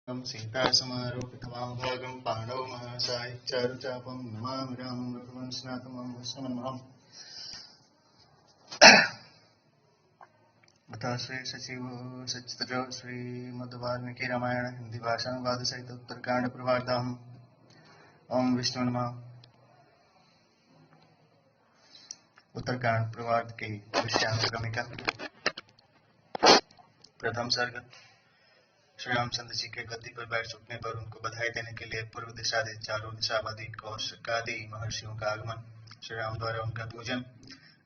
सीतासमारोपितमाभागं पाण्डवमहासायिचारुचापं नमामि रामं रघुवंशनाथं विष्णुमन्महम्। अतः श्री सचिव सचित्र श्रीमद्वाल्मीकि रामायण हिंदी भाषा अनुवाद सहित उत्तरकांड प्रभातम। ओम विष्णु नमः। उत्तरकांड प्रभात की विषयांक्रमिका। प्रथम सर्ग। श्री रामचंद्र जी के गद्दी पर बैठ चुकने पर उनको बधाई देने के लिए पूर्व दिशा से चारों दिशावादी कौशिकादि महर्षियों का आगमन। श्री राम द्वारा उनका पूजन।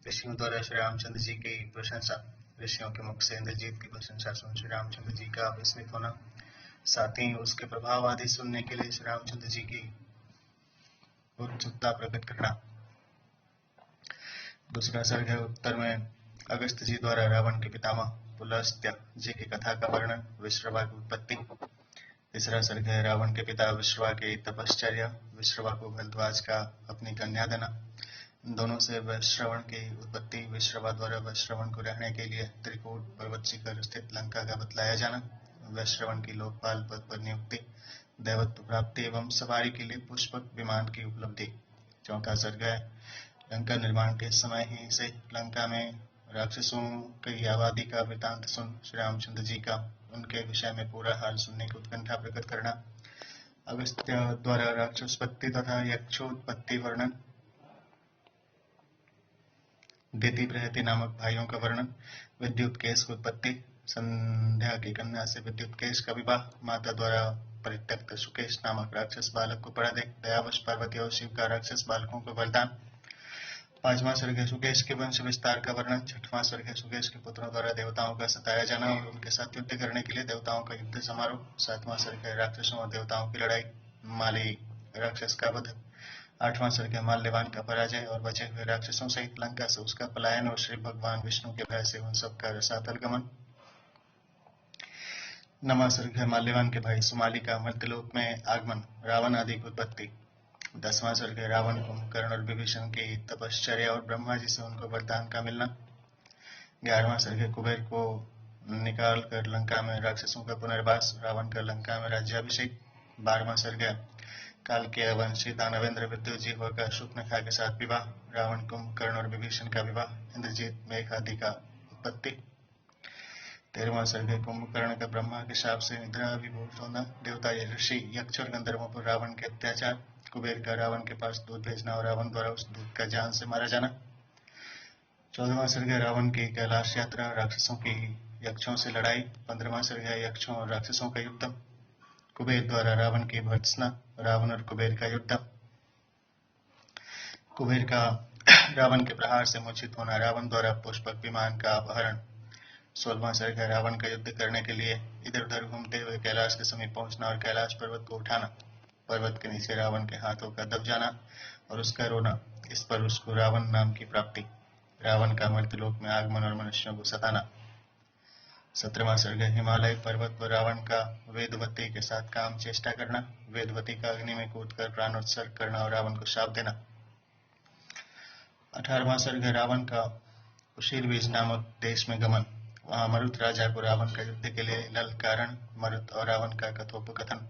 ऋषियों द्वारा श्री रामचंद्र जी की प्रशंसा। ऋषियों के मुख से इंद्रजीत की प्रशंसा सुन श्री रामचंद्र जी का विस्मित होना। साथ ही उसके प्रभाव आदि सुनने के लिए श्री रामचंद्र जी की उत्सुकता प्रकट करना। दूसरा सर्ग है। उत्तर में अगस्त जी द्वारा रावण के पितामह पुलस्त्य जी की कथा का वर्णन, विश्रवा की उत्पत्ति। तीसरा सर्ग है। रावण के पिता विश्रवा के तपश्चर्या, विश्रवा को भरद्वाज का अपनी कन्या देना। दोनों से वैश्रवण की उत्पत्ति, विश्रवा द्वारा वैश्रवण को रहने के लिए त्रिकूट पर्वत शिखर स्थित लंका का बतलाया जाना। वैश्रवण की लोकपाल पद पर नियुक्ति, दैवत्व प्राप्ति एवं सवारी के लिए पुष्पक विमान की उपलब्धि। चौथा सर्ग है। लंका निर्माण के समय ही से लंका में राक्षसों की आबादी का वृतांत सुन श्री रामचंद्र जी का उनके विषय में पूरा हाल सुनने की उत्कंठा प्रकट करना। अगस्त्य द्वारा राक्षसोत्पत्ति तथा यक्षोत्पत्ति वर्णन, दिति बृहति नामक भाइयों का वर्णन, विद्युत केश की उत्पत्ति, संध्या की कन्या से विद्युत केश का विवाह, माता द्वारा परित्यक्त सुकेश नामक राक्षस बालक को पड़ा दे, दयावश पार्वती और शिव का राक्षस बालकों को वरदान। पांचवा सर्ग है। सुकेश के वंश विस्तार का वर्णन। छठवां सर्ग है। सुकेश के पुत्रों द्वारा देवताओं का सताया जाना और उनके साथ युद्ध करने के लिए देवताओं का युद्ध समारोह। सातवां सर्ग है। राक्षसों और देवताओं की लड़ाई, माली राक्षस का वध। आठवां सर्ग है। माल्यवान का पराजय और बचे हुए राक्षसों सहित लंका से उसका पलायन और श्री भगवान विष्णु के भय से उन सबका रसातल गमन। नवां सर्ग है। माल्यवान के भाई सुमाली का मर्त्यलोक में आगमन, रावण आदि की उत्पत्ति। 10वां सर्ग है। रावण, कुंभकर्ण और विभीषण की तपश्चर्या और ब्रह्मा जी से उनको वरदान का मिलना। 11वां सर्ग है। कुबेर को निकाल कर लंका में राक्षसों का पुनर्वास, रावण का लंका में राज्याभिषेक। 12वां सर्ग है। काल के वंशी दानवेंद्र विद्युजीव का शुक्नखा के साथ विवाह, रावण, कुंभकर्ण और विभीषण का विवाह, इंद्रजीत मेघ आदि का उत्पत्ति। 13वां सर्ग है। कुंभकर्ण का ब्रह्मा के शाप से निद्रा विभूत होना, देवता ऋषि यक्ष और गंधर्वों पर रावण के अत्याचार, कुबेर का रावण के पास दूध भेजना और रावण द्वारा उस दूध का जान से मारा जाना। 14वां सर्ग है। रावण की कैलाश यात्रा, राक्षसों की यक्षों से लड़ाई। 15वां सर्ग है। यक्षों और राक्षसों का युद्ध, कुबेर द्वारा रावण की भर्त्सना, रावण और कुबेर का युद्ध। कुबेर का रावण के प्रहार से मूर्छित होना, रावण द्वारा पुष्पक विमान का अपहरण। 16वां सर्ग है। रावण का युद्ध करने के लिए इधर उधर घूमते हुए कैलाश के समीप पहुंचना और कैलाश पर्वत को उठाना, पर्वत के नीचे रावण के हाथों का दब जाना और उसका रोना, इस पर उसको रावण नाम की प्राप्ति। रावण का मर्त्यलोक में आगमन और मनुष्यों को सताना। 17वां सर्ग है। हिमालय पर्वत पर रावण का वेदवती के साथ काम चेष्टा करना, वेदवती का अग्नि में कूदकर प्राणोत्सर्ग करना और रावण को शाप देना। 18वां सर्ग है। रावण का उशीरबीज नामक देश में गमन, वहां मरुत राजा को रावण का युद्ध के लिए लल कारण, मरुत और रावण का कथोपकथन।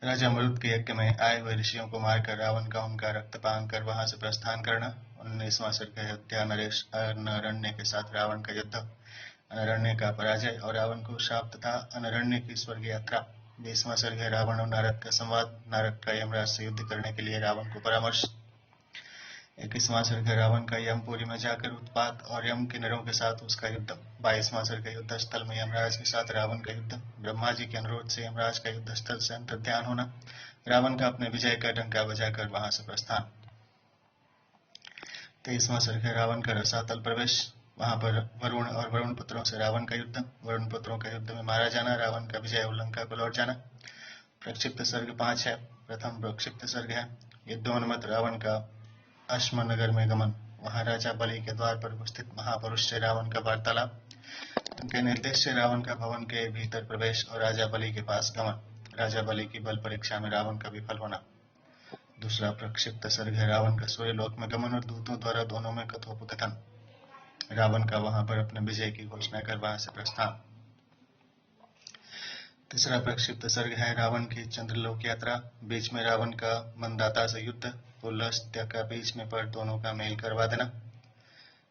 राजा मरुत के यज्ञ में आए हुए ऋषियों को मारकर रावण का उनका रक्तपान कर वहां से प्रस्थान करना। 19वां सर्ग है। अयोध्या नरेश अनरण्य के साथ रावण का युद्ध, अनरण्य का पराजय और रावण को शाप तथा अनरण्य की स्वर्ग यात्रा। 20वां सर्ग है। रावण और नारद का संवाद, नारद का यमराज से युद्ध करने के लिए रावण को परामर्श। 21वां सर्ग है। रावण का यमपुरी में जाकर उत्पात और यम किन्नरों के साथ उसका युद्ध। 22वां सर्ग है। युद्ध स्थल में यमराज के साथ रावण का युद्ध, ब्रह्मा जी के अनुरोध से यमराज का युद्ध स्थल से अंतर्ध्यान होना, रावण का अपने विजय का डंका बजाकर वहां से प्रस्थान। 23वां सर्ग है। रावण का रसातल प्रवेश, वहां पर वरुण और वरुण पुत्रों से रावण का युद्ध, वरुण पुत्रों का युद्ध में मारा जाना, रावण का विजय और लंका को लौट जाना। प्रक्षिप्त सर्ग 5 है। प्रथम प्रक्षिप्त सर्ग है। युद्धोन्मत्त रावण का अश्मनगर में गमन, वहां राजा बलि के द्वार पर उपस्थित महापुरुष से रावण का वार्तालाप, उनके निर्देश से रावण का भवन के भीतर प्रवेश और राजा बलि के पास गमन, राजा बलि की बल परीक्षा में रावण का विफल होना। दूसरा प्रक्षिप्त सर्ग है। रावण का सूर्यलोक में गमन और दूतों द्वारा दोनों में कथोपकथन, रावण का वहां पर अपने विजय की घोषणा कर वहां से प्रस्थान। तीसरा प्रक्षिप्त सर्ग है रावण की चंद्रलोक यात्रा। बीच में रावण का मंदाता से युद्ध, पुलस्त्य का बीच में पर दोनों का मेल करवा देना।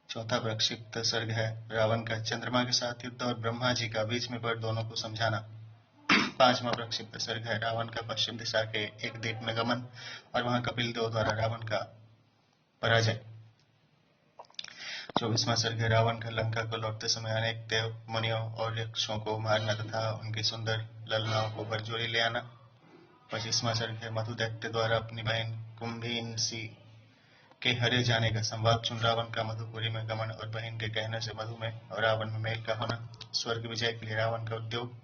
चौथा प्रक्षिप्त सर्ग है रावण का चंद्रमा के साथ युद्ध और ब्रह्मा जी का बीच में पर दोनों को समझाना। पांचवा प्रक्षिप्त सर्ग है रावण का पश्चिम दिशा के एक द्वीप में गमन और वहां कपिल देव द्वारा रावण का पराजय। 24वां सर्ग है रावण का लंका को लौटते समय अनेक देव मुनियों और यक्षों को मारना तथा उनकी सुंदर ललनाओं को बरजोरी ले आना। 25वां सर्ग है मधु दैत्य द्वारा अपनी बहन कुंभीनसी के हरे जाने का संवाद सुन रावण का मधुपुरी में गमन और बहन के कहने से मधु में और रावण में मेल का होना। स्वर्ग विजय के लिए रावण का उद्योग।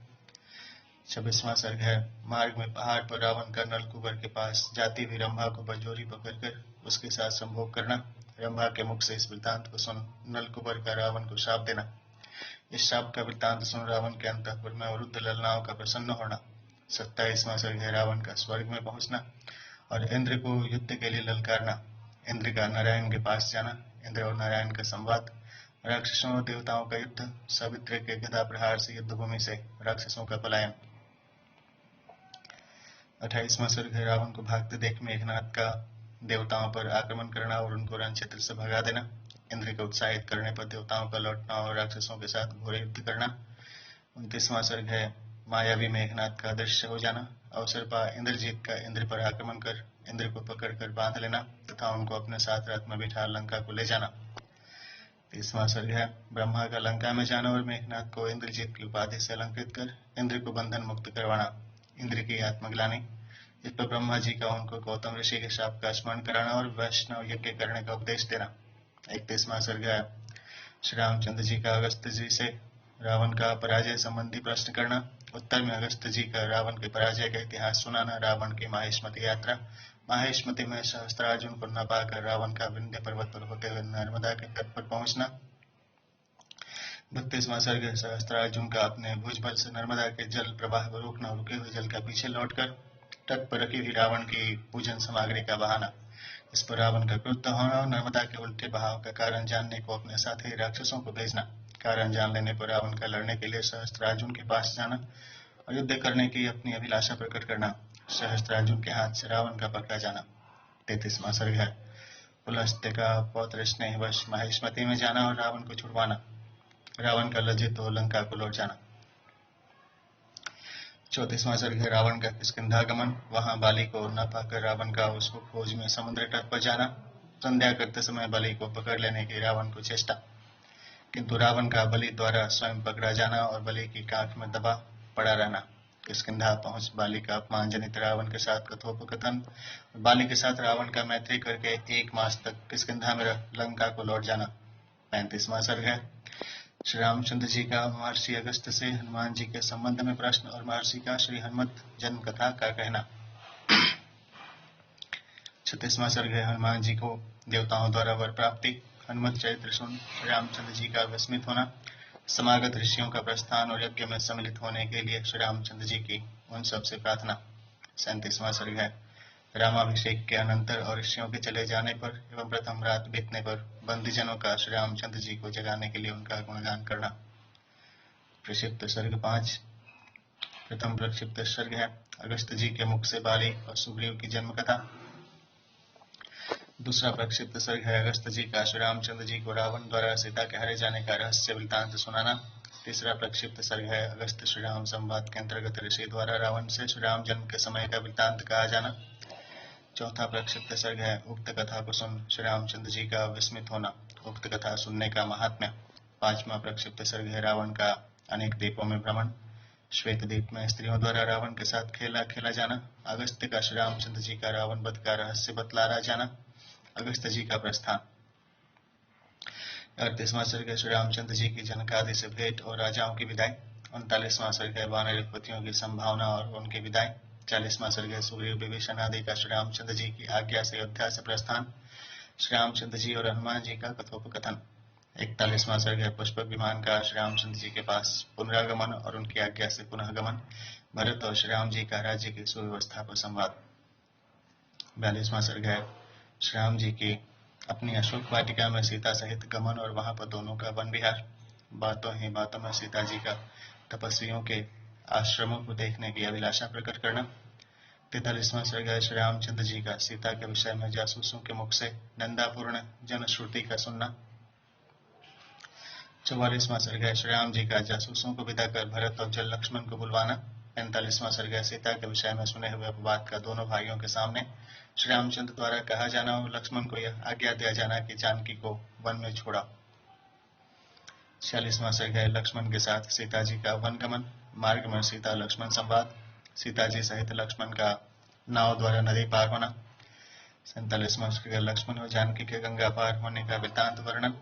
26वां सर्ग है मार्ग में पहाड़ पर रावण का नलकुबर के पास जाती हुई रंभा को बरजोरी पकड़कर उसके साथ संभोग करना। रंभा के मुख से इस वृत्तांत को सुन नलकुबर का रावण को श्राप देना। इस श्राप का वृत्तांत सुन रावण के अंतःपुर में वृद्ध ललनाओं का प्रसन्न होना। 27वां सर्ग है रावण का स्वर्ग में पहुंचना और इंद्र को युद्ध के लिए ललकारना। इंद्र का नारायण के पास जाना। इंद्र और नारायण का संवाद। राक्षसों और देवताओं का युद्ध। सावित्री के गदा प्रहार से युद्धभूमि से राक्षसों का पलायन। 28वां सर्ग है रावण को भागते देख मेघनाद का देवताओं पर आक्रमण करना और उनको रण क्षेत्र से भगा देना। इंद्र को उत्साहित करने पर देवताओं का लौटना और राक्षसों के साथ घोर युद्ध करना। 29वां सर्ग है मायावी मेघनाद का अदृश्य हो जाना। अवसर पा इंद्रजीत का इंद्र पर आक्रमण कर इंद्र को पकड़कर बांध लेना तथा उनको अपने साथ रथ में बिठा लंका को ले जाना। 30वां सर्ग है ब्रह्मा का लंका में जाना और मेघनाद को इंद्रजीत की उपाधि से अलंकृत कर इंद्र को बंधन मुक्त करवाना। इंद्र की आत्मग्लानि। इस पर ब्रह्मा जी का उनको गौतम ऋषि के शाप का स्मरण कराना और वैष्णव यज्ञ करने का उपदेश देना। 31वां सर्ग है श्री रामचंद्र जी का अगस्त जी से रावण का पराजय संबंधी प्रश्न करना। उत्तर में अगस्त जी का रावण के पराजय का इतिहास सुनाना। रावण की माहेश्मती यात्रा। माहेश्मती में सहस्त्रार्जुन को न पाकर रावण का विंध्य पर्वत पर होते हुए नर्मदा के तट पर पहुंचना। 32वां सर्ग है सहस्त्रार्जुन का अपने भुजबल से नर्मदा के जल प्रवाह को रोकना और रुके हुए जल का पीछे लौटकर तट पर रखी हुई रावण की पूजन सामग्री का बहाना। इस पर रावण का क्रुद्ध होना और नर्मदा के उल्टे बहाव का कारण जानने को अपने साथी राक्षसों को भेजना। कारण जान लेने पर रावण का लड़ने के लिए सहस्त्रार्जुन के पास जाना और युद्ध करने की अपनी अभिलाषा प्रकट करना। सहस्त्रार्जुन के हाथ से रावण का पकड़ा जाना। 33वां सर्ग है पुलस्त्य का पौत्र स्नेहवश माहेश्मती में जाना और रावण को छुड़वाना। रावण का लज्जित हो लंका को लौट जाना। 34वां सर्ग है रावण का किष्किंधागमन। वहां बाली को न पाकर रावण का उसको खोज में समुद्र तट पर जाना। संध्या करते समय बलि को पकड़ लेने की रावण को चेष्टा, किंतु रावण का बलि द्वारा स्वयं पकड़ा जाना और बलि की कांख में दबा पड़ा रहना। किष्किंधा पहुंच बाली का अपमान जनित रावण के साथ कथोपकथन। बाली के साथ रावण का मैत्री करके 1 मास तक किष्किंधा में लंका को लौट जाना। 35वां सर्ग है श्री रामचंद्र जी का महर्षि अगस्त से हनुमान जी के संबंध में प्रश्न और महर्षि का श्री हनुमत जन्म कथा का कहना। 36वां सर्ग है हनुमान जी को देवताओं द्वारा वर प्राप्ति। हनुमत चरित्र सुन श्री रामचंद्र जी का विस्मित होना। समागत ऋषियों का प्रस्थान और यज्ञ में सम्मिलित होने के लिए श्री रामचंद्र जी की उन सबसे प्रार्थना। 37वां सर्ग है रामाभिषेक के अनंतर और ऋषियों के चले जाने पर एवं प्रथम रात बीतने पर बंदीजनों का श्री रामचंद्र जी को जगाने के लिए उनका गुणगान करना। प्रक्षिप्त सर्ग 5। प्रथम प्रक्षिप्त सर्ग है अगस्त जी के मुख से बाली और सुग्रीव की जन्म कथा। दूसरा प्रक्षिप्त सर्ग है अगस्त जी का श्री रामचंद्र जी को रावण द्वारा सीता के हरे जाने का रहस्य वृत्तांत सुनाना। तीसरा प्रक्षिप्त सर्ग है अगस्त श्री राम संवाद के अंतर्गत ऋषि द्वारा रावण से श्री राम जन्म के समय का वृत्तांत कहा जाना। चौथा प्रक्षिप्त सर्ग है उक्त कथा को सुन श्री रामचंद्र जी का विस्मित होना, उक्त कथा सुनने का महात्म्य। पांचवा प्रक्षिप्त सर्ग है रावण का अनेक द्वीपों में भ्रमण। श्वेत द्वीप में स्त्रियों द्वारा रावण के साथ खेला जाना। अगस्त्य का श्री रामचंद्र जी का रावण वध का रहस्य बतलाया जाना। अगस्त जी का प्रस्थान। 38वां सर्ग है श्री रामचंद्र जी की जनकादि से भेंट और राजाओं की विदाई। 39वां सर्ग है वानरपतियों की संभावना और उनकी विदाई। 40वां सर्ग है सुग्रीव विभीषण आदि का श्री रामचंद्र जी की आज्ञा से अयोध्या से प्रस्थान। श्री रामचंद्र जी और हनुमान जी का कथोपकथन। 41वां सर्ग है पुष्पक विमान का श्री रामचंद्र जी के पास पुनरागमन और उनकी आज्ञा से पुनः गमन। भरत और श्री राम जी का राज्य की सुव्यवस्था पर संवाद। 42वां सर्ग है श्री राम जी की अपनी अशोक वाटिका में सीता सहित गमन और वहां पर दोनों का वन विहार। बातों ही बातों में सीता जी का तपस्वियों के आश्रमों को देखने की अभिलाषा प्रकट करना। 43वां सर्ग है श्री रामचंद्र जी का सीता के विषय में जासूसों के मुख से निंदापूर्ण जनश्रुति का सुनना। 44वां सर्ग है श्री राम जी का जासूसों को विदा कर भरत और जल लक्ष्मण को बुलवाना। 45वां सर्ग है सीता के विषय में सुने हुए अपवाद का दोनों भाइयों के सामने श्री रामचंद्र द्वारा कहा जाना और लक्ष्मण को यह आज्ञा दिया जाना कि जानकी को वन में छोड़ा। 46वां सर्ग है लक्ष्मण के साथ सीता जी का वनगमन, मार्ग में सीता लक्ष्मण संवाद, सीता जी सहित लक्ष्मण का नाव द्वारा नदी पार होना। 47वां सर्ग लक्ष्मण और जानकी के गंगा पार होने का वृत्तांत वर्णन।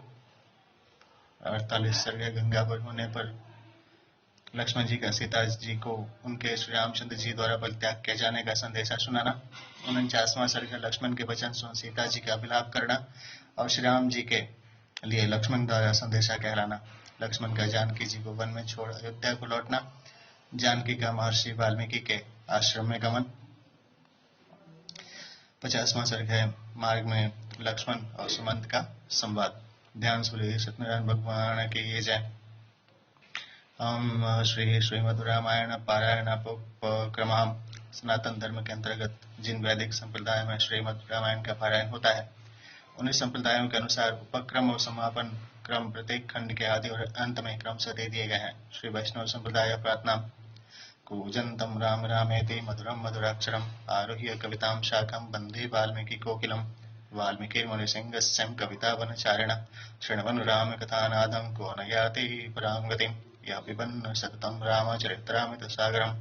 48 सर्ग गंगा पर होने पर लक्ष्मण जी का सीता जी को उनके श्री रामचंद्र जी द्वारा परित्याग किए जाने का संदेशा सुनाना। 49वां सर्ग लक्ष्मण के वचन सुन सीता जी का विलाप करना और श्री राम जी के लिए लक्ष्मण द्वारा संदेशा कहलाना। लक्ष्मण का जानकी जी को वन में छोड़ अयोध्या को लौटना। जानकी का महर्षि वाल्मीकि के आश्रम में गमन। 50वां सर्ग है मार्ग में लक्ष्मण और सुमंत का संवाद। ध्यान सूर्य सत्यनारायण भगवान की ये जय। हम श्रीमद् रामायण पारायणोपक्रम सनातन धर्म के अंतर्गत जिन वैदिक संप्रदाय में श्रीमद् रामायण का पारायण होता है उन्हीं संप्रदायों के अनुसार उपक्रम और समापन क्रम प्रत्येक खंड के आदि और अंत में क्रम से दे दिए गए हैं। श्री वैष्णव संप्रदाय प्रार्थना। कूजन्तं राम रामेति मधुरं मधुराक्षरम् आरुह्य कवितां शाखं वन्दे वाल्मीकि कोकिलं वाल्मीकिर्मुनिसिंहस्यं कवितावनचारिण शृण्वन् रामकथानादं को न याति परां गतिम् यः पिबन् सततं रामचरित्रामृतसागरम्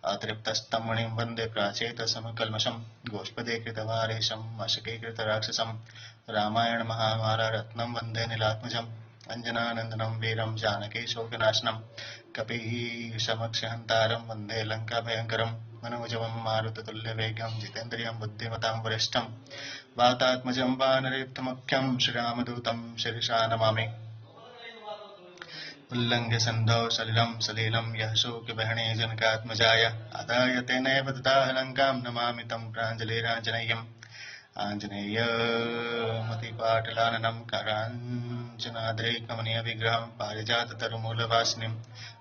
अतृप्तस्तं मुनिं वन्दे प्राचेतसमकल्मषं गोष्पदीकृतवारेशम् अशकीकृतराक्षसं रामायण महामाला रत्नं वन्दे नीलात्मजम् अंजनानन्दनं वीरं जानकी शोकनाशनं कपीशमक्षहन्तारं वन्दे लङ्काभयङ्करं मनोजवं मारुततुल्यवेगं जितेन्द्रियं बुद्धिमतां वरिष्ठं वातात्मजं वानरेत्थमुख्यं श्रीरामदूतं शिरसा नमामि। उल्लङ्घ्य सन्धौ सलिलं सलीलं यः शोकबहणे जनकात्मजाय आदाय तेनैव ददाह लङ्कां नमामि तं प्राञ्जलिराञ्जनेयम् आञ्जनेयमतिपाटलाननं कराञ्जनाद्रैकमनीयविग्रहं पारिजाततरुमूलवासिनीं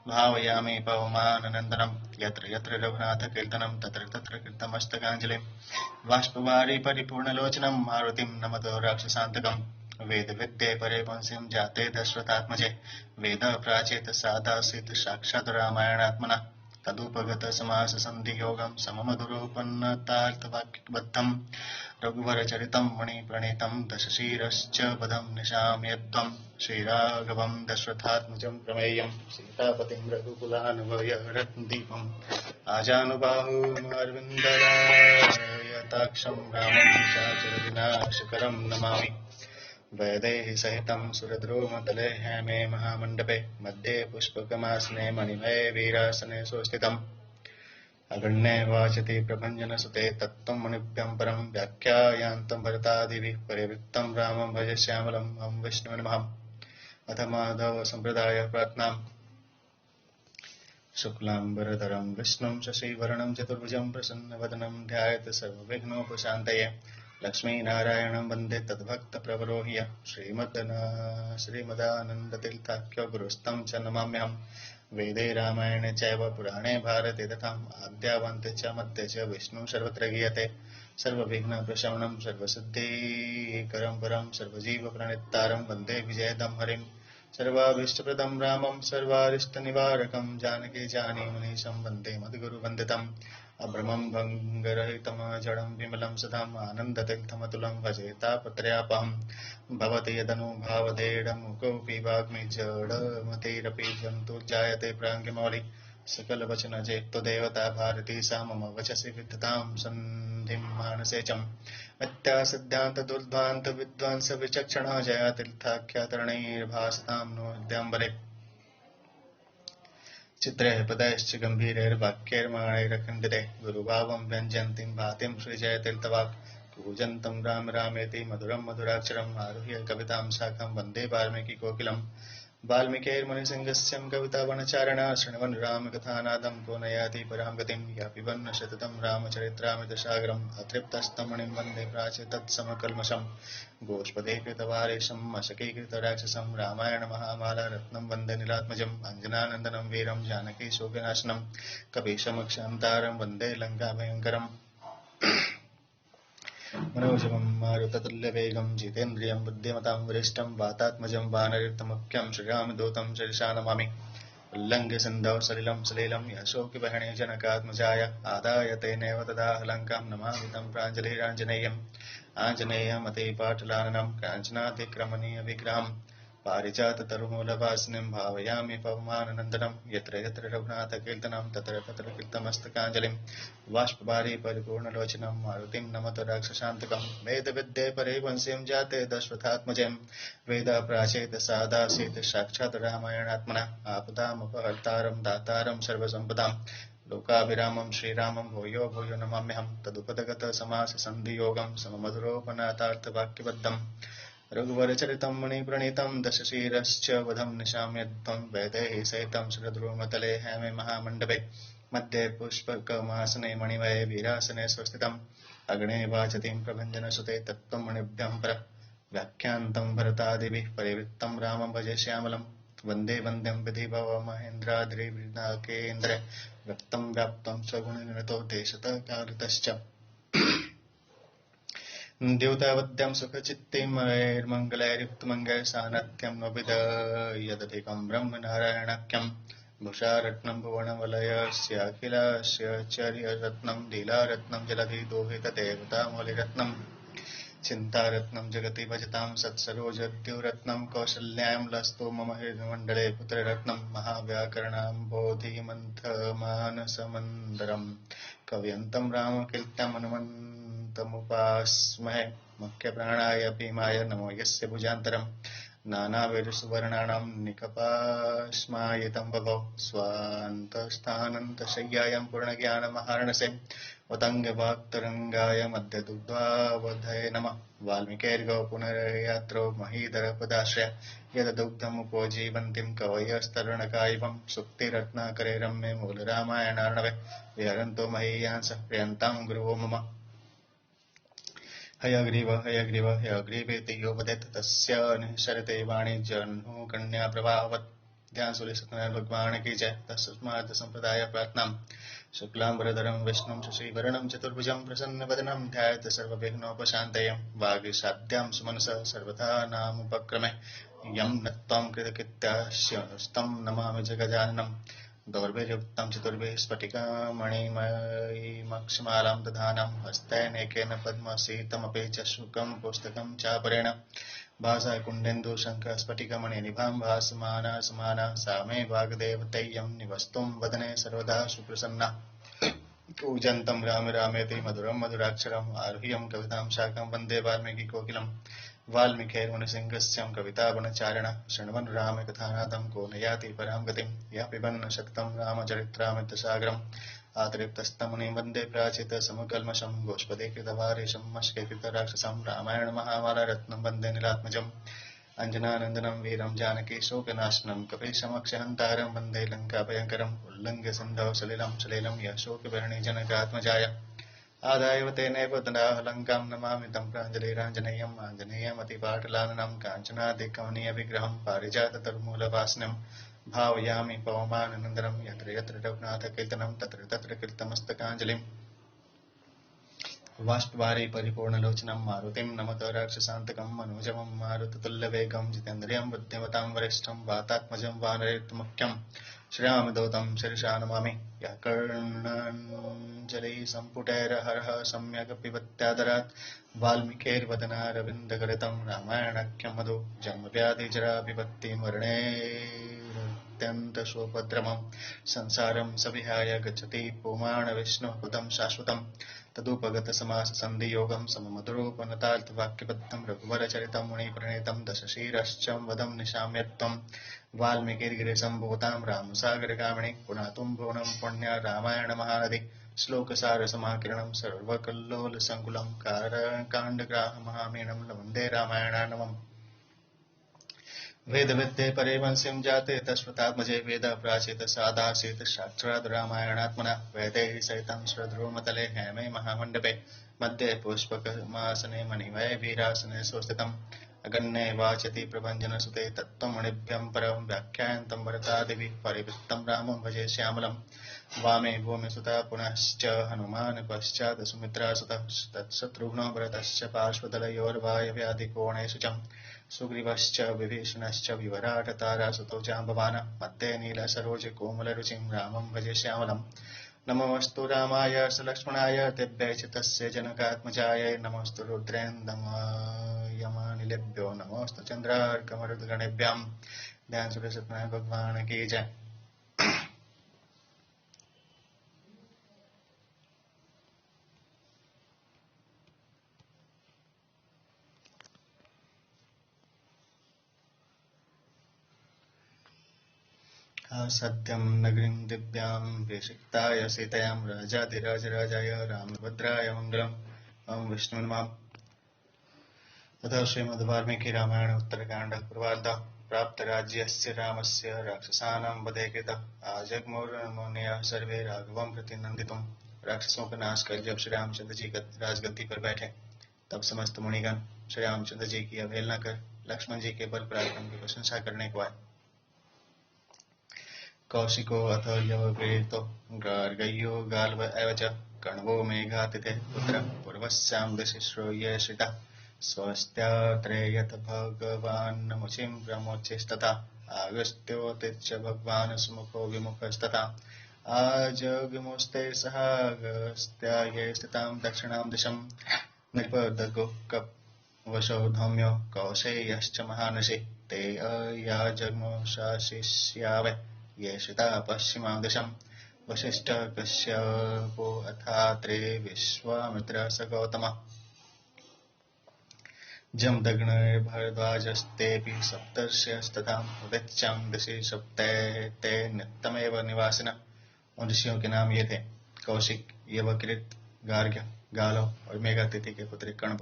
भावयामि पवमाननन्दनं यत्र यत्र रघुनाथकीर्तनं तत्र तत्र कृतमस्तकाञ्जलिं बाष्पवारि परिपूर्णलोचनं मारुतिं नमतो राक्षसान्तकम् वेदविद्ये परे पुंसिं जाते दशरथात्मजे वेद प्राचेत सादासीत् साक्षात् रामायणात्मना तदुपगत समास संधि योगं सममधुरोपन्नतार्थवाक्यबद्धं रघुवरचरितं मुनिप्रणीतं दशशीरश्च पदं निशाम्यध्वं श्रीराघवं दशरथात्मजं प्रमेयं सीतापतिं रघुकुलानुवयरत्नदीपम् आजानुबाहुमरविन्दरायताक्षं रामं शाचरविनाशकरं नमामि। वैदेही सहितं सुरद्रुमतले हेमे महामण्डपे मध्ये पुष्पकमासने मणिमये वीरासने सुस्थितम् अगण्ये वाचति प्रभञ्जनसुते तत्त्वं मुनिभ्यं परं व्याख्यायान्तं भरतादिभिः परिवृत्तं रामं भजे श्यामलं हम विष्णुर्नमः। अथ माधव संप्रदाय प्रार्थना। शुक्लाम्बरधरं विष्णुं शशिवर्णं चतुर्भुजं प्रसन्नवदनं ध्यायेत् सर्वविघ्नोपशान्तये लक्ष्मीनारायणं वन्दे तद्भक्तप्रवरो ह्य श्रीमदानन्दतीर्थाख्यो गुरुस्तं च नमाम्यहम्। वेदे रामायणे चैव पुराणे भारते तथा आद्यावन्ते च मध्ये च विष्णुः सर्वत्र गीयते सर्वविघ्नप्रशमनं सर्वसिद्धिकरं परं सर्वजीवप्रणेतारं वन्दे विजयदं हरिं सर्वाभीष्टप्रदं रामं सर्वारिष्टनिवारकं जानकी जानीमुनीशं वन्दे मद्गुरुवन्दितम् अभ्रमं भङ्गरहितं जडं विमलं सदाम् आनन्दतीर्थमतुलं भजे तापत्रयापहं भवति यदनुभावदेडमुकोऽपि वाग्मि जडमतिरपि जन्तुर्जायते प्राङ्गमौलि सकलवचनचेत्तदेवता भारती सा मम वचसि विद्यतां सन्धिं मानसे च मिथ्यासिद्धान्तदुर्ध्वान्तविद्वांसविचक्षणा जया तीर्थाख्यातरणैर्भासतां नो विद्याम्बरे चित्रैः पदैश्च गम्भीरैर्वाक्यैर्माणैरखण्डिते गुरुभावं व्यञ्जयन्तीं भातिं श्रीजयतीर्थवाक् कूजन्तं राम रामेति मधुरं मधुराक्षरम् आरुह्य कवितां शाखं वन्दे वाल्मीकि कोकिलं वाल्मीकिर्मुनिसिंहस्य कवितावनचारिण शृण्वन् रामकथानादं को न याति परां गतिं यः पिबन् सततं रामचरित्रामृतसागरम् अतृप्तस्तं मुनिं वन्दे प्राचेतत्समकल्मषम् गोष्पदीकृतवारेशं मशकीकृतराक्षसं रामायणमहामाला रत्नं वन्दे नीलात्मजम् अञ्जनानन्दनं वीरं जानकीशोकनाशनं कपीशमक्षान्तारं वन्दे लङ्काभयङ्करम् मनोजवं मारुततुल्यवेगं जितेन्द्रियं बुद्धिमतां वरिष्ठं वातात्मजं वानरयुक्तमुख्यं श्रीरामदूतं शिरसा नमामि उल्लङ्घ्य सिन्धौ सलिलं यशोकवहने जनकात्मजाय आदाय तेनैव तदा लङ्कां नमामि तं प्राञ्जलिराञ्जनेयम् आञ्जनेयमतिपाटलाननं काञ्चनातिक्रमणीयविग्रहं पारिजाततरुमूलवासिनीं भावयामि पवमाननन्दनं यत्र यत्र रघुनाथकीर्तनं तत्र तत्र कीर्तमस्तकाञ्जलिं बाष्पवारि परिपूर्णलोचनं मारुतिं नमत राक्षसान्तकं वेदविद्ये परिवंस्यं जाते दशरथात्मजं वेदप्राचेत सादासीत् साक्षात् रामायणात्मना आपदामपहर्तारं दातारं सर्वसम्पदां लोकाभिरामं श्रीरामं भूयो भूयो नमाम्यहं तदुपदगतसमाससन्धियोगं सममधुरोपनाथार्थवाक्यबद्धं रघुवरचरितं मुनिप्रणीतं दशशीरश्च वधं निशाम्यध्वं वैदेही सहितं शरद्रुमतले हेमे महामण्डपे मध्ये पुष्पकमासने मणिमये वीरासने स्वस्थितम् अग्ने वाचतीं प्रभञ्जनसुते तत्त्वं मुनिभ्यं पर व्याख्यान्तं भरतादिभिः परिवृत्तं रामं भजे श्यामलं वन्दे वन्द्यं विधिभवमहेन्द्राद्रिवृणाकेन्द्र व्यक्तं व्याप्तं स्वगुणनिरतो देशतः कालतश्च द्यूतावद्यं सुखचित्तिमैर्मङ्गलैर्युक्तमङ्गलसानत्यं नोभिद यदधिकं ब्रह्मनारायणाख्यं भूषारत्नं भुवनवलयस्याखिलास्य चर्यरत्नं लीलारत्नं जलधिदोहितदेवतामौलिरत्नं चिन्तारत्नं जगति भजतां सत्सरोजद्युरत्नं कौसल्यां लस्तु मम हृदमण्डले पुत्ररत्नं महाव्याकरणाम्बोधिमन्थमानसमन्दरं कवयन्तं रामकीर्त्यमनुमन्तमुपास्महे मुख्यप्राणाय भीमाय नमो यस्य भुजान्तरं नानाविधसुवर्णानां निकपाश्मायितं भवौ स्वान्तस्थानन्तशय्यायं पूर्णज्ञानमहार्णसे वतङ्गवाक्तरङ्गाय मध्यदुग्धावधये नमः वाल्मीकिर्गो पुनर्यात्रो महीधरपदाश्रय यदुग्धमुपजीवन्तीं कवयस्तरुणकायिवं सुक्तिरत्नाकरे रम्ये मूलरामायणार्णवे विहरन्तो महीयांसः प्रियन्तां गुरुवो मम हयग्रीव हयग्रीवेति यो वदेत् तस्य निःसरते वाणी जह्नु कन्या प्रवाहवत् ध्यानशूली सत्यनारायण भगवान की जय। तस्मात् संप्रदाय प्रार्थना शुक्लांबरधरं विष्णुं शशिवर्णं चतुर्भुजं प्रसन्नवदनं ध्यायेत् सर्वविघ्नोपशान्तये वागीशाद्यां सुमनसः सर्वथा नामुपक्रमे यं नत्वां कृतकृत्यास्तं नमामि जगजाननं दौर्भिर्युक्तं चतुर्भिः स्फटिकामणिमयीमक्षमालां दधानं हस्तैनेकेन पद्मसीतमपि च शुकं पुस्तकं चापरेण भासा कुण्डेन्दु शङ्खः स्फटिकमणिनिभां भासमाना समाना सा मे वाग्देवतैयं निवस्तुं वदने सर्वदा सुप्रसन्ना कूजन्तं राम रामेति मधुरं मधुराक्षरम् आरुह्यं कवितां शाखां वन्दे वाल्मीकिकोकिलं वाल्मीकिर्मुनिसिंहस्य कवितावनचारिण शृण्वन् रामकथानादं को न याति परां गतिं यः पिबन् शततं रामचरित्रामृतसागरम् आतृप्तस्तं मुनिं वन्दे प्राचितसमकल्मषं गोष्पदीकृतवारेशं मशकीकृतराक्षसं रामायणमहामाला रत्नं वन्दे नीलात्मजम् अञ्जनानन्दनं वीरं जानकीशोकनाशनं कपीशमक्षहन्तारं वन्दे लङ्काभयङ्करम् उल्लङ्घ्य सिन्धौ सलिलं यः शोकवर्णी जनकात्मजाय आदाय तेनैव तदाह लङ्कां नमामि तं प्राञ्जलिराञ्जनेयम् आञ्जनेयमतिपाटलाननं काञ्चनादिकमनीयविग्रहं पारिजाततरुमूलवासिनं भावयामि पवमाननन्दनं यत्र यत्र रघुनाथकीर्तनं तत्र तत्र कीर्तमस्तकाञ्जलिं बाष्पवारि परिपूर्णलोचनं मारुतिं नमत राक्षसान्तकं मनोजवं मारुततुल्यवेगं जितेन्द्रियं बुद्धिमतां वरिष्ठं वातात्मजं वानरयुक्तमुख्यं श्रीरामदूतं शिरसा नमामि यः कर्णाञ्जलिसम्पुटैर्हरः सम्यक् पिबत्यादरात् वाल्मीकिर्वदनारविन्दगलितं रामायणाख्यं मधु जन्मव्याधिजराविपत्तिमरणैरत्यन्तशोपद्रवं संसारं सविहाय गच्छति पुमाणविष्णुः पदं शाश्वतं तदुपगतसमाससन्धियोगं सममधुरोपनतार्थवाक्यबद्धं रघुवरचरितं मुनिप्रणीतं दशशीरश्च वधं निशाम्यत्वं वाल्मीकिर्गिरिसम्भूतां रामसागरगामिनी पुनातुं भुवनं पुण्या रामायणमहानदी श्लोकसारसमाकिरणं सर्वकल्लोलसङ्कुलं काण्डग्राहमहामीनं वन्दे रामायणार्णवम् वेद विद्ये परिवंशिं जाते तस्मतात्मजे वेद प्राचीत सादासीत साक्षात् रामायणात्मना वैदेही सहितं श्रद्धूमतले हेमे महामण्डपे मध्ये पुष्पकमासने मणिमये वीरासने सुस्थितम् अगण्ये वाचति प्रभञ्जनसुते तत्त्वमणिभ्यं परं व्याख्यान्तं भरतादिभिः परिवृत्तं रामं भजे श्यामलम् वामे भूमिसुता पुनश्च हनुमान् पश्चात् सुमित्रासुतः तत्शत्रुघ्नो भरतश्च पार्श्वदलयोर्वायव्याधिकोणेषु च सुग्रीवश्च विभीषणश्च विवराट तारासुतो जाम्बवान् मध्ये नीलसरोजकोमलरुचिं रामं भजे श्यामलम् नमोऽस्तु रामाय सलक्ष्मणाय तेभ्य च तस्य जनकात्मजाय नमोऽस्तु रुद्रेन्द्रयमानिलेभ्यो नमोऽस्तु चन्द्रार्कमरुद्गणेभ्यां ध्यान सुर सत्यनारायण भगवान की जय। सत्यं नगरीं दिव्यां विषिक्ताय सीतायां राजाधिराजराजाय रामभद्राय मङ्गलम्। ओं विष्णुर्मां तथा श्रीमद्वाल्मीकि रामायण उत्तरकाण्ड पूर्वार्धः प्राप्तराज्यस्य रामस्य राक्षसानां वधे कृतः आजग्मुर्मुनयः सर्वे राघवं प्रति नन्दितुं। राक्षसों का नाश कर जब श्री रामचंद्र जी राजगद्दी पर बैठे तब समस्त मुनिगण श्री रामचंद्र जी की अवहेलना कर लक्ष्मण जी के बल पराक्रम की प्रशंसा करने को आए। कौशिको अथ यवप्रेतो गार्गयो गाल्व एव च कण्वो मेघातिथे पुत्र पूर्वस्यां दिशि श्रूये श्रितः स्वस्त्यात्रेयत भगवान् मुचिं प्रमोच्यस्तथा आगस्त्योतिच्च भगवान् सुमुखो विमुखस्तथा आजग्मुस्ते सहागस्त्याये स्थितां दक्षिणां दिशं नृपदगो कपवशो धौम्यो कौशेयश्च महानसि ते अयाजग्मुषाशिष्यावे ये श्रिता पश्चिमां दिशं वसिष्ठ कश्यपो अथात्रे विश्वामित्र स गौतमः जमदग्न भरद्वाजस्तेऽपि सप्तर्षयस्तथा उदिच्यां दिशि सप्ते नित्यमेव निवासिनः। उन ऋषियों के नाम ये थे कौशिक, यवकृत, गार्ग्य, गालो और मेघातिथि के पुत्र कण्व।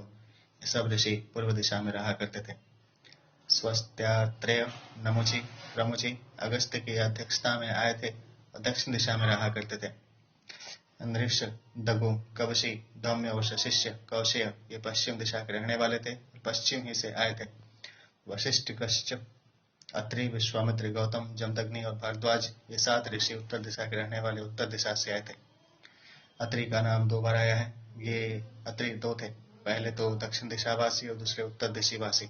ये सब ऋषि पूर्व दिशा में रहा करते थे। स्वस्त्यात्रेय, नमुचि, प्रमुचि अगस्त्य की अध्यक्षता में आए थे और दक्षिण दिशा में रहा करते थे। अंधरीक्ष, दगु, कवशी, धौम्य और शिष्य कौशेय ये पश्चिम दिशा के रहने वाले थे, पश्चिम ही से आए थे। वशिष्ठ, कश्यप, अत्रि, विश्वामित्र, गौतम, जमदग्नि और भारद्वाज ये 7 ऋषि उत्तर दिशा के रहने वाले उत्तर दिशा से आए थे। अत्रि का नाम 2 बार आया है। ये अत्रि 2 थे, पहले तो दक्षिण दिशावासी और दूसरे उत्तर दिशावासी।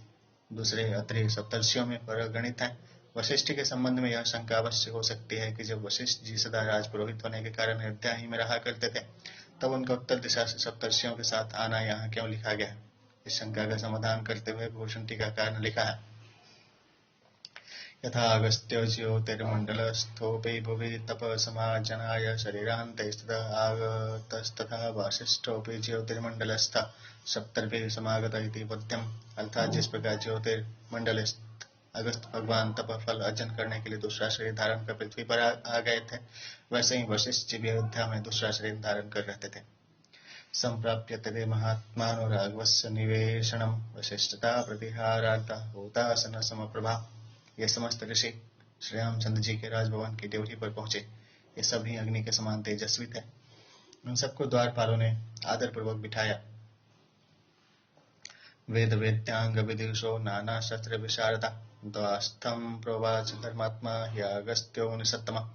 दूसरे अत्रि सप्तर्षियों में परगणित हैं। वशिष्ठ के संबंध में यह शंका अवश्य हो सकती है कि जब वशिष्ठ जी सदा राजपुरोहित होने के कारण अयोध्या ही में रहा करते थे तब उनका उत्तर दिशा से सप्तर्षियों के साथ आना यहाँ क्यों लिखा गया। इस शंका का समाधान करते हुए भूषण टीकाकार ने लिखा है यथा अगस्त्यो ज्योतिर्मण्डलस्थोऽपि भुवि तपसमार्जनाय शरीरान्ते आगतस्तथा वासिष्ठोऽपि ज्योतिर्मण्डलस्थः सप्तर्षिभिः समागत इति पद्यम्। अर्थात जिस प्रकार ज्योतिर्मण्डलस्थ अगस्त भगवान तप फल अर्जन करने के लिए दूसरा शरीर धारण कर पृथ्वी पर आ गए थे, वैसे ही वशिष्ठ जी भी अयोध्या में दूसरा शरीर धारण कर रहते थे। संप्राप्य तदे महात्मानो राघवस्य निवेशनम वशिष्ठता प्रतिहारार्थ होतासन समप्रभा। ये समस्त ऋषि श्री रामचंद्र जी के राजभवन की ड्योढ़ी पर पहुंचे। ये सभी अग्नि के समान तेजस्वी थे। उन सबको द्वारपालों ने आदर पूर्वक बिठाया। वेद वेद्यांग विदुषो नाना शस्त्र विशारदा द्वास्थम प्रोवाच धर्मात्मा ह्यागस्त्यो निसत्तम।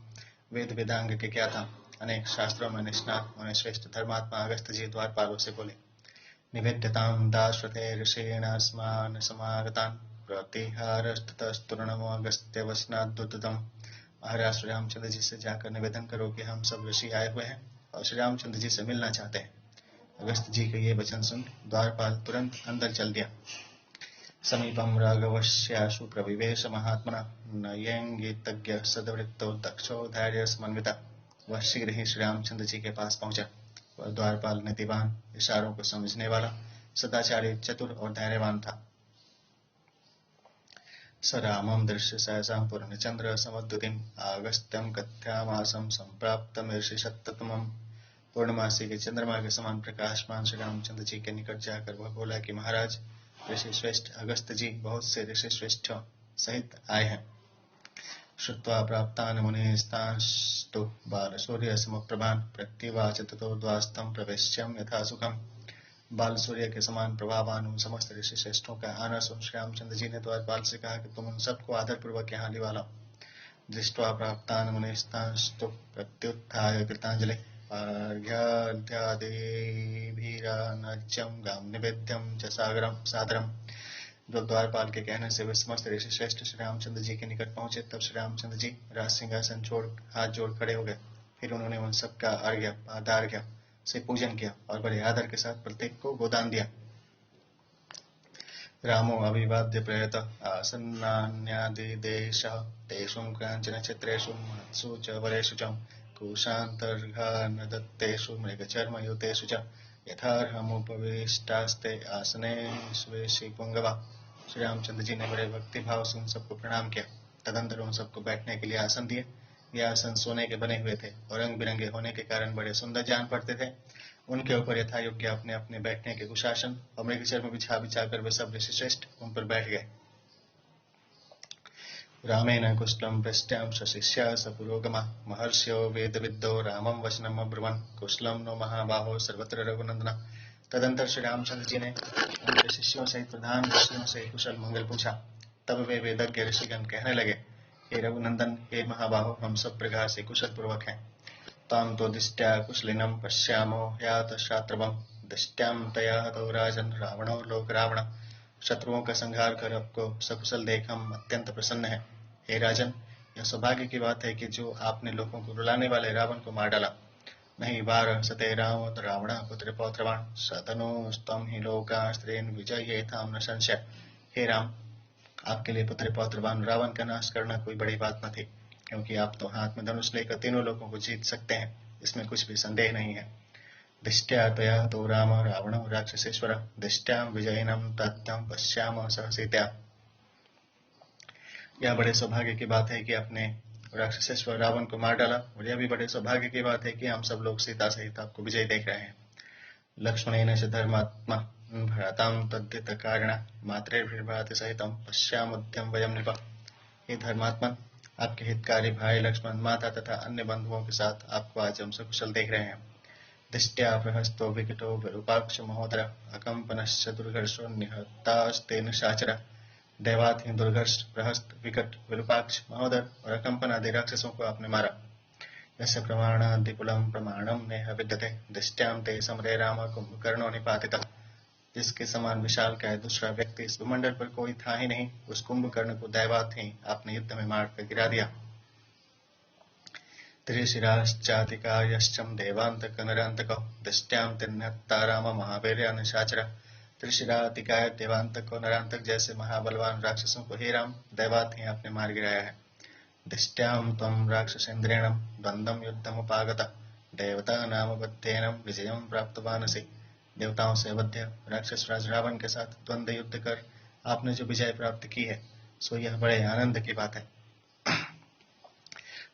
वेद वेदांग के क्या था, अनेक शास्त्रों में निष्णात उन्हें श्रेष्ठ धर्मात्मा अगस्त जी द्वारपालों से बोले। निवेद्यतां दाश्वते ऋषीणास्मान् समागतान् प्रतिहारस्ततस्तुर्णमो अगस्त्य वसनाद्भुतम्। महाराज श्री रामचंद्र जी से जाकर निवेदन करो कि हम सब ऋषि आए हुए हैं और श्री रामचंद्र जी से मिलना चाहते हैं। अगस्त जी के ये वचन सुन द्वारपाल तुरंत अंदर चल दिया। समीपम राघवस्याशु प्रविवेश महात्मना नयेंगितज्ञ सदवृत्तो दक्षो धैर्य समन्विता। वह शीघ्र ही श्री रामचंद्र जी के पास पहुंचा। वह द्वारपाल नीतिवान, इशारों को समझने वाला, सदाचारी, चतुर और धैर्यवान था। स रामं दृश्य सहसा पूर्णचंद्र समुद्युतिम आगस्त्यम कथ्यामासम संप्राप्तमीर्षिषत्तमम्। पूर्णमासी के चंद्रमा के समान प्रकाशमान श्री रामचंद्र जी के निकट जाकर वह बोला कि महाराज, ऋषि श्रेष्ठ अगस्त जी बहुत से ऋषि श्रेष्ठ सहित आए हैं। श्रुत्वा प्राप्तान् मुनिस्तांस्तु बालसूर्यसमप्रभान् प्रत्युवाच ततो द्वास्तं प्रवेश्यं यथा सुखम्। बाल सूर्य के समान प्रभावान उन समस्त ऋषि श्रेष्ठों का आनर सुन श्री रामचंद्र जी ने द्वारपाल से कहा कि तुम उन सबको आदर पूर्वक यहाँ लिवा लाओ। दृष्ट्वा प्राप्तान् मुनिस्तांस्तु प्रत्युत्थाय कृतांजलि पार्घ्याद्यादेभिरानज्यं गां निवेद्यं च सादरम्। जब द्वारपाल के कहने से वे समस्त ऋषि श्रेष्ठ श्री रामचंद्र जी के निकट पहुंचे, तब श्री रामचंद्र जी राज सिंहासन छोड़ हाथ जोड़ खड़े हो गए। फिर उन्होंने उन सबका अर्घ्य पादार्घ्य से पूजन किया और बड़े आदर के साथ प्रत्येक को गोदान दिया। रामो अभिवाद्य प्रयत आसन्नान्यादिदेशः तेषु कांचन चित्रेषु महत्सु च वरेषु च कुशान्तर्घानदत्तेषु मृगचर्मयुतेषु च यथार्हमुपविष्टास्ते आसनेष्वेषि पुंगवा। श्री रामचंद्र जी ने बड़े भक्ति भाव से उन सबको प्रणाम किया। तदंतर उन सबको बैठने के लिए आसन दिए। ये आसन सोने के बने हुए थे और रंग बिरंगे होने के कारण बड़े सुंदर जान पड़ते थे। उनके ऊपर यथा योग्य अपने अपने बैठने के कुशासन और मृगचर्म बिछा बिछाकर वे सब ऋषि श्रेष्ठ उन पर बैठ गए। रामेण कुशलम पृष्ट्याम सशिष्या स पुरोगमा महर्षियो वेदविद्दो रामं वचनम अब्रुवन् कुशलम नो महाबाहो सर्वत्र रघुनंदना। तदंतर श्री रामचंद्र जी ने उनके शिष्यों सहित प्रधान ऋषियों से कुशल मंगल पूछा। तब वे वेदज्ञ ऋषिगण कहने लगे, हे रघुनंदन, हे महाबाहो, हम सब प्रकार से कुशल पूर्वक हैं। ताम तो दिष्ट्या कुशलिनम पश्यामो ह्यात शात्रवम दिष्ट्याम तया हतो राजन रावणो लोक रावण। शत्रुओं का संहार कर आपको सकुशल देख हम अत्यंत प्रसन्न हैं। हे राजन, यह सौभाग्य की बात है कि जो आपने लोगों को रुलाने वाले रावण को मार डाला। नहीं बार सते राम रावण पुत्र पौत्रवान सतनुस्तम ही लोकास्त्रेन विजयेथाम न संशय। हे राम, आपके लिए पुत्र पौत्रवान रावण का नाश करना कोई बड़ी बात न थी, क्योंकि आप तो हाथ में धनुष लेकर तीनों लोगों को जीत सकते हैं, इसमें कुछ भी संदेह नहीं है। दिष्ट्या तया तो राम रावण राक्षसेश्वर दिष्ट्याम विजयिनम तथ्यम पश्याम सहसीत्या। यह बड़े सौभाग्य की बात है कि आपने राक्षसेश्वर रावण को मार डाला, और यह भी बड़े सौभाग्य की बात है कि हम सब लोग सीता सहित आपको विजय देख रहे हैं। लक्ष्मणेन च धर्मात्मा भरतां तद्धित कारिण मातृभिर्भ्रातृ सहितं पश्यामुद्यम वयं नृप। हे धर्मात्मन, आपके हितकारी भाई लक्ष्मण, माता तथा अन्य बंधुओं के साथ आपको आज हम सकुशल देख रहे हैं। दिष्ट्या प्रहस्तो विकटो विरूपाक्ष महोदर अकंपनश्च दुर्घर्षो निहतास्तेन शाचर। दैवात ही दुर्घर्ष प्रहस्त विकट विरूपाक्ष महोदर और अकंपन आदि राक्षसों को आपने मारा। यस्य प्रमाणादिकुलं प्रमाणं नेह विद्यते दिष्ट्यां ते समरे राम कुंभकर्णो निपातितः। जिसके समान विशाल का दूसरा व्यक्ति इस भूमंडल पर कोई था ही नहीं, उस कुंभकर्ण को दैवात ही आपने युद्ध में मारकर गिरा दिया। त्रिशिराश्चातिकायश्चम देवांतक नरांतको दिष्ट्यां तिन्हत्ता राम महावीर्य निशाचर। त्रिशिरातिकाय देवांतक और नरांतक जैसे महाबलवान राक्षसों को हे राम दैवात ही आपने मार गिराया है। दिष्ट्यां त्वं राक्षसेन्द्रेणं द्वन्द्वं युद्धमुपागतः देवतानां बद्धेन विजयं प्राप्तवानसि। देवताओं से अवध्य राक्षस राज रावण के साथ द्वंद्व युद्ध कर आपने जो विजय प्राप्त की है, सो यह बड़े आनंद की बात है।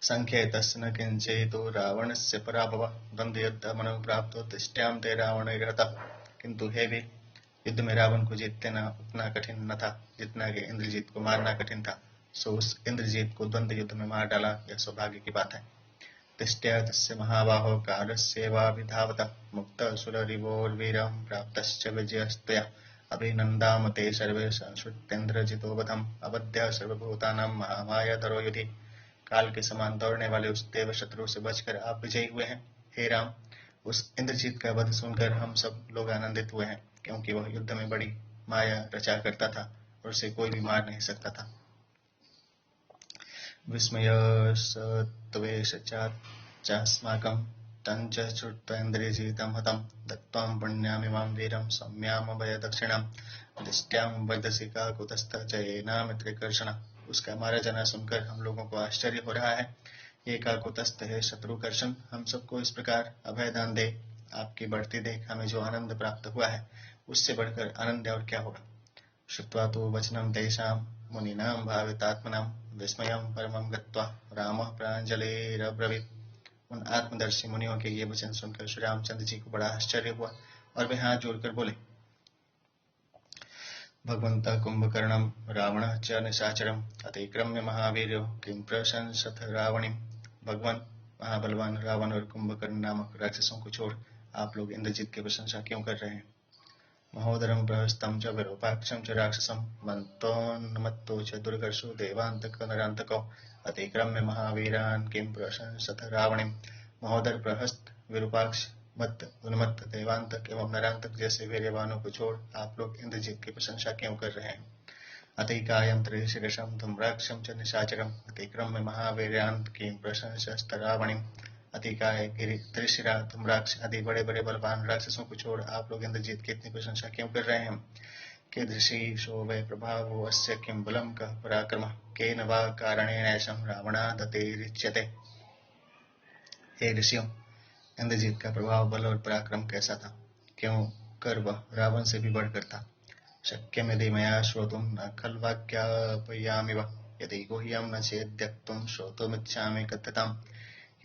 संख्येतस्य न किंचितो रावणस्य पराभवः द्वंद्व युद्ध मनो प्राप्तो दिष्ट्यां ते रावणैर्हतः। किंतु हे वीर, युद्ध में रावण को जीतना उतना कठिन न था जितना कि इंद्रजीत को मारना कठिन था, सो उस इंद्रजीत को द्वंद्व युद्ध में मार डाला, यह सौभाग्य की बात है। दिष्ट्या तस्य महाबाहो कालस्येवाभिधावतः मुक्तः सुररिवोर्वीरं प्राप्तश्च विजयस्त्वया। अभिनन्दाम ते सर्वे संश्रुत्येन्द्रजितो वधम् अवध्यः सर्वभूतानां महामायाधरो युधि। काल के समान दौड़ने वाले उस देव शत्रु से बचकर आप विजयी हुए हैं। हे राम, उस इंद्रजीत का वध सुनकर हम सब लोग आनंदित हुए हैं, क्योंकि वह युद्ध में बड़ी माया रचा करता था और उसे कोई भी मार नहीं सकता था। विस्मयस्तवेषचास्माकं तञ्च श्रुत्वा इन्द्रियजितं हतं दत्त्वां पुण्यामिमां वीरं सौम्यामभयदक्षिणां दिष्ट्यां वदसि काकुतस्थः जयेनामित्रकर्षण। उसका मारा जाना सुनकर हम लोगों को आश्चर्य हो रहा है। ये काकुतस्थ है शत्रुकर्षण, हम सबको इस प्रकार अभयदान दे। आपकी बढ़ती देख हमें जो आनंद प्राप्त हुआ है, उससे बढ़कर आनंद और क्या होगा। श्रुत्वा तु वचनं तेषां मुनीनां भावितात्मनां विस्मयं परमं गत्वा रामः प्राञ्जलिरब्रवीत्। उन आत्मदर्शी मुनियों के ये वचन सुनकर श्री रामचंद्र जी को बड़ा आश्चर्य हुआ और वे हाथ जोड़कर बोले, भगवन्तः कुम्भकर्णं रावणः च निशाचरम् अतिक्रम्य महावीर्यो किं प्रशंसत रावणीम्। भगवान महाबलवान रावण और कुंभकर्ण नामक राक्षसों को छोड़ आप लोग इंद्रजीत की प्रशंसा क्यों कर रहे हैं। महोदरम प्रहस्तं च विरूपाक्षं च राक्षसं मन्तोन्मत्तो च दुर्गर्षो देवान्तको नरान्तको अतिक्रम्य महावीरान् किं प्रशंसत रावणीम्। महोदर, प्रहस्त, विरूपाक्ष, मत्त, उन्मत्त, देवांतक एवं नरांतक जैसे वीर्यवानों को छोड़ आप लोग इंद्रजीत की प्रशंसा क्यों कर रहे हैं। अतिकायं त्रिशिरसं धूम्राक्षं च निशाचरम् अतिक्रम्य महावीर्यान् किं प्रशंसत रावणीम्। अतिकाय, त्रिशिरा, धूम्राक्ष आदि बड़े बड़े बलवान राक्षसों को छोड़ आप लोग इंद्रजीत की इतनी प्रशंसा क्यों कर रहे हैं। कीदृशी शोभे प्रभावो अस्य किं बलं कः पराक्रमः केन वा कारणेनैषं रावणादतिरिच्यते। हे ऋषियों, इंद्रजीत का प्रभाव, बल और पराक्रम कैसा था, क्यों कर वह रावण से भी बढ़कर था। शक्यमिति मया श्रोतुं न खल्वाक्यापयामि वा यदि गुह्यं न चेद्यक्तुं श्रोतुमिच्छामि कथ्यताम्।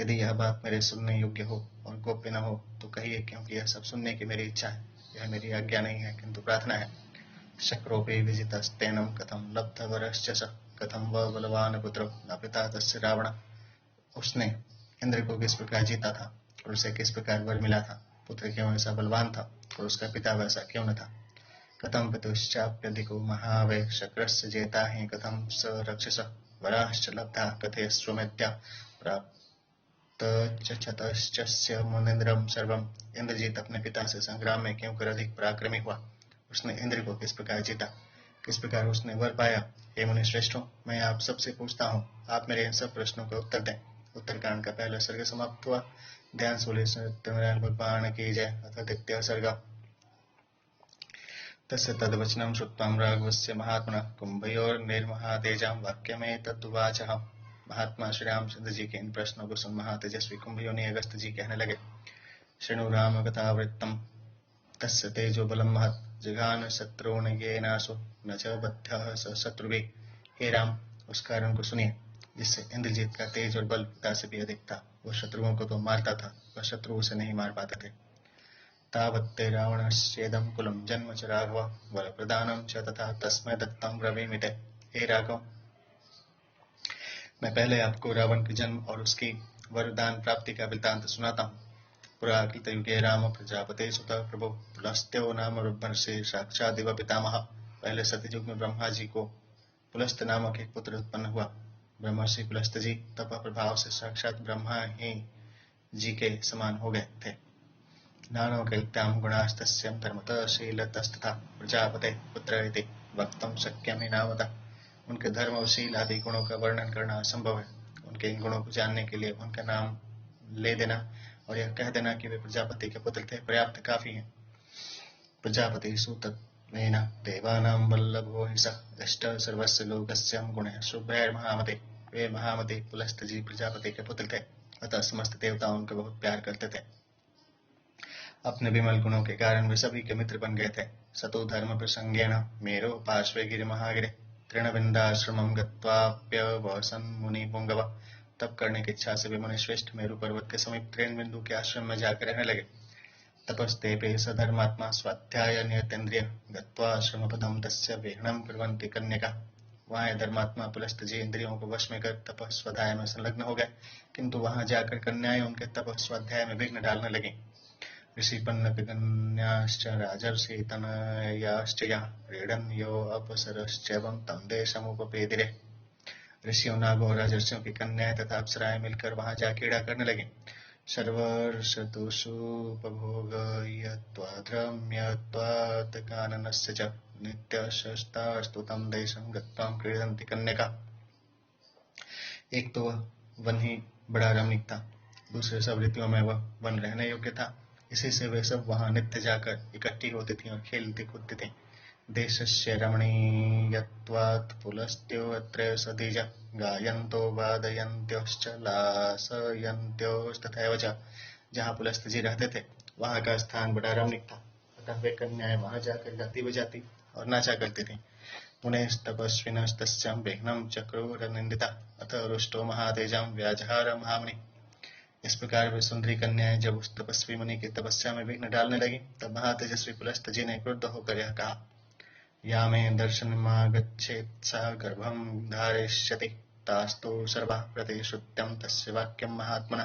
यदि यह बात मेरे सुनने योग्य हो और गोप्य न हो तो कहिए, क्योंकि यह सब सुनने की मेरी इच्छा है। यह मेरी आज्ञा नहीं है किंतु प्रार्थना है। शक्रोपि विजितस्तेनं कथं लब्धवरश्च स कथं व बलवान् पुत्रो न पिता तस्य रावण। उसने इंद्र को किस प्रकार जीता था और उसे किस प्रकार वर मिला था। पुत्र क्यों ऐसा बलवान था और उसका पिता वैसा क्यों न था। कथं पितुश्चाप्यधिको महावे शक्रस्य जेता हि कथं स रक्षस वराश्च लब्धा कथयस्वमेत्या प्राप्त चतश्चस्य मुनीन्द्रम सर्वम। इंद्रजीत अपने पिता से संग्राम में क्यों कर अधिक पराक्रमी हुआ। उसने इंद्र को किस प्रकार जीता, किस प्रकार उसने वर पाया। हे मुनि श्रेष्ठों, मैं आप सबसे पूछता हूँ, आप मेरे इन सब प्रश्नों का उत्तर दें। उत्तरकांड का पहला सर्ग समाप्त हुआ। ध्यान सूर्य सत्यनारायण भगवान की जय। अथ द्वितीय सर्ग। तस्य तद्वचनं श्रुत्वा राघवस्य महात्मनः कुम्भयोर्निर्महातेजां वाक्यमेतदुवाचः। महात्मा श्री रामचंद्र जी के इन प्रश्नों को सुन महातेजस्वी कुंभयोनि अगस्त जी कहने लगे। शृणु राम कथावृत्तम् तस्य तेजो बलं महत् जघान शत्रुन येनासो न च बद्धः स शत्रुभिः। हे राम, उस कारण को सुनिए जिससे इंद्रजीत का तेज और बल पिता से भी अधिक था। वह शत्रुओं को तो मारता था, वह शत्रुओं से नहीं मार पाते थे। तावत्ते रावणस्येदं कुलं जन्म च राघव वरप्रदानं च तथा तस्मै दत्तं ब्रवीमि ते। हे राघव, मैं पहले आपको रावण के जन्म और उसकी वरदान प्राप्ति का वृत्तांत सुनाता हूँ। पुरा कृतयुगे राम प्रजापते सुत प्रभु पुलस्त्यो नाम ऋषि साक्षात् देव पितामह। पहले सत्ययुग में ब्रह्मा जी को पुलस्त नामक एक पुत्र उत्पन्न हुआ। ब्रह्मर्षि पुलस्त जी तप प्रभाव से साक्षात ब्रह्मा ही जी के समान हो गए थे। नानो कैत्याम गुणास्तस्यं धर्मतः शीलतस्तथा प्रजापते पुत्र इति वक्तुं शक्यं हि नामतः। उनके धर्म और शील आदि गुणों का वर्णन करना असंभव है। उनके इन गुणों को जानने के लिए उनका नाम ले देना और यह कह देना कि वे प्रजापति के पुत्र थे पर्याप्त काफी है। प्रजापति सूतत्वेन देवानां वल्लभो हि स इष्ट सर्वस्य लोकस्य गुणः शुभैर्महामते। वे महामते पुलस्त जी प्रजापति के पुत्र थे, अतः समस्त देवता उनको बहुत प्यार करते थे। अपने विमल गुणों के कारण वे सभी के मित्र बन गए थे। सतो धर्म प्रसंगेन मेरो पार्श्वे गिरिमहागिरे तृणविन्दाश्रमं गत्वाप्यवसन् मुनि पुंगव। तप करने की इच्छा से वे मुनि श्रेष्ठ मेरु पर्वत के समीप तृणबिंदु के आश्रम में जाकर रहने लगे। तपस्तेपे स धर्मात्मा स्वाध्याय नियतेन्द्रिय गत्वा आश्रमपदं तस्य विहरणं कुर्वन्ति कन्यका। वहाँ धर्मात्मा पुलस्त जी इंद्रियों को वश में कर तप स्वाध्याय में संलग्न हो गए, किंतु वहां जाकर कन्याएं उनके तप स्वाध्याय में विघ्न डालने लगी। ऋषिपन्नपिकन्याश्च राजर्षि तनयाश्च या क्रीडन् यो अप्सरश्चैवं तं देशमुपपेदिरे। ऋषियों, नागों और राजर्षियों की कन्याएं तथा अप्सराएं मिलकर वहां जा क्रीड़ा करने लगी। सर्वर्षतुषुपभोगयत्वाद्रम्यत्वात् काननस्य च नित्यशस्तास्तु तं देशं गत्वा क्रीडन्ति कन्यका। एक तो वह वन ही बड़ा रमणीक था, दूसरे सब ऋतुओं में वह वन रहने योग्य था। इसी से वे सब वहां नित्य जाकर इकट्ठी होती थीं और खेलती कूदती थीं। देशस्य रमणीयत्वात् पुलस्त्यो अत्र सदीज गायन्तो वादयन्त्योश्च लासयन्त्योस्तथैव च। जहाँ पुलस्त जी रहते थे वहाँ का स्थान बड़ा रमणीक था, अतः वे कन्याएं वहां जाकर गाती बजाती और नाचा करती थीं। मुनेस्तपस्विनस्तस्यां विघ्नं चक्रुरनिन्दिता अतः रुष्टो महातेजां व्याजहार महामुनि। इस प्रकार वे सुंदरी कन्याएं जब उस तपस्वी मुनि की तपस्या में विघ्न डालने लगी, तब महातेजस्वी पुलस्त जी ने क्रुद्ध होकर यह कहा। या मे दर्शनमागच्छेत् सा गर्भं धारयिष्यति तास्तु सर्वाः प्रतिश्रुत्यं तस्य वाक्यं महात्मना।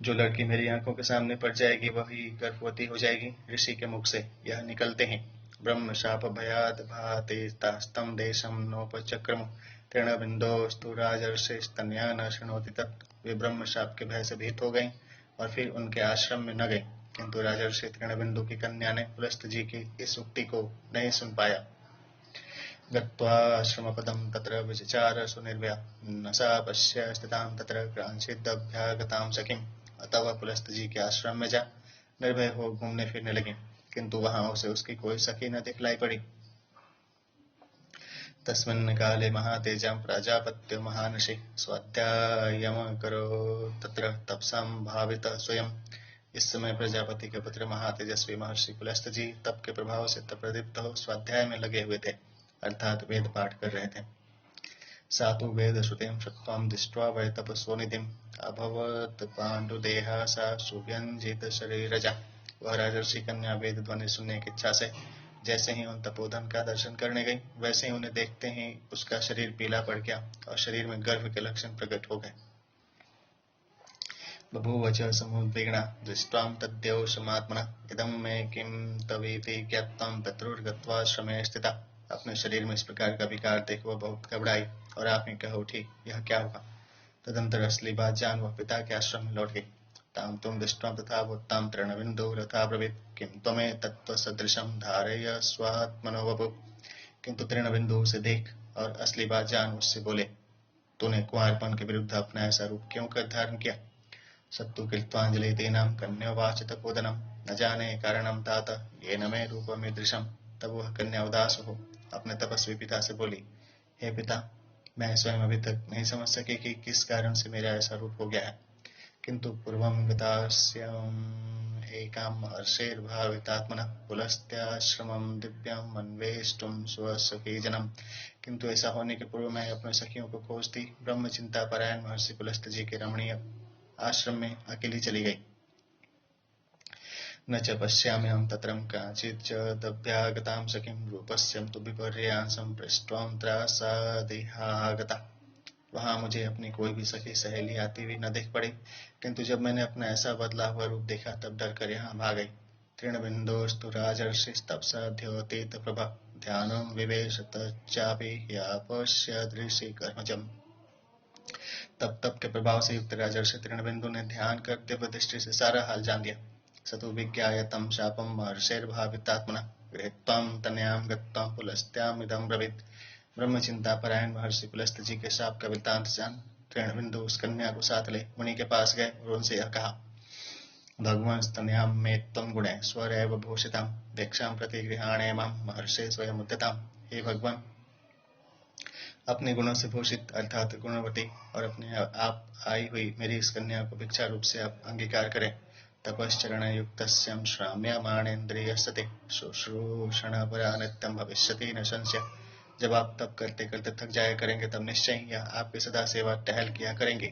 जो लड़की मेरी आंखों के सामने पड़ जाएगी वही गर्भवती हो जाएगी। ऋषि के मुख से यह निकलते हैं। ब्रह्म शाप भयाद भाते तास्तम देशम नोपचक्रम तृणबिंदोस्तु राजर्षि स्तन्या न शृणोति तत्। वे ब्रह्म शाप के भय से भीत हो गई और फिर उनके आश्रम में न गई, किंतु राजर्षि तृणबिंदु की कन्या ने पुलस्त जी की इस उक्ति को नहीं सुन पाया। गत्वा आश्रमपदं तत्र विचचार सुनिर्व्या न सा पश्य स्थितां तत्र क्रांचिदभ्यागतां सखीम्। अतः वह पुलस्त जी के आश्रम में जा निर्भय हो घूमने फिरने लगी, किंतु वहां उसे उसकी कोई सखी न दिखलाई पड़ी। तस्मिन् काले महातेजां प्राजापत्यो महानशि स्वाध्यायमकरो तत्र तपसां भावितः स्वयं। इस समय प्रजापति के पुत्र महातेजस्वी महर्षि पुलस्त जी तप के प्रभाव से तप्रदीप्त हो स्वाध्याय में लगे हुए थे, अर्थात वेद पाठ कर रहे थे। सा तु वेदश्रुतिं श्रुत्वा दृष्ट्वा वै तपस्वनिधिम् अभवत् पाण्डुदेहा सा सुव्यञ्जितशरीरजा। वह राजर्षि कन्या वेद ध्वनि सुनने की इच्छा से जैसे ही उन तपोधन का दर्शन करने गई, वैसे ही उन्हें देखते ही उसका शरीर पीला पड़ गया और शरीर में गर्भ के लक्षण प्रकट हो गए। बभूव च समुद्विग्ना दृष्ट्वा तद्योषमात्मना इदं मे किं तवीति ज्ञात्वा पितरुर्गत्वा श्रमे स्थिता। अपने शरीर में इस प्रकार का विकार देख वह बहुत घबराई और आप में कह उठी, यह क्या हुआ। तदंतर असली बात जान वह पिता के आश्रम में लौट गई। तां तुम दृष्ट्वा तथा वोत्तां तृणबिन्दु रथा ब्रवीत् किं त्वमे तत्त्वसदृशं धारय स्वात्मनो वपु। किंतु तृणबिन्दु उसे देख और असली बात जान उससे बोले, तूने कुंवारपन के विरुद्ध अपना ऐसा रूप क्यों कर धारण किया। सत्तु कृत्वांजलि तेनाम कन्योवाच तपोधनम न जाने कारणम तात येन मे रूपमीदृशम। तब वह कन्या उदास हो अपने तपस्वी पिता से बोली, हे पिता, मैं स्वयं अभी तक नहीं समझ सकी कि किस कारण से मेरा ऐसा रूप हो गया है, किंतु पूर्वं गतास्याम् एकां महर्षेर्भावितात्मनः पुलस्त्याश्रमं दिव्यम् अन्वेष्टुं स्वसखीजनम्। किंतु ऐसा होने के पूर्व मैं अपने सखियों को खोजती ब्रह्म चिंता परायण महर्षि पुलस्त जी के रमणीय आश्रम में अकेली चली गई। न च पश्याम्यहं तत्रं काचिच्च दभ्यागतां सखीं रूपस्यं तु विपर्यांसं पृष्ट्वां त्रासादिहागता। वहां मुझे अपनी कोई भी सखी सहेली आती हुई न देख पड़ी, किंतु जब मैंने अपना ऐसा बदला हुआ रूप देखा तब डर कर यहाँ भाग गई। तृणबिन्दोस्तु राजर्षिस्तपसा द्योतित प्रभा ध्यानं विवेश तच्चापि यापश्यदृषि कर्मजम्। तप के प्रभाव से युक्त राजर्षि तृणबिन्दु ने ध्यान कर दिव्य दृष्टि से सारा हाल जान लिया। सतु विज्ञाय तं शापं महर्षेर्भावितात्मना गृहीत्वां तनयां गत्वां पुलस्त्याम् इदं ब्रवीत्। ब्रह्म चिंता परायण महर्षि पुलस्त जी के शाप का वृत्तांत जान तृणबिन्दु उस कन्या को साथ ले मुनि के पास गए और उनसे यह कहा, भगवान स्तन्यां मे त्वं गुणे स्वरेव भूषितां भिक्षां प्रति गृहाणे मां महर्षे स्वयं उद्यताम्। हे भगवान, अपने गुणों से भूषित अर्थात गुणवती और अपने आप आई हुई मेरी इस कन्या को भिक्षा रूप से आप अंगीकार करें। तपश्चरण युक्तस्यं श्राम्यमाणेन्द्रियस्ते शुश्रूषणपरा नित्यं भविष्यति न संशय। जब आप तप करते करते थक जाया करेंगे तब निश्चय ही आपकी सदा सेवा टहल किया करेंगे।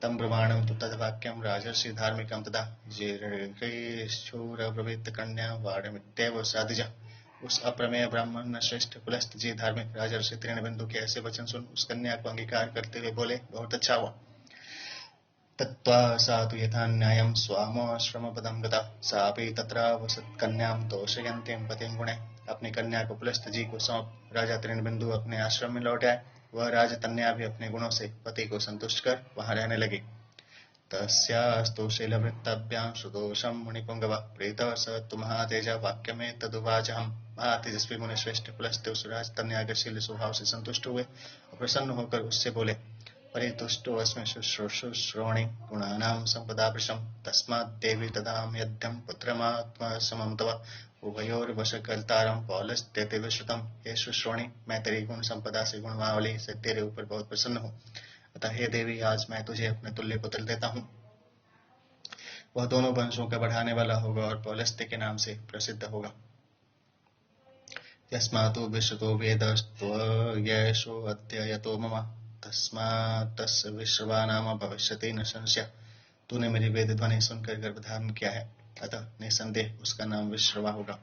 तम ब्रह्मांडम तु तद्वाक्यम राजर्षि धार्मिकम तदा जीर्घैश्चूर प्रवृत्त कन्या वाणमित्येव साधिजा। उस अप्रमेय ब्राह्मण श्रेष्ठ पुलस्त जी धार्मिक राजर्षि तृणबिन्दु के ऐसे वचन सुन उस कन्या को अंगीकार करते हुए बोले, बहुत अच्छा हुआ। तत्वा सा तु यथा न्यायं स्वामाश्रमपदं गता सापि तत्रावसत् कन्यां तोषयन्तीं पतिं गुणे। अपनी कन्या को पुलस्त जी को सौंप राजा तृणबिन्दु अपने आश्रम में लौट आए। वह राजकन्या भी अपने गुणों से पति को संतुष्ट कर वहां रहने लगी। तस्यास्तु शीलवृत्ताभ्यां सुदोषं मुनिपुंगव प्रीतः स तु महातेजा वाक्यमेतदुवाचहम्। महातेजस्वी मुनि श्रेष्ठ पुलस्त उस राजकन्या के शील स्वभाव से संतुष्ट हुए और प्रसन्न होकर उससे बोले, परितुष्टो अस्मि शुश्रूषोणि गुणानां संपदाभृशं तस्मात् देवी ददाम्यद्यं पुत्रमात्मसमं तव उभयोर्वशकर्तारं पौलस्त्येति विश्रुतम्। हे शुश्रोणि, मैं तेरी गुण संपदा से गुणमावली से तेरे ऊपर बहुत प्रसन्न हूँ, अतः हे देवी, आज मैं तुझे अपने तुल्य पुत्र देता हूँ। वह दोनों वंशों का बढ़ाने वाला होगा और पौलस्त्य के नाम से प्रसिद्ध होगा। यस्मातो विश्रुतो वेदस्त्वयशो अध्ययतो मम तस्मात् तस्य विश्रवा नाम भविष्यति न संशय। तूने मेरी वेद ध्वनि सुनकर गर्भ धारण किया है, अतः निसंदेह उसका नाम विश्रवा होगा।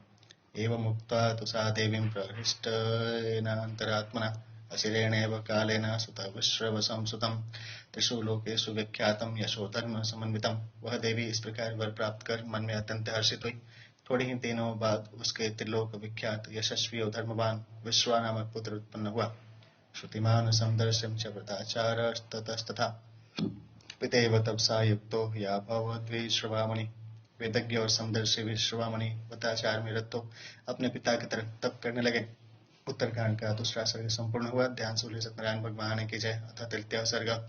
एवं उक्त्वा तु सा देवीं प्रहृष्टेनान्तरात्मना अचिरेणेव कालेन सुतविश्रवसं सुतं त्रिषु लोकेषु विख्यातं यशो धर्म समन्वितम। वह देवी इस प्रकार वर प्राप्त कर मन में अत्यंत हर्षित हुई। थोड़ी ही दिनों बाद उसके त्रिलोक विख्यात यशस्वी और धर्मवान विश्वा नामक पुत्र उत्पन्न हुआ। श्रुतिमान समदर्शम च व्रताचारस्ततस्तथा पितेव तपसा युक्तो याभवद्विश्रवामणि। वेदज्ञ और समदर्शी विश्रवामणि व्रताचार में रत तो अपने पिता की तरह तप करने लगे। उत्तरकांड का दूसरा सर्ग संपूर्ण हुआ। ध्यान से सत्यनारायण भगवान की जय। अतः तृतीय सर्ग।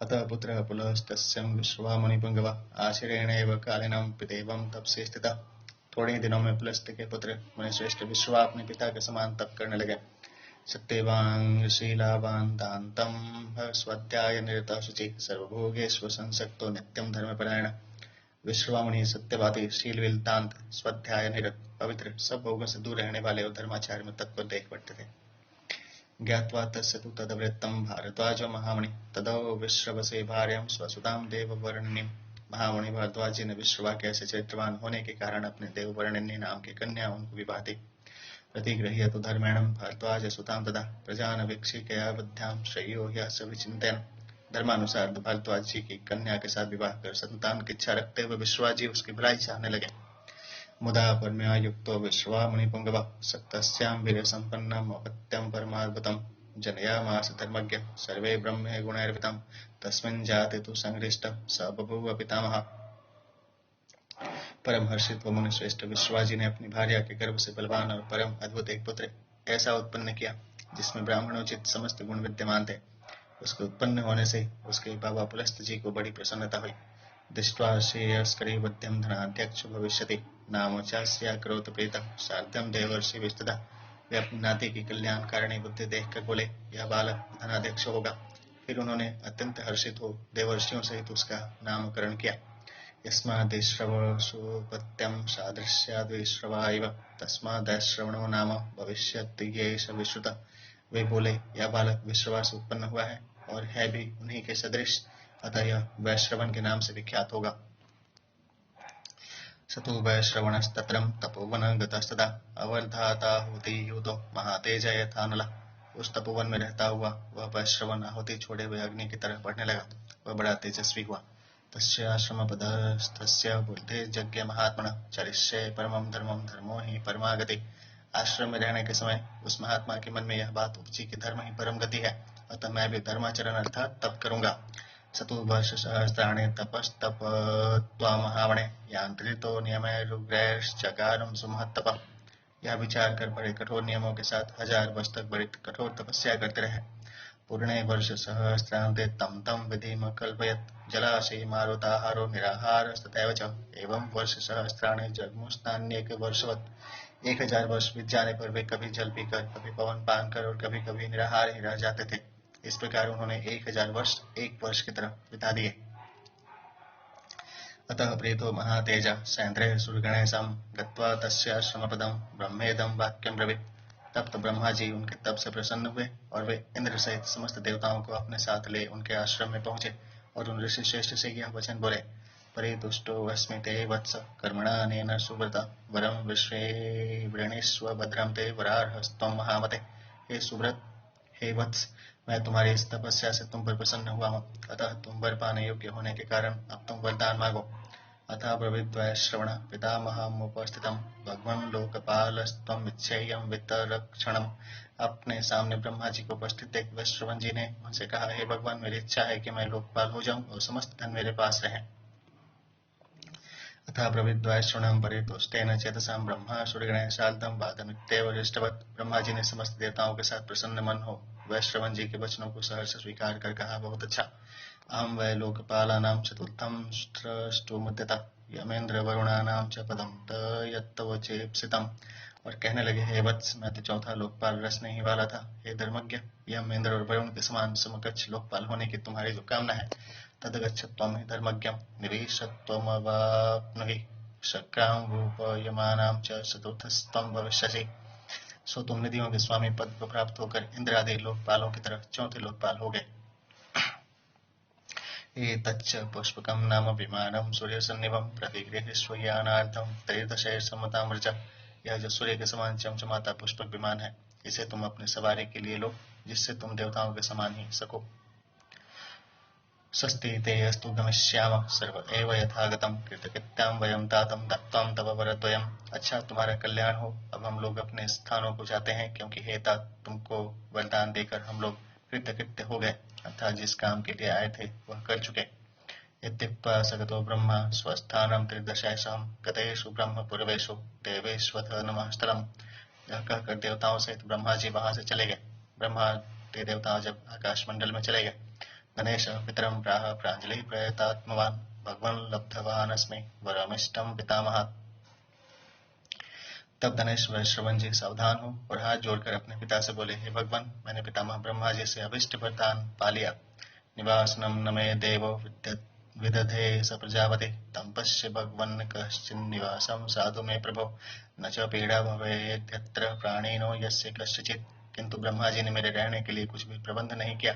अतः पुत्रः पुलस्तस्यं विश्रवामणिपुंगव आश्रयेणैव कालिनं पितेवं तपसे स्थितः। थोड़े ही दिनों में पुलस्त के पुत्र मुनिश्रेष्ठ विश्रवा अपने पिता के समान तप करने लगे। सत्यवांग शीलावान दान्तं स्वाध्याय निरतः शुचि सर्वभोगेषु संसक्तो नित्यं धर्मपरायण। विश्रवामुनि सत्यवादी शीलविल दांत स्वाध्याय निरत पवित्र सब भोगों से दूर रहने वाले और धर्माचार्य में तत्पर देख पड़ते थे। ज्ञात्वा तस्य तु तदवृत्तं भारद्वाजो महामुनि तदो विश्रवसे भार्यां स्वसुतां देववर्णिनीं। महामुनि भारद्वाज जी ने विश्रवा के ऐसे चरित्रवान होने के कारण अपने देववर्णिनी नाम की कन्या उनको विवाह दी। प्रतिगृह्य तु धर्मेणं भारद्वाज सुतां तदा प्रजानवीक्षिकया बुद्ध्यां श्रेयो ह्यस्य विचिन्तयन्। धर्मानुसार भारद्वाज जी की कन्या के साथ विवाह कर संतान की इच्छा रखते हुए विश्रवा जी उसकी भलाई चाहने लगे। मुदा परमया युक्तो विश्रवामुनिपुंगवः सक्तस्यां वीर्यसम्पन्नम् अपत्यं परमाद्भुतं जनयामास धर्मज्ञ सर्वे ब्रह्मे गुणैर्वृतं तस्मिन् जाते तु संहृष्टः स बभूव पितामहः। परम हर्षित व मुनिश्रेष्ठ विश्रवा जी ने अपनी भार्या के गर्भ से बलवान और परम अद्भुत एक पुत्र ऐसा उत्पन्न किया जिसमें ब्राह्मणोचित समस्त गुण विद्यमान थे। उसके उत्पन्न होने से उसके बाबा पुलस्त जी को बड़ी प्रसन्नता हुई। दृष्ट्वा श्रेयस्करी बुद्धिं धनाध्यक्ष भविष्यति नाम चास्या करोत प्रीतः सार्धं देवर्षि विस्तदा। वे अपनी नाती की कल्याणकारिणी बुद्धि देखकर बोले यह बालक धनाध्यक्ष होगा। फिर उन्होंने अत्यंत हर्षित हो देवर्षियों सहित उसका नामकरण किया। यस्माद्श्रवसोपत्यं सादृश्याद्विश्रवा इव तस्माद्श्रवणो नाम भविष्यति येष विश्रुतः। वे बोले यह बालक विश्रवा से उत्पन्न हुआ है और है भी उन्हीं के सदृश, अतः यह वैश्रवण के नाम से विख्यात होगा। सतो वैश्रवणस्तत्रं तपोवनं गतस्तदा अवर्धाताहुति युतो महातेज यथानलः। उस तपोवन में रहता हुआ वह वैश्रवण आहुति छोड़े हुए अग्नि की तरह बढ़ने लगा। वह बड़ा तेजस्वी हुआ। तस्य आश्रमपदस्थस्य बुद्धिर्यज्ञ महात्मनः चरिष्ये परमं धर्मं धर्मो हि परमा गति। आश्रम में रहने के समय उस महात्मा के मन में यह बात उपजी कि धर्म ही परम गति है, अतः मैं भी धर्माचरण अर्थात तप करूंगा। सतु वर्ष सहस्राणि तपस्तपत्वा महावणे यांत्रितो नियमैरुग्रैश्चकारं सुमहत्तपः। यह विचार कर बड़े कठोर नियमों के साथ 1000 वर्ष तक बड़ी कठोर तपस्या करते रहे। पूर्णे वर्ष सहस्रान्ते तं तं विधिम कल्पयत् जलाशय मारुताहारो निराहारस्तथैव च। एवं वर्ष सहस्राणि जग्मुस्तान्येक वर्षवत्। 1000 वर्ष बीत जाने पर वे कभी जल पीकर, कभी पवन पान कर और कभी कभी निराहार ही रह जाते थे। इस प्रकार उन्होंने 1000 वर्ष एक वर्ष की तरह बिता दिए। अतः प्रेतो महातेजा सैन्द्रः सुरगणेशं गत्वा तस्याश्रमपदं ब्रह्मेदं वाक्यं ब्रवीत्। तब तो ब्रह्मा जी उनके तप से प्रसन्न हुए और वे इंद्र सहित समस्त देवताओं को अपने साथ ले उनके आश्रम में पहुंचे और उन ऋषि श्रेष्ठ से यह वचन बोले। परितुष्टो अस्मि ते वत्स कर्मणा अनेन सुव्रता वरं विश्वे वृणीष्व भद्रं ते वरार्हस्त्वं महामते। हे सुव्रत, हे वत्स, मैं तुम्हारी इस तपस्या से तुम पर प्रसन्न हुआ हूँ, अतः तुम वर पाने योग्य होने के कारण अब तुम वरदान मांगो। अतः ब्रवीद्वैश्रवण पितामहमुपस्थितं भगवन् लोकपालस्त्वम् इच्छेयं वित्तरक्षणम्। अपने सामने ब्रह्मा जी को उपस्थित देख वैश्रवण जी ने उनसे कहा, हे भगवान, मेरी इच्छा है कि मैं लोकपाल हो जाऊं और समस्त धन मेरे पास रहे। अतः ब्रवीद्वैश्रवणं परितुष्टेन चेतसां ब्रह्मा सूर्यगणेशाल्दं वादमित्येव दृष्टवत्। ब्रह्मा जी ने समस्त देवताओं के साथ प्रसन्न मन हो वैश्रवण जी के वचनों को सहर्ष स्वीकार कर कहा, बहुत अच्छा। अहं वै लोकपालानां चतुर्थं स्रष्टुमुद्यतः यमेन्द्र वरुणानां च पदं तयत्तवचेप्सितम्। और कहने लगे, हे वत्स, मैं तो चौथा लोकपाल रचने ही वाला था। हे धर्मज्ञ, यम, इंद्र और वरुण के समान समकक्ष लोकपाल होने की तुम्हारी जो कामना है, तदगच्छत्वं हि धर्मज्ञं निरीशत्वमवाप्नुहि शक्रां रूपयमानां च चतुर्थस्त्वं भविष्यसि। सो तुम निधियों के स्वामी पद को प्राप्त होकर इंद्र आदि लोकपालों की तरह चौथे लोकपाल हो गए। एतच्च पुष्पकं नाम विमानं सूर्यसन्निभं प्रतिगृह्यश्वयानार्थं त्रयोदशैर्समतामृचा। यह जो सूर्य के समान चमचमाता पुष्पक विमान है, इसे तुम अपनी सवारी के लिए लो, जिससे तुम देवताओं के समान ही सको। स्वस्ति ते अस्तु गमिष्यामः सर्व एव यथागतं कृतकृत्यां वयं तातं दत्तं तव वरद्वयम्। अच्छा, तुम्हारा कल्याण हो। अब हम लोग अपने स्थानों को जाते हैं, क्योंकि हे तात, तुमको वरदान देकर हम लोग कृतकृत्य हो गए, अर्थात जिस काम के लिए आए थे वह कर चुके। इत्युक्त्वा सगतो ब्रह्मा स्वस्थानं त्रिदशैषां गतेषु ब्रह्म पूर्वेषु देवेष्वथ नमः स्थलम्। यह कहकर देवताओं सहित ब्रह्मा जी वहां से चले गए। ब्रह्मा के देवता जब आकाश मंडल में चले गए, गणेश पितरं प्राह प्राञ्जलि प्रयतात्मवान् भगवन् लब्धवानस्मि वरमिष्टं पितामहात्। तब गणेश श्रवण जी सावधान हो और हाथ जोड़कर अपने पिता से बोले, हे भगवान, मैंने पितामह ब्रह्मा जी से अभिष्ट वरदान पा लिया। निवासनम न मे देवो विदधे स प्रजापति तं पश्य भगवन् कश्चिन्निवासं साधु मे प्रभो न च पीड़ा भवेद्यत्र प्राणिनो यस्य कस्यचित्। किंतु ब्रह्मा जी ने मेरे रहने के लिए कुछ भी प्रबंध नहीं किया।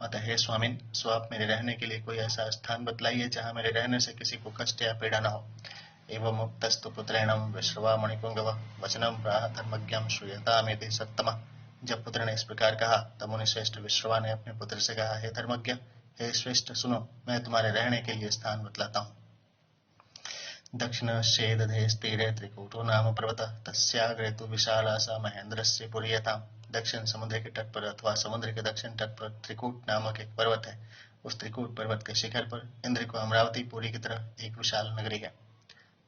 अतः हे स्वामिन, सो आप मेरे रहने के लिए कोई ऐसा स्थान बतलाइए जहाँ मेरे रहने से किसी को कष्ट या पीड़ा न हो। एवं मुक्तस्तु पुत्रेणं विश्रवामणिपुंगव वचनं प्राह धर्मज्ञं श्रूयतामेति सत्तमः। जब पुत्र ने इस प्रकार कहा, तब मुनि श्रेष्ठ विश्रवा ने अपने पुत्र से कहा, हे धर्मज्ञ, हे श्रेष्ठ, सुनो, मैं तुम्हारे रहने के लिए स्थान बतलाता हूँ। दक्षिणश्चेदधे स्थिरे त्रिकूटो नाम पर्वतः तस्याग्रे तु विशाला सा महेंद्रस्य पुरी यथा। दक्षिण समुद्र के तट पर अथवा समुद्र के दक्षिण तट पर त्रिकूट नामक एक पर्वत है। उस त्रिकूट पर्वत के शिखर पर इंद्र को अमरावती पुरी की तरह एक विशाल नगरी है।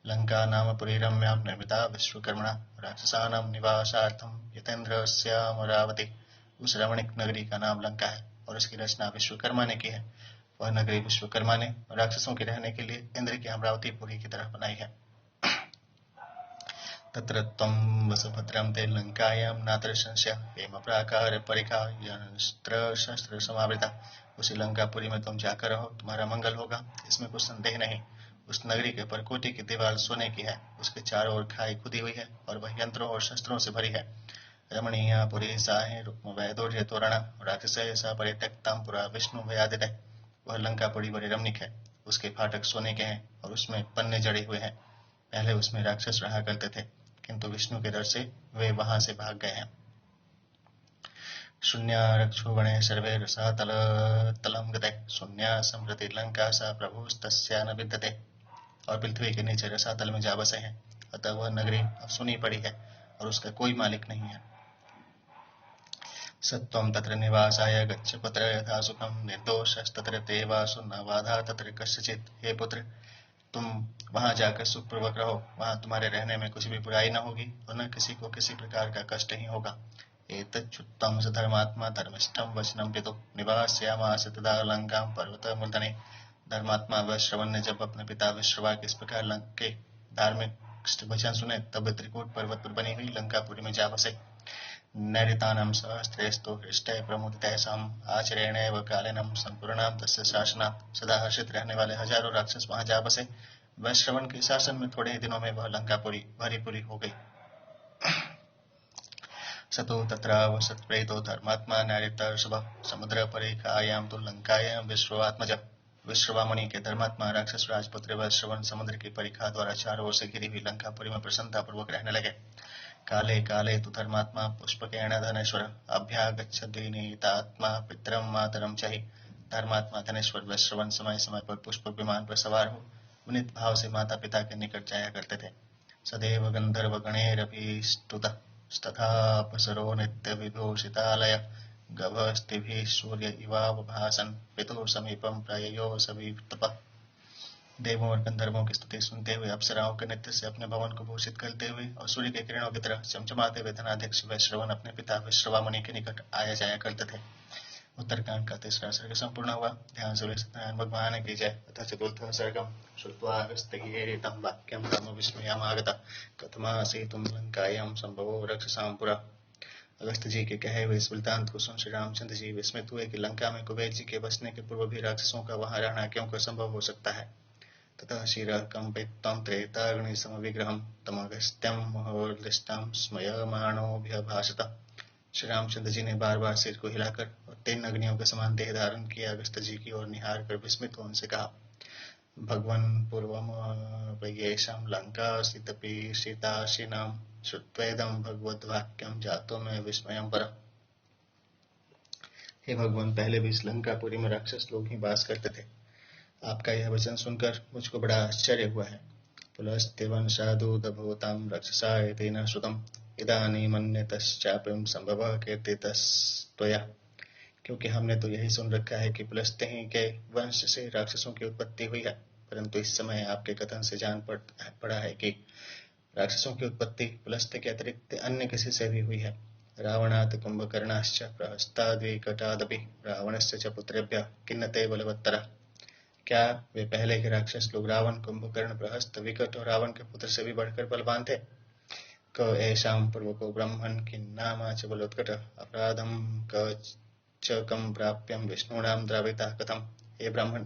लंका नाम पुरी रम्यां निर्मिता विश्वकर्मणा राक्षसानां निवासार्थं यतेन्द्रस्यामरावती। उस रमणीक नगरी का नाम लंका है और उसकी रचना विश्वकर्मा ने की है। वह नगरी विश्वकर्मा ने राक्षसों के रहने के लिए इंद्र की अमरावती पुरी की तरह बनाई है। तत्र त्वं वसुभद्रं ते लंकायां नात्र संशयः हेम प्राकार परिखा यस्त्र शस्त्र समावृता। उसी लंकापुरी में तुम जाकर रहो, तुम्हारा मंगल होगा, इसमें कुछ संदेह नहीं। उस नगरी के परकोटी की दीवार सोने की है, उसके चारों ओर खाई खुदी हुई है और वह यंत्रों और शस्त्रों से भरी है। रमणीया पुरी साहे रुक्म वैदुर्य तोरण राक्षसय सा परित्यक्तां पुरा विष्णु भयादितः। वह लंकापुरी बड़ी रमणीक है, उसके फाटक सोने के हैं और उसमें पन्ने जड़े हुए हैं। पहले उसमें राक्षस रहा करते थे, किंतु विष्णु के डर से वे वहां से भाग गए हैं। शून्यारक्षोगणे सर्वे रसातलं गते शून्या संप्रति लंका सा प्रभुस्तस्या न विद्यते। और पृथ्वी के नीचे रसातल में जा बसे हैं, अतः वह नगरी अब सुनी पड़ी है और उसका कोई मालिक नहीं है। सत्वं तत्र निवासाय गच्छ पुत्र यथा सुखं निर्दोषस्तत्र ते वासु न बाधा तत्र कस्यचित्। हे पुत्र, तुम वहां जाकर सुखपूर्वक रहो, वहां तुम्हारे रहने में कुछ भी बुराई न होगी और न किसी को किसी प्रकार का कष्ट ही होगा। एतच्छ्रुत्वा स धर्मात्मा धर्मिष्ठं वचनं पितुः निवास्यामास तदा लंकां पर्वतमूर्धने। धर्मात्मा व श्रवण ने जब अपने पिता विश्रवा के इस प्रकार के धार्मिक वचन सुने, तब त्रिकूट पर्वत पर बनी हुई लंकापुरी में जा बसे। नैरितानां सहस्रेस्तु हृष्टै प्रमुदितैषाम् आचरेणैव कालिनं संपूर्णां तस्य शासनात्। सदा हर्षित रहने वाले हजारों राक्षस वहां जा बसे। वैश्रवण के शासन में थोड़े ही दिनों में वह लंकापुरी भरी हो गई। सतो तत्रावसत्प्रेतो धर्मात्मा नैरितर्षभः समुद्र परिखायां तु लंकायां विश्रवात्मज। विश्रवा मुनि के धर्मात्मा राक्षस राजपुत्र वैश्रवण समुद्र की परिखा द्वारा चारों ओर से घिरी हुई लंकापुरी में प्रसन्नता पूर्वक रहने लगे। काले काले तु धर्मात्मा पुष्पकेण धनेश्वर अभ्यागच्छद्विनीतात्मा पितरं मातरं चहि। धर्मात्मा धनेश्वर वैश्रवण समय समय पर पुष्प विमान पर सवार हो विनीत भाव से माता पिता के निकट जाया करते थे। सदैव गंधर्व गणैरभीष्टुतः तथापसरो नित्य विभूषितालय गभस्तिभिः सूर्य इवावभासन् पितुः समीपं प्रययो सवितपः। देवों और गंधर्वों की स्तुति सुनते हुए अप्सराओं के नृत्य से अपने भवन को भूषित करते हुए और सूर्य के किरणों की तरह चमचमाते हुए धनाध्यक्ष वैश्रवण अपने पिता विश्रवा मुनि के निकट आया जाया करते थे। उत्तरकांड का 3रा सर्ग संपूर्ण हुआ। ध्यान से सत्यनारायण भगवान की जय। तथा 4th सर्गम श्रुत्वा अगस्त्येरितं वाक्यं तम विस्मयामागतः कथमासीतुं लंकायां संभवो रक्षसां पुरा। अगस्त्य जी के कहे हुए इस वृत्तांत को सुन श्री रामचंद्र जी विस्मित हुए कि लंका में कुबेर जी के बसने के पूर्व भी राक्षसों का वहां रहना क्यों कर संभव हो सकता है। ततः शिरः कंपितं त्रेताग्निसमविग्रहं तमगस्त्यं मुहुर्दिष्टां स्मयमाणोऽभ्यभाषत। श्री रामचंद्र जी ने बार बार सिर को हिलाकर और तीन अग्नियों के समान देह धारण किया अगस्त जी की ओर निहार कर विस्मित हो उनसे कहा, भगवन् पूर्वमप्येषां लङ्कासीदपि सीताशिनां श्रुत्वेदं भगवद्वाक्यं जातो में विस्मयं परम्। हे भगवान, पहले भी इस लंकापुरी में राक्षस लोग ही वास करते थे। आपका यह वचन सुनकर मुझको बड़ा आश्चर्य हुआ है। पुलस्त्यवंशादूतभूतां रक्षसा एतेन श्रुतम् इदानीमन्यतश्चाप्यं संभवः कीर्तितस्त्वया। क्योंकि हमने तो यही सुन रखा है कि पुलस्त्य ही के वंश से राक्षसों की उत्पत्ति हुई है, परंतु इस समय आपके कथन से जान पड़ा है कि राक्षसों की उत्पत्ति पुलस्त्य के अतिरिक्त अन्य किसी से भी हुई है। रावणात् कुंभकर्णाश्च प्रहस्ताद्विकटादपि रावणस्य च पुत्रेभ्यः किन्नते बलवत्तरः। क्या वे पहले के राक्षस लोग रावण, कुंभकर्ण, प्रहस्त, विकट और रावण के पुत्र से भी बढ़कर बलवान थे? क एषां पूर्वको ब्रह्मन् किन्नामा च बलोत्कट अपराधं क च कम प्राप्यम विष्णुनाम द्राविता कथम। हे ब्राह्मण,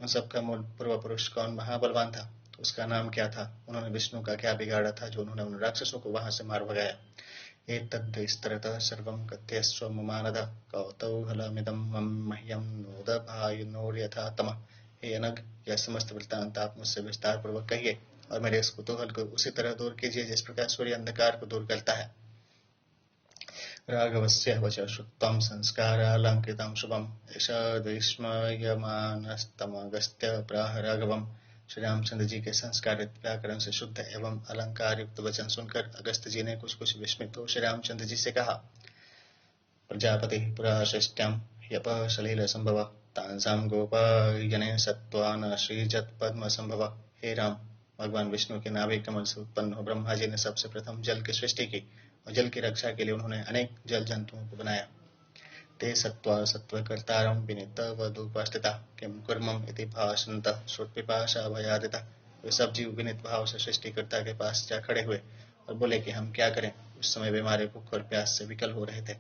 उन सबका मूल पूर्व पुरुष कौन महाबलवान था? उसका नाम क्या था? उन्होंने विष्णु का क्या बिगाड़ा था जो उन्होंने उन राक्षसों को वहां से मार भगाया? एतद्विस्तरतः सर्वं कथयस्व ममानद कौतूहलमिदं मह्यं नोदभायुनोर्यथा तमः। हे अनग, यह समस्त वृत्तांत आप मुझसे विस्तार पूर्वक कहिए और मेरे इस कुतूहल को उसी तरह दूर कीजिए जिस प्रकार सूर्य अंधकार को दूर करता है। राघवस्य वचः श्रुत्वं संस्कारालंकृतं शुभम् एषा विस्मयमानस्तमगस्त्य प्राह राघवम्। श्री रामचंद्र जी के संस्कारित व्याकरण से शुद्ध एवं अलंकार युक्त वचन सुनकर अगस्त जी ने कुछ कुछ विस्मित हो श्री रामचंद्र जी से कहा, प्रजापति पुरा श्रेष्ठ्यां यपः सलील संभव तांसां गोपायने सत्वान श्रीजत पद्म संभव। हे राम, भगवान विष्णु के नाभि कमल से उत्पन्न हो ब्रह्मा जी ने सबसे प्रथम जल की सृष्टि की और जल की रक्षा के लिए उन्होंने अनेक जल जंतुओं को बनाया। ते सत्वा सत्वकर्तारं विनीत वधूपास्थिता किं कुर्मम् इति भाषन्तः श्रुतपिपासा भयादिता। वे सब जीव विनीत भाव से सृष्टिकर्ता के पास जा खड़े हुए और बोले कि हम क्या करें। उस समय बीमारी भूख और प्यास से विकल हो रहे थे।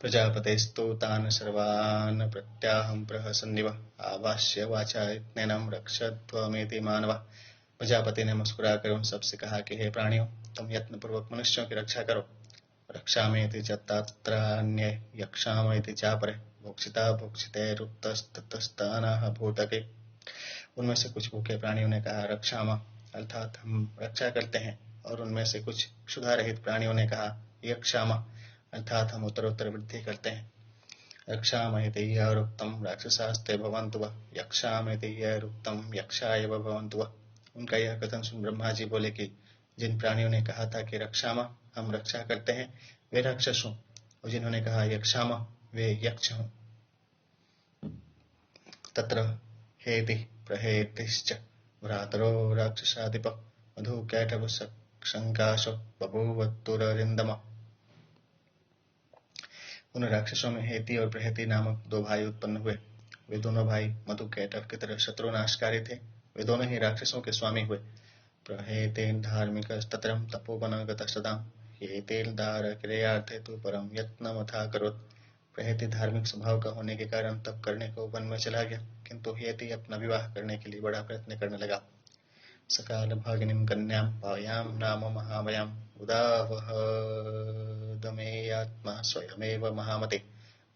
प्रजापतेस्तु तान् सर्वान् प्रत्याहं प्रहसन्निव आभाष्य वाचा यत्नेनं रक्षध्वमेति मानव। प्रजापति ने मुस्कुराकर उन सबसे कहा कि हे प्राणियों, तुम यत्न पूर्वक मनुष्यों की रक्षा करो। रक्षामेति च तत्रान्ये यक्षामेति चापरे भोक्षिता भोक्षिते रुक्तस्ततस्तानाः भूतके। उनमें से कुछ भूखे प्राणियों ने कहा रक्षामा, अर्थात हम रक्षा करते हैं, और उनमें से कुछ क्षुधा रहित प्राणियों ने कहा यक्षामा, अर्थात हम उत्तरोत्तर वृद्धि करते हैं। रक्षामेति यरुक्तं राक्षसास्ते भवन्तु वः यक्षामेति यरुक्तं यक्षा एव भवन्तु वः। उनका यह कथन सुन ब्रह्मा जी बोले कि जिन प्राणियों ने कहा था कि रक्षामा, हम रक्षा करते हैं, वे राक्षस हों, और जिन्होंने कहा यक्षामा, वे यक्ष हों। तत्र हेति प्रहेतिश्च भ्रातरो राक्षसाधिप मधुकैटभ शंकाशो बभूवत्तुररिन्दम। उन राक्षसों में हेति और प्रहेति नामक दो भाई उत्पन्न हुए। वे दोनों भाई मधुकैटभ की तरह शत्रु नाशकारी थे। वे दोनों ही राक्षसों के स्वामी हुए। प्रहेतेन धार्मिकस्तत्रं तपोवनगतः सदा हेतेन दारक्रियार्थे तु परम यत्नमथाकरोत्। प्रहेति धार्मिक स्वभाव का होने के कारण तप करने को वन में चला गया, किंतु हेति अपना विवाह करने के लिए बड़ा प्रयत्न करने लगा। सकाल भागिनीं कन्यां पायां नाम महाभयां उदावहदमेयात्मा स्वयमेव महामते।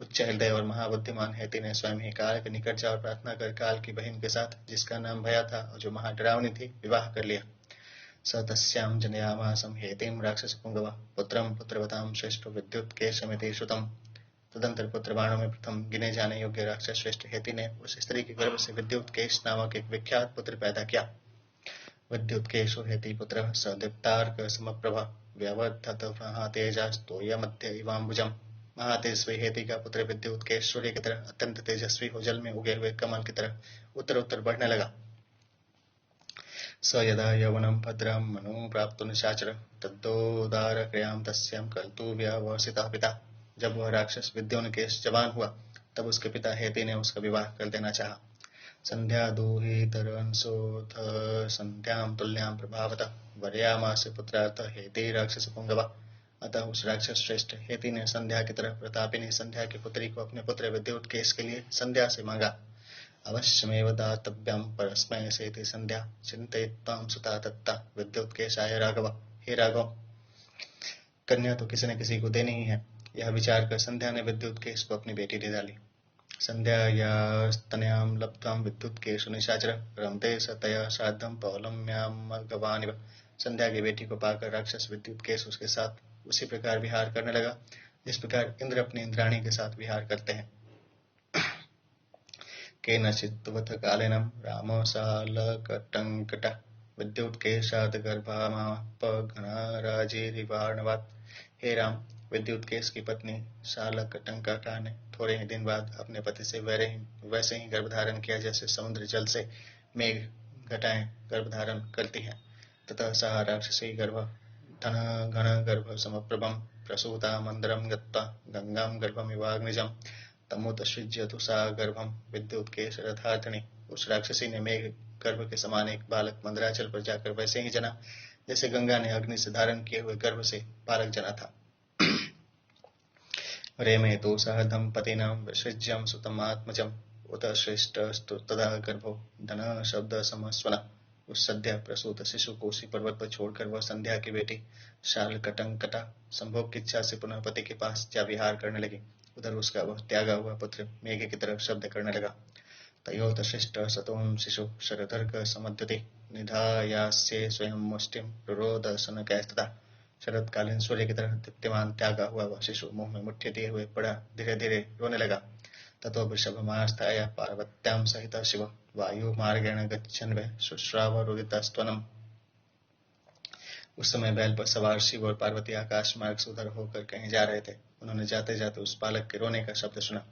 उच्च हृदय और महाबुद्धिमान हेति ने स्वयं ही काल के निकट जा और प्रार्थना कर काल की बहन के साथ, जिसका नाम भया था और जो महाडरावनी थी, विवाह कर लिया। स तस्यां जनयामासं हेतिं राक्षसपुंगवः पुत्रं पुत्रवतां श्रेष्ठ विद्युत्केशमिति श्रुतम्। तदंतर पुत्र बाणों में प्रथम गिने जाने योग्य राक्षस श्रेष्ठ हेति ने उस स्त्री के गर्भ से विद्युत्केश नामक एक विख्यात पुत्र पैदा किया। विद्युत्केशो हेति पुत्रः स दीप्तार्क समप्रभः व्यवधत महातेजस्तोयमध्य इवाम्बुजम्। महातेजस्वी हेति का पुत्र विद्युत्केश सूर्य की तरह अत्यंत तेजस्वी हो जल में उगे हुए कमल की तरह उत्तर उत्तर बढ़ने लगा। स यदा यौवनं भद्रं मनु प्राप्तु निशाचर तद्दोदारक्रियां तस्यां कर्तुव्यवसितः पिता। जब वह राक्षस विद्योन्केश जवान हुआ, तब उसके पिता हेति ने उसका विवाह कर देना चाहा। संध्या दूहितरंसोऽथ संध्यां तुल्यां प्रभावतः वर्यामास पुत्रार्थ हेति राक्षस पुंगवा। अतः उस राक्षस श्रेष्ठ हेति ने संध्या की तरह प्रतापिनी संध्या की पुत्री को अपने पुत्र विद्युत्केश के लिए संध्या से मांगा। अवश्यमेव दातव्यं परस्मै सेति संध्या चिन्तयित्वां सुता दत्ता विद्युत्केशाय राघव। हे राघव, कन्या तो किसी न किसी को देनी ही है। यह विचार कर संध्या ने विद्युत केश को अपनी बेटी दे डाली। संध्या या स्तनयाम लब्ध्वाम विद्युत केश निशाचर रमते सतया श्राद्धम पौलम्याम गवानिव। संध्या की बेटी को पाकर राक्षस विद्युत केश उसके साथ उसी प्रकार विहार करने लगा जिस प्रकार इंद्र अपनी इंद्राणी के साथ विहार करते हैं। केनचित्तवत कालेनम राम सालकटंकट विद्युत केशाद गर्भामापघ्नाराजेरिवाणवात्। हे राम, विद्युत केश की पत्नी शालकटंका ने थोड़े ही दिन बाद अपने पति से वैसे ही गर्भधारण किया जैसे समुद्र जल से मेघ घटाएं गर्भधारण करती हैं। ततः सा राक्षसी घन गर्भ समप्रभम प्रसूता मंदरम गत्वा गंगाम गर्भमिवाग्निजम तमुतसृज्यतु सा गर्भम विद्युत केश रथार्थिनी। उस राक्षसी ने मेघ गर्भ के समान एक बालक मंदराचल पर जाकर वैसे ही जना जैसे गंगा ने अग्नि से धारण किए हुए गर्भ से बालक जना था। रेमे तो सह दंपतीनां विसृज्यं सुतमात्मजम् उत श्रेष्ठस्तु तदा गर्भो धन शब्द समस्वना। उस सद्य प्रसूत शिशु को उसी पर्वत पर छोड़कर वह संध्या की बेटी शालकटंकटा संभोग की इच्छा से पुनः पति के पास जा विहार करने लगी। उधर उसका वह त्यागा हुआ पुत्र मेघ की तरह शब्द करने लगा। तयोत शिष्ट सतोम शिशु शरदर्क समद्युति निधायास्ये स्वयं मुष्टिम रुरोध सनकैस्तदा। शरतकालीन सूर्य की तरह दीप्तिमान त्यागा हुआ वह शिशु मुंह में मुट्ठी दिए हुए पड़ा धीरे धीरे रोने लगा। ततो वृषभमास्थाय पार्वत्यां सहित शिव वायु मार्गेण गच्छन् वे शुश्राव रुदितस्तवनम्। उस समय बैल पर सवार शिव और पार्वती आकाश मार्ग से उधर होकर कहीं जा रहे थे। उन्होंने जाते जाते उस बालक के रोने का शब्द सुना।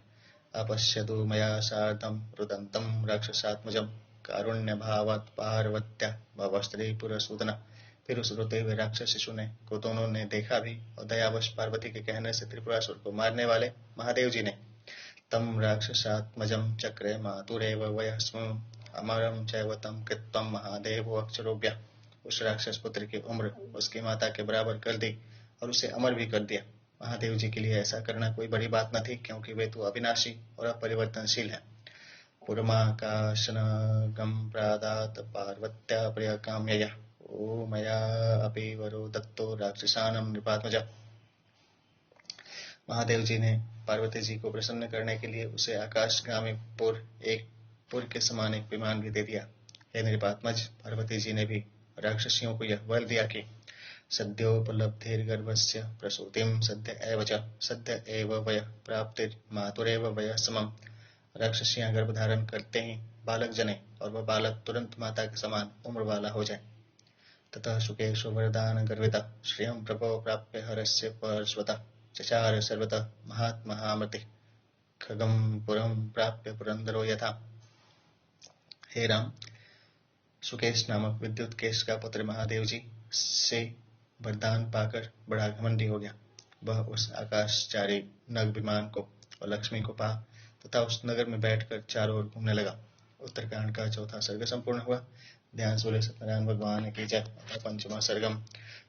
अपश्यतु मया सार्धं रुदन्तं राक्षसात्मजं कारुण्य भावात् पार्वत्या भवस्त्री पुरसूदना। फिर उस रोते हुए राक्षस शिशु ने को दोनों ने देखा भी और दयावश पार्वती के कहने से त्रिपुरासुर को मारने वाले महादेव जी ने तम राक्षसात्मजं चक्रे मातुरेव वयस्म अमरं चैव तं कृत्वं महादेवो अक्षरोभ्यः। उस राक्षस पुत्र की उम्र उसकी माता के बराबर कर दी और उसे अमर भी कर दिया। महादेव जी के लिए ऐसा करना कोई बड़ी बात न थी, क्योंकि वे तो अविनाशी और अपरिवर्तनशील हैं। पुरमाकाशनगं प्रादात पार्वत्या प्रियकाम्यया ओ मया अपि वरो दत्तो राक्षसानं नृपात्मजा। महादेव जी ने पार्वती जी को प्रसन्न करने के लिए उसे आकाशगामी पुर के समान एक विमान भी दे दिया। हे नृपात्मज, पार्वती जी ने भी राक्षसियों को यह वर दिया कि सद्योपलब्धिर्गर्भस्य प्रसूतिं सद्य एव च सद्य एव वय प्राप्तिर मातुरेव वय समम। राक्षसियां गर्भ धारण करते ही बालक जने और वह बालक तुरंत माता के समान उम्र वाला हो जाए। ततः शुकेशो वरदान गर्विता श्रियं प्रभो प्राप्य हरस्य परश्वतः चचार सर्वतः महात्महामति खगम पुरम प्राप्य पुरंदरो यथा। हे राम, सुकेश नामक विद्युत केश का पुत्र महादेव जी से वरदान पाकर बड़ा घमंडी हो गया। वह उस आकाशचारी नग विमान को और लक्ष्मी को पा तथा उस नगर में बैठकर चारों ओर घूमने लगा। उत्तरकांड का चौथा सर्ग संपूर्ण हुआ। ध्यान सूर्य सत्यनारायण भगवान की जय। पंचमा सर्गम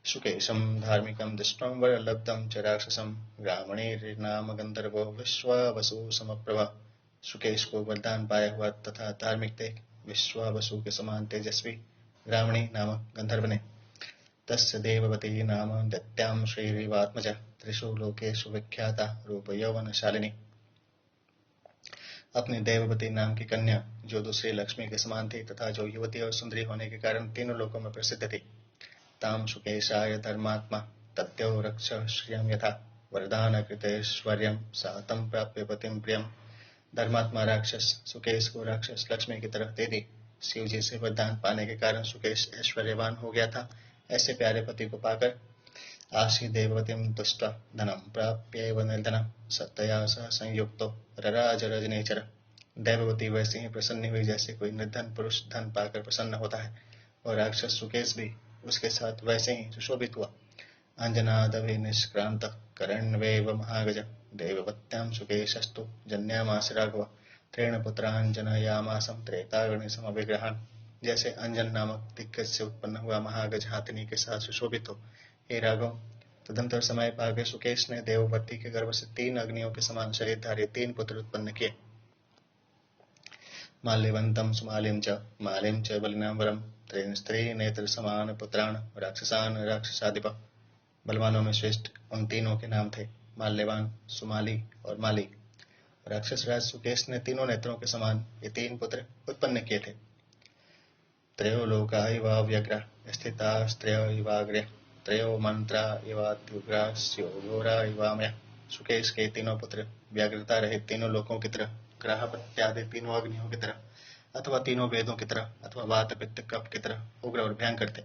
शुकेशम धार्मिकम दृष्टम वरलब्धम च राक्षसम ग्रामणीर्नाम गंधर्वो विश्वावसु समप्रभा। शुकेश को वरदान पाया हुआ तथा धार्मिक थे विश्वावसु के समान तेजस्वी ग्रामणी नामक गंधर्व ने तस्य देववती नाम दैत्यां श्रीरिवात्मजा त्रिषु लोकेषु विख्याता रूप यौवनशालिनी। अपनी देववती नाम की कन्या जो दूसरी लक्ष्मी के समान थी तथा जो युवती और सुंदरी होने के कारण तीनों लोकों में प्रसिद्ध थी। ताम सुकेशाय धर्मात्मा तत्यो रक्ष श्रियं यथा वरदान कृतेश्वर्यं सा तं प्राप्य पतिं प्रियम। धर्मात्मा राक्षस सुकेश को राक्षस लक्ष्मी की तरफ दे दी। शिव जी से वरदान पाने के कारण सुकेश ऐश्वर्यवान हो गया था। ऐसे प्यारे पति को पाकर आशी देववतीं तुष्ट्वा धनम प्राप्यैव निर्धनः सत्तया सह संयुक्तो रराज रजनेचर। देववती वैसे ही प्रसन्न हुई जैसे कोई निर्धन पुरुष धन पाकर प्रसन्न होता है, और राक्षस सुकेश भी उसके साथ वैसे ही सुशोभित हुआ। अंजनादवि निष्क्रांत करणवेव महागज देववत्यां सुकेशस्तु जन्यामास राघव त्रेण पुत्रान् जनयामासं त्रेताग्नि समविग्रहान्। जैसे अंजन नामक दिग्गज से उत्पन्न हुआ महागज हाथिनी के साथ सुशोभित हो, हे राघव। तदंतर समय पाके सुकेश ने देववती के गर्भ से 3 अग्नियों के समान शरीरधारी 3 पुत्र उत्पन्न किए। माल्यवंतम सुमालिं च बलिनांबरम त्रीन् स्त्री नेत्र समान पुत्रान् राक्षसान् राक्षसाधिप। बलवानों में श्रेष्ठ उन तीनों के नाम थे माल्यवान, सुमाली और माली। राक्षस राज सुकेश ने तीनों नेत्रों के समान ये तीन पुत्र उत्पन्न किए थे। त्रयो लोका इवा व्यग्रा स्थितास्त्रय इवाग्र्य त्रयो मंत्रा इवात्युग्रास्यो घोरा इवामय। सुकेश के तीनों पुत्र व्याग्रता रहित तीनों लोकों की तरह, ग्राहपत्यादि तीनों अग्नियों की तरह, अथवा तीनों वेदों की तरह, अथवा वात पित्त कफ की तरह उग्र और भयंकर थे।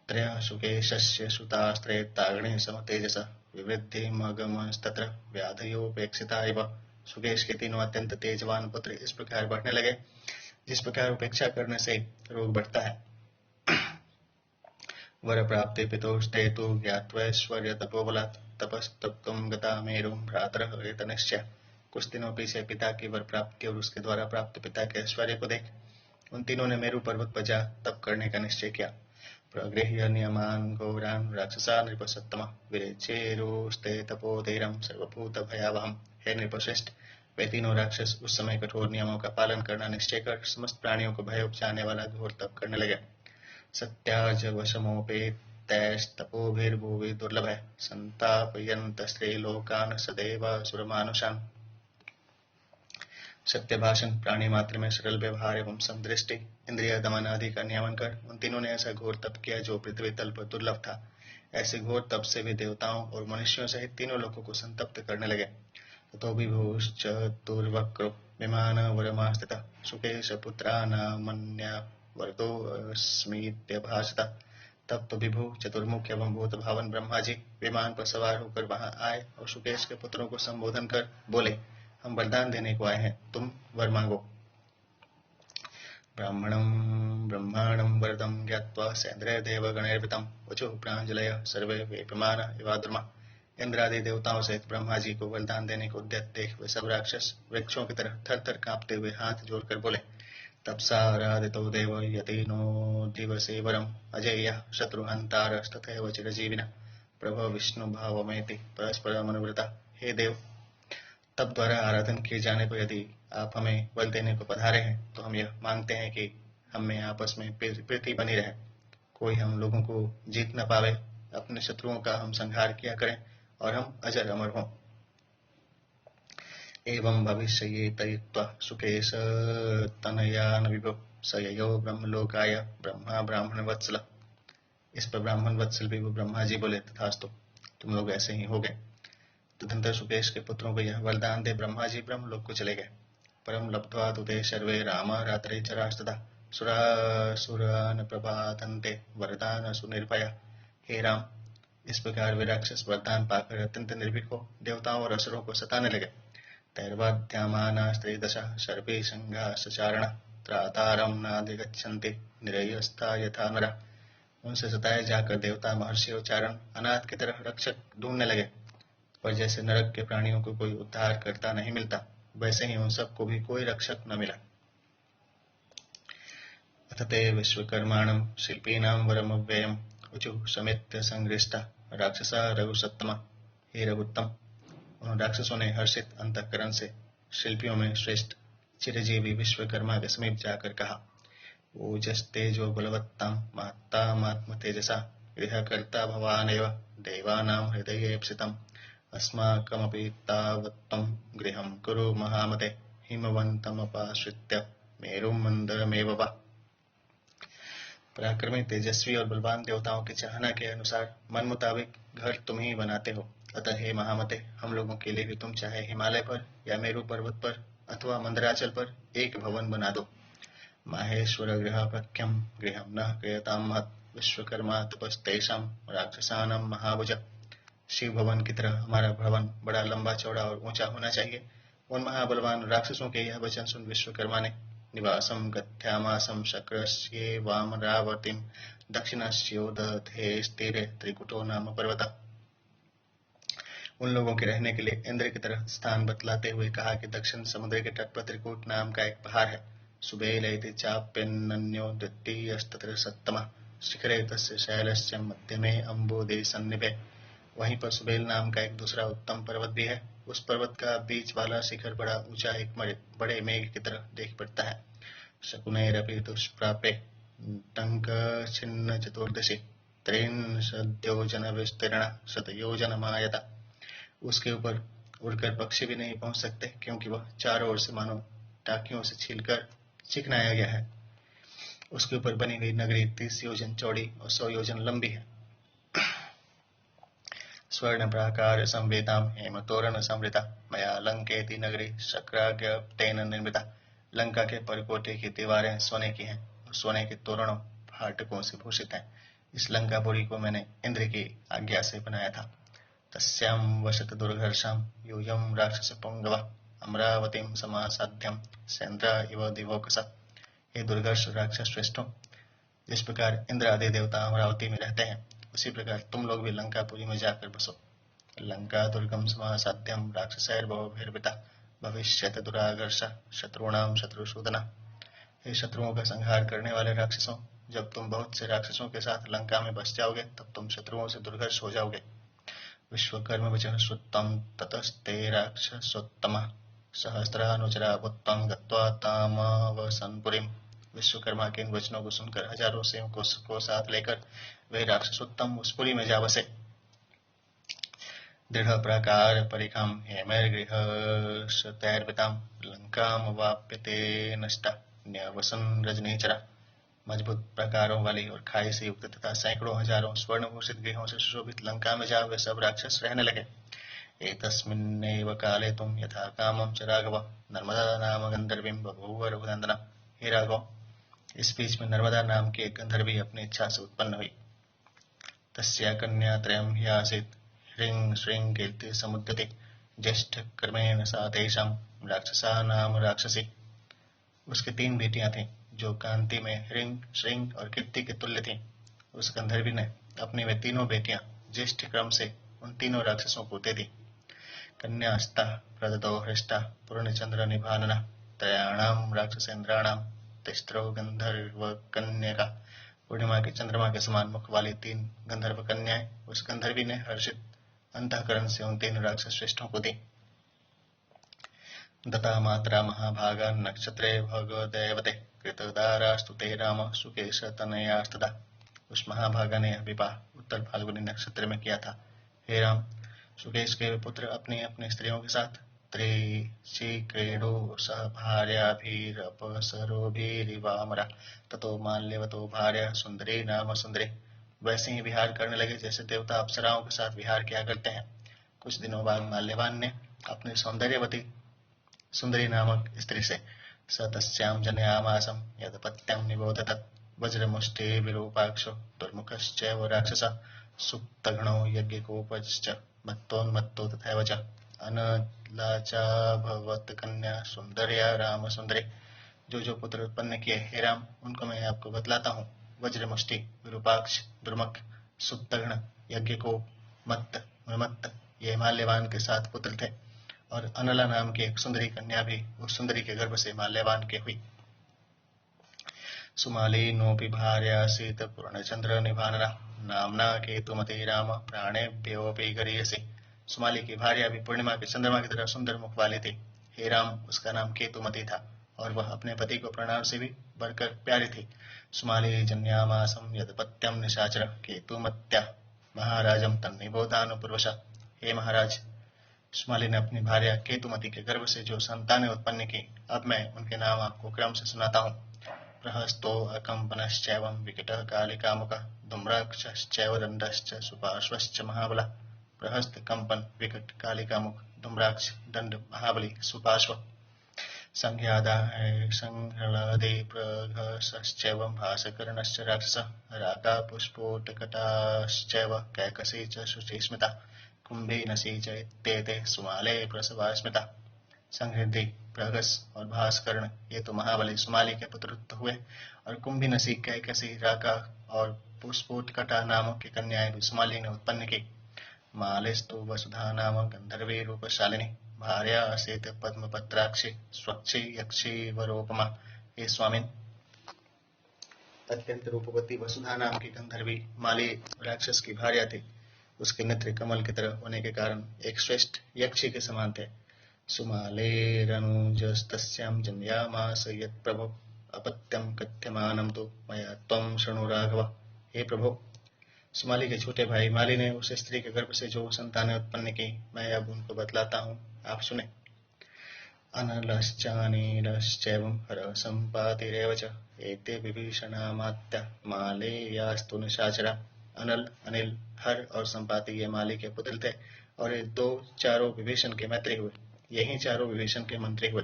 त्रयः सुकेशस्य सुतास्त्रेताग्नि समतेजसा विवृद्धिमगमस्तत्र व्याधयोपेक्षिता इव। सुकेश के तीनों अत्यंत तेजवान पुत्र इस प्रकार बढ़ने लगे जिस प्रकार उपेक्षा करने से रोग बढ़ता है। वर प्राप्ति पितोस्ते तु ज्ञात्वैश्वर्य तपोबलात् तपस्तप्तुं गता मेरुं भ्रातरः एतनिश्चय। कुछ दिनों पीछे पिता की वर प्राप्ति और उसके द्वारा प्राप्त पिता के ऐश्वर्य को देख उन तीनों ने मेरु पर्वत पर जा तप करने का निश्चय किया। प्रगृह्य नियमान् घोरान् राक्षसा नृपसत्तम विरेचेरुस्ते तपोधीरं सर्वभूत भयावहम्। हे नृपश्रेष्ठ, वे तीनों राक्षस उस समय कठोर नियमों का पालन करना निश्चय कर समस्त प्राणियों को भय उपजाने वाला घोर तप करने लगे। सत्याज वशमोपेतैस्तपोभिर्भुवि दुर्लभः संतापयन्तस्त्रीलोकान् सदैव सुरमानुषान्। सत्य भाषण, प्राणी मात्र में सरल व्यवहार एवं समदृष्टि, इंद्रिय दमन आदि का नियमन कर उन तीनों ने ऐसा घोर तप किया जो पृथ्वी तल पर दुर्लभ था। ऐसे घोर तप से भी देवताओं और मनुष्यों सहित तीनों लोगों को संतप्त करने लगे। ततो विभुश्चतुर्वक्रो विमान वरमास्थितः सुकेश पुत्रानामन्या वरदो अस्मीत्यभाषत। तब तो विभु, चतुर्मुख एवं भूत भावन ब्रह्मा जी विमान पर सवार होकर वहां आए और सुकेश के पुत्रों को संबोधन कर बोले, हम वरदान देने को आए हैं, तुम वर मांगो। ब्रह्माणं वरदं ज्ञात्वा सैन्द्रदेवगणैर्वृतं वचुः प्राञ्जलयः सर्वे वेपमाना इवाद्रुमा। इंद्रादि देवताओं सहित ब्रह्मा जी को वरदान देने को उद्यत देख वे सब राक्षस वृक्षों की तरह थर थर कांपते हुए हाथ जोड़कर बोले, तपसाराधितो देव यतीनो दिवसे वरम अजेयः शत्रुहंतारस्तथैव चिरजीविनः प्रभो विष्णु भावमेति परस्परमनुव्रता। हे देव, तप द्वारा आराधन किए जाने पर यदि आप हमें बल देने को पधारे हैं तो हम यह मांगते हैं कि हम में आपस में प्रीति बनी रहे, कोई हम लोगों को जीत न पावे, अपने शत्रुओं का हम संहार किया करें और हम अजर अमर हों। एवं भविष्येतयित्वा सुकेश तनयान विभो स ययो ब्रह्मलोकाय ब्रह्मा ब्राह्मण वत्सल। इस पर ब्राह्मण वत्सल विभु ब्रह्मा जी बोले, तथास्तु, तुम लोग ऐसे ही हो गए। तदनंतर सुकेश के पुत्रों को यह वरदान दे ब्रह्मा जी ब्रह्मलोक को चले गए। परम लब्ध्वा तुते सर्वे राम रात्रे चरास्तदा सुरासुरान् प्रपातन्ते वरदान सुनिर्भया। हे राम, इस प्रकार वे राक्षस वरदान पाकर अत्यंत निर्भीक हो देवताओं और असुरों को सताने लगे। तैर्वाद्यमाना स्त्रीदशा सर्पे संघा सचारण त्रातारं नाधिगच्छन्ति निरयस्था यथा नरा। उनसे सताए जाकर देवता, महर्षि और चारण अनाथ की तरह रक्षक ढूंढने लगे, पर जैसे नरक के प्राणियों को कोई उद्धार करता नहीं मिलता, वैसे ही उन सबको भी कोई रक्षक न मिला। अथ ते विश्वकर्माणं शिल्पीनां वरमव्ययम् उचुः समित्य संगृष्टा राक्षसा रघुसत्तमा। हे रघुत्तम, उन राक्षसों ने हर्षित अंतःकरण से शिल्पियों में श्रेष्ठ चिरजीवी विश्वकर्मा के समीप जाकर कहा, ओजस्तेजो बलवत्तां महत्तामात्म तेजसा गृहकर्ता भवानेव देवानां हृदयेप्सितम् अस्माकमपि तावत्त्वं गृहं कुरु महामते हिमवन्तमपाश्रित्य मेरुं मन्दरमेव वा। पराक्रमी, तेजस्वी और बलवान देवताओं की चाहना के अनुसार मन मुताबिक घर तुम ही बनाते हो, अतः हे महामते, हम लोगों के लिए भी तुम चाहे हिमालय पर या मेरु पर्वत पर अथवा मंदराचल पर एक भवन बना दो। माहेश्वर गृहपख्यम गृहं न क्रियतां महत् विश्वकर्मा तपस्तेषां राक्षसानां महाभुज। शिव भवन की तरह हमारा भवन बड़ा लंबा चौड़ा और ऊंचा होना चाहिए। उन महाबलवान राक्षसों के यह वचन सुन विश्वकर्मा ने निवासम गत्यामासम शक्रस्ये वामरावतीं दक्षिणस्योदधे स्थिरे त्रिकुटो नाम पर्वत। उन लोगों के रहने के लिए इंद्र की तरह स्थान बतलाते हुए कहा कि दक्षिण समुद्र के तट पर त्रिकूट नाम का एक पहाड़ है। सुबेलैति चाप्यन्नन्यो द्वितीयस्तत्र सत्तमः शिखरे तस्य शैलस्य मध्यमे अम्बुदे सन्निभे। वहीं पर सुबेल नाम का एक दूसरा उत्तम पर्वत भी है। उस पर्वत का बीच वाला शिखर बड़ा ऊंचा एक बड़े मेघ की तरह देख पड़ता है। शकुनैरपि दुष्प्रापे टंक छिन्न चतुर्दशी त्रिंशद्योजन विस्तीर्ण शतयोजनमायता। उसके ऊपर उड़कर पक्षी भी नहीं पहुंच सकते, क्योंकि वह चारों ओर से मानो टाकियों से छीलकर चिकनाया गया है। उसके ऊपर बनी हुई नगरी 30 योजन चौड़ी और 100 योजन लंबी है। स्वर्ण प्राकार संवेदाम हेमतोरण समृता मया लंकेति नगरी शक्राग्यप्तेन निर्मिता। लंका के परकोटे की दीवारें सोने की हैं और सोने के तोरणों फाटकों से भूषित हैं। इस लंकापुरी को मैंने इंद्र की आज्ञा से बनाया था। तस्यां वसत दुर्घर्षां यूयं राक्षस पुंगव अमरावतीं समासाध्यं सेन्द्र इव दिवोकसा। हे दुर्घर्ष राक्षस श्रेष्ठों, जिस प्रकार इंद्र आदि देवता अमरावती में रहते हैं, उसी प्रकार तुम लोग भी लंकापुरी में जाकर बसो। लंका दुर्गम समासाध्यम राक्षसैर्भवभिर्वृता भविष्यत दुरागर्ष शत्रुणाम शत्रुसूदना। हे शत्रुओं का संहार करने वाले राक्षसों, जब तुम बहुत से राक्षसों के साथ लंका में बस जाओगे, तब तुम शत्रुओं से दुर्घर्ष हो जाओगे। विश्वकर्म वचन श्रुत्वं ततस्ते राक्षसोत्तमः सहस्रानुचरा बुत्वं गत्वा तामवसन्पुरीम्। विश्वकर्मा के इन वचनों को सुनकर हजारों सेवकों को साथ लेकर वे राक्षसोत्तम उस पुरी में जा बसे। दृढ़ प्राकार परिखां हेमैर्गृहशतैर्वृतां लंकां वाप्य ते नष्टा न्यवसन् रजनीचरा। मजबूत प्राकारों वाली और खाई से युक्त तथा सैकड़ों हजारों स्वर्णभूषित गृहों से सुशोभित लंका में जा वे सब राक्षस रहने लगे। एतस्मिन्नेव काले तुम यथा कामं च राघव नर्मदा नाम गंधर्वीं बभूव रघुनंदना। हे राघव, इस बीच में नर्मदा नाम की एक गंधर्वी अपनी इच्छा से उत्पन्न हुई। तस्या कन्या त्रयं हि आसीत् ह्रीं श्रीं कीर्ति समुद्यते ज्येष्ठ कर्मेण सा तेषां राक्षसा नाम राक्षसी। उसकी 3 बेटियां थीं, जो कांति में ह्रीं श्रीं और कीर्ति के तुल्य थीं। उस गंधर्वी ने अपनी वे तीनों बेटियां ज्येष्ठ क्रम से उन तीनों राक्षसों को दे दी। कन्यास्ता प्रदतो हृष्टा पूर्णचंद्र निभानना त्रयाणां राक्षसेन्द्राणां तिस्रो गंधर्व कन्यका। पूर्णिमा के चंद्रमा के समान मुख वाली 3 गंधर्व कन्याएं उस गंधर्वी ने हर्षित अंतःकरण से उन 3 राक्षस श्रेष्ठों को दी। दता मात्रा महाभागा नक्षत्रे भगवदेवते कृतदारास्तु ते राम सुकेश तनयास्तदा। उस महाभागा ने यह विवाह उत्तर फाल्गुनी नक्षत्र में किया था। हे राम, सुकेश के पुत्र अपनी अपनी स्त्रियों के साथ त्रिचिक्रीडो सह भार्याभिरपसरोभिरिवामरा ततो माल्यवतो भार्या सुंदरी नाम सुंदरी। वैसे ही विहार करने लगे जैसे देवता अप्सराओं के साथ विहार किया करते हैं। कुछ दिनों बाद माल्यवान ने अपनी सौंदर्यवती सुंदरी नामक स्त्री से स तस्यां जनयामासं यदपत्यं निबोधत वज्रमुष्टि विरूपाक्षो दुर्मुखश्चैव राक्षसः सुप्तघ्नो यज्ञकोपश्च मत्तोन्मत्तो तथैव च अनलाचाभवत् कन्या सुंदर्या राम सुंदरी। जो पुत्र उत्पन्न किए, हे राम, उनको मैं आपको बतलाता हूँ। वज्रमुष्टि, विरूपाक्ष, दुर्मुख, सुप्तघ्न, यज्ञकोप, मत्त, उन्मत्त ये माल्यवान के 7 पुत्र थे, और अनला नाम की एक सुंदरी कन्या भी उस सुंदरी के गर्भ से माल्यवान के हुई। सुमालीनोऽपि भार्यासीत् पूर्णचंद्र निभानना नाम्ना केतुमती राम प्राणेभ्योऽपि गरीयसी। सुमाली की भार्या भी पूर्णिमा के चंद्रमा की तरह सुंदर मुख वाली थी। हे राम, उसका नाम केतुमती था और वह अपने पति को प्राणों से भी बढ़कर प्यारी थी। सुमाली जन्यामासं यदपत्यं निशाचर केतुमत्या महाराजं तन्निबोधानुपूर्वशा। हे महाराज, सुमाली ने अपनी भार्या केतुमती के गर्भ से जो संतानें उत्पन्न की, अब मैं उनके नाम आपको क्रम से सुनाता हूँ। प्रहस्तो अकंपनश्चैवं विकटः कालिकामुखः धूम्राक्षश्चैव दण्डश्च सुपार्श्वश्च महाबलः। प्रहस्त, कंपन, विकट, कालिकामुख, धूम्राक्ष, दंड, महाबली, सुपार्श्व। संह्लादे प्रघसश्चैवं भासकर्णश्च राक्षसः राकापुष्पोटकटाश्चैव कैकसी च शुचिस्मिता कुंभीनसी च इत्येते सुमाले प्रसवा स्मिता। संहृदय, प्रगस और भास्कर्ण ये तो महाबली सुमाली के पुत्र हुए, और कुंभीनसी, कैकसी, राका और पुष्पोटकटा नामक की कन्याएं भी सुमाली ने उत्पन्न की। मालेस्तु वसुधा नाम गंधर्वी रूपशालिनी भार्या आसीत् पद्मपत्राक्षी स्वच्छी यक्षी वरोपमा। हे स्वामिन, अत्यंत रूपवती वसुधा नाम की गंधर्वी माली राक्षस की भार्या थी। उसके नेत्र कमल की तरह होने के कारण एक श्रेष्ठ यक्षी के समान थे। सुमालेरनुजस्तस्यां जन्यामास यत्प्रभो अपत्यं कथ्यमानं तु मया त्वं शृणु राघव। हे प्रभो, सुमाली के छोटे भाई माली ने उस स्त्री के गर्भ से जो संतानें उत्पन्न की, मैं अब उनको बतलाता हूँ, आप सुने। अनलश्चानीलश्चैवं हरसम्पातिरेव च एते विभीषणामात्या मालेयास्तु निशाचरा। अनल, अनिल, हर और संपाति ये माली के पुत्र थे, और ये दो चारों विभीषण के मैत्री हुए। यही चारों विभीषण के मंत्री हुए।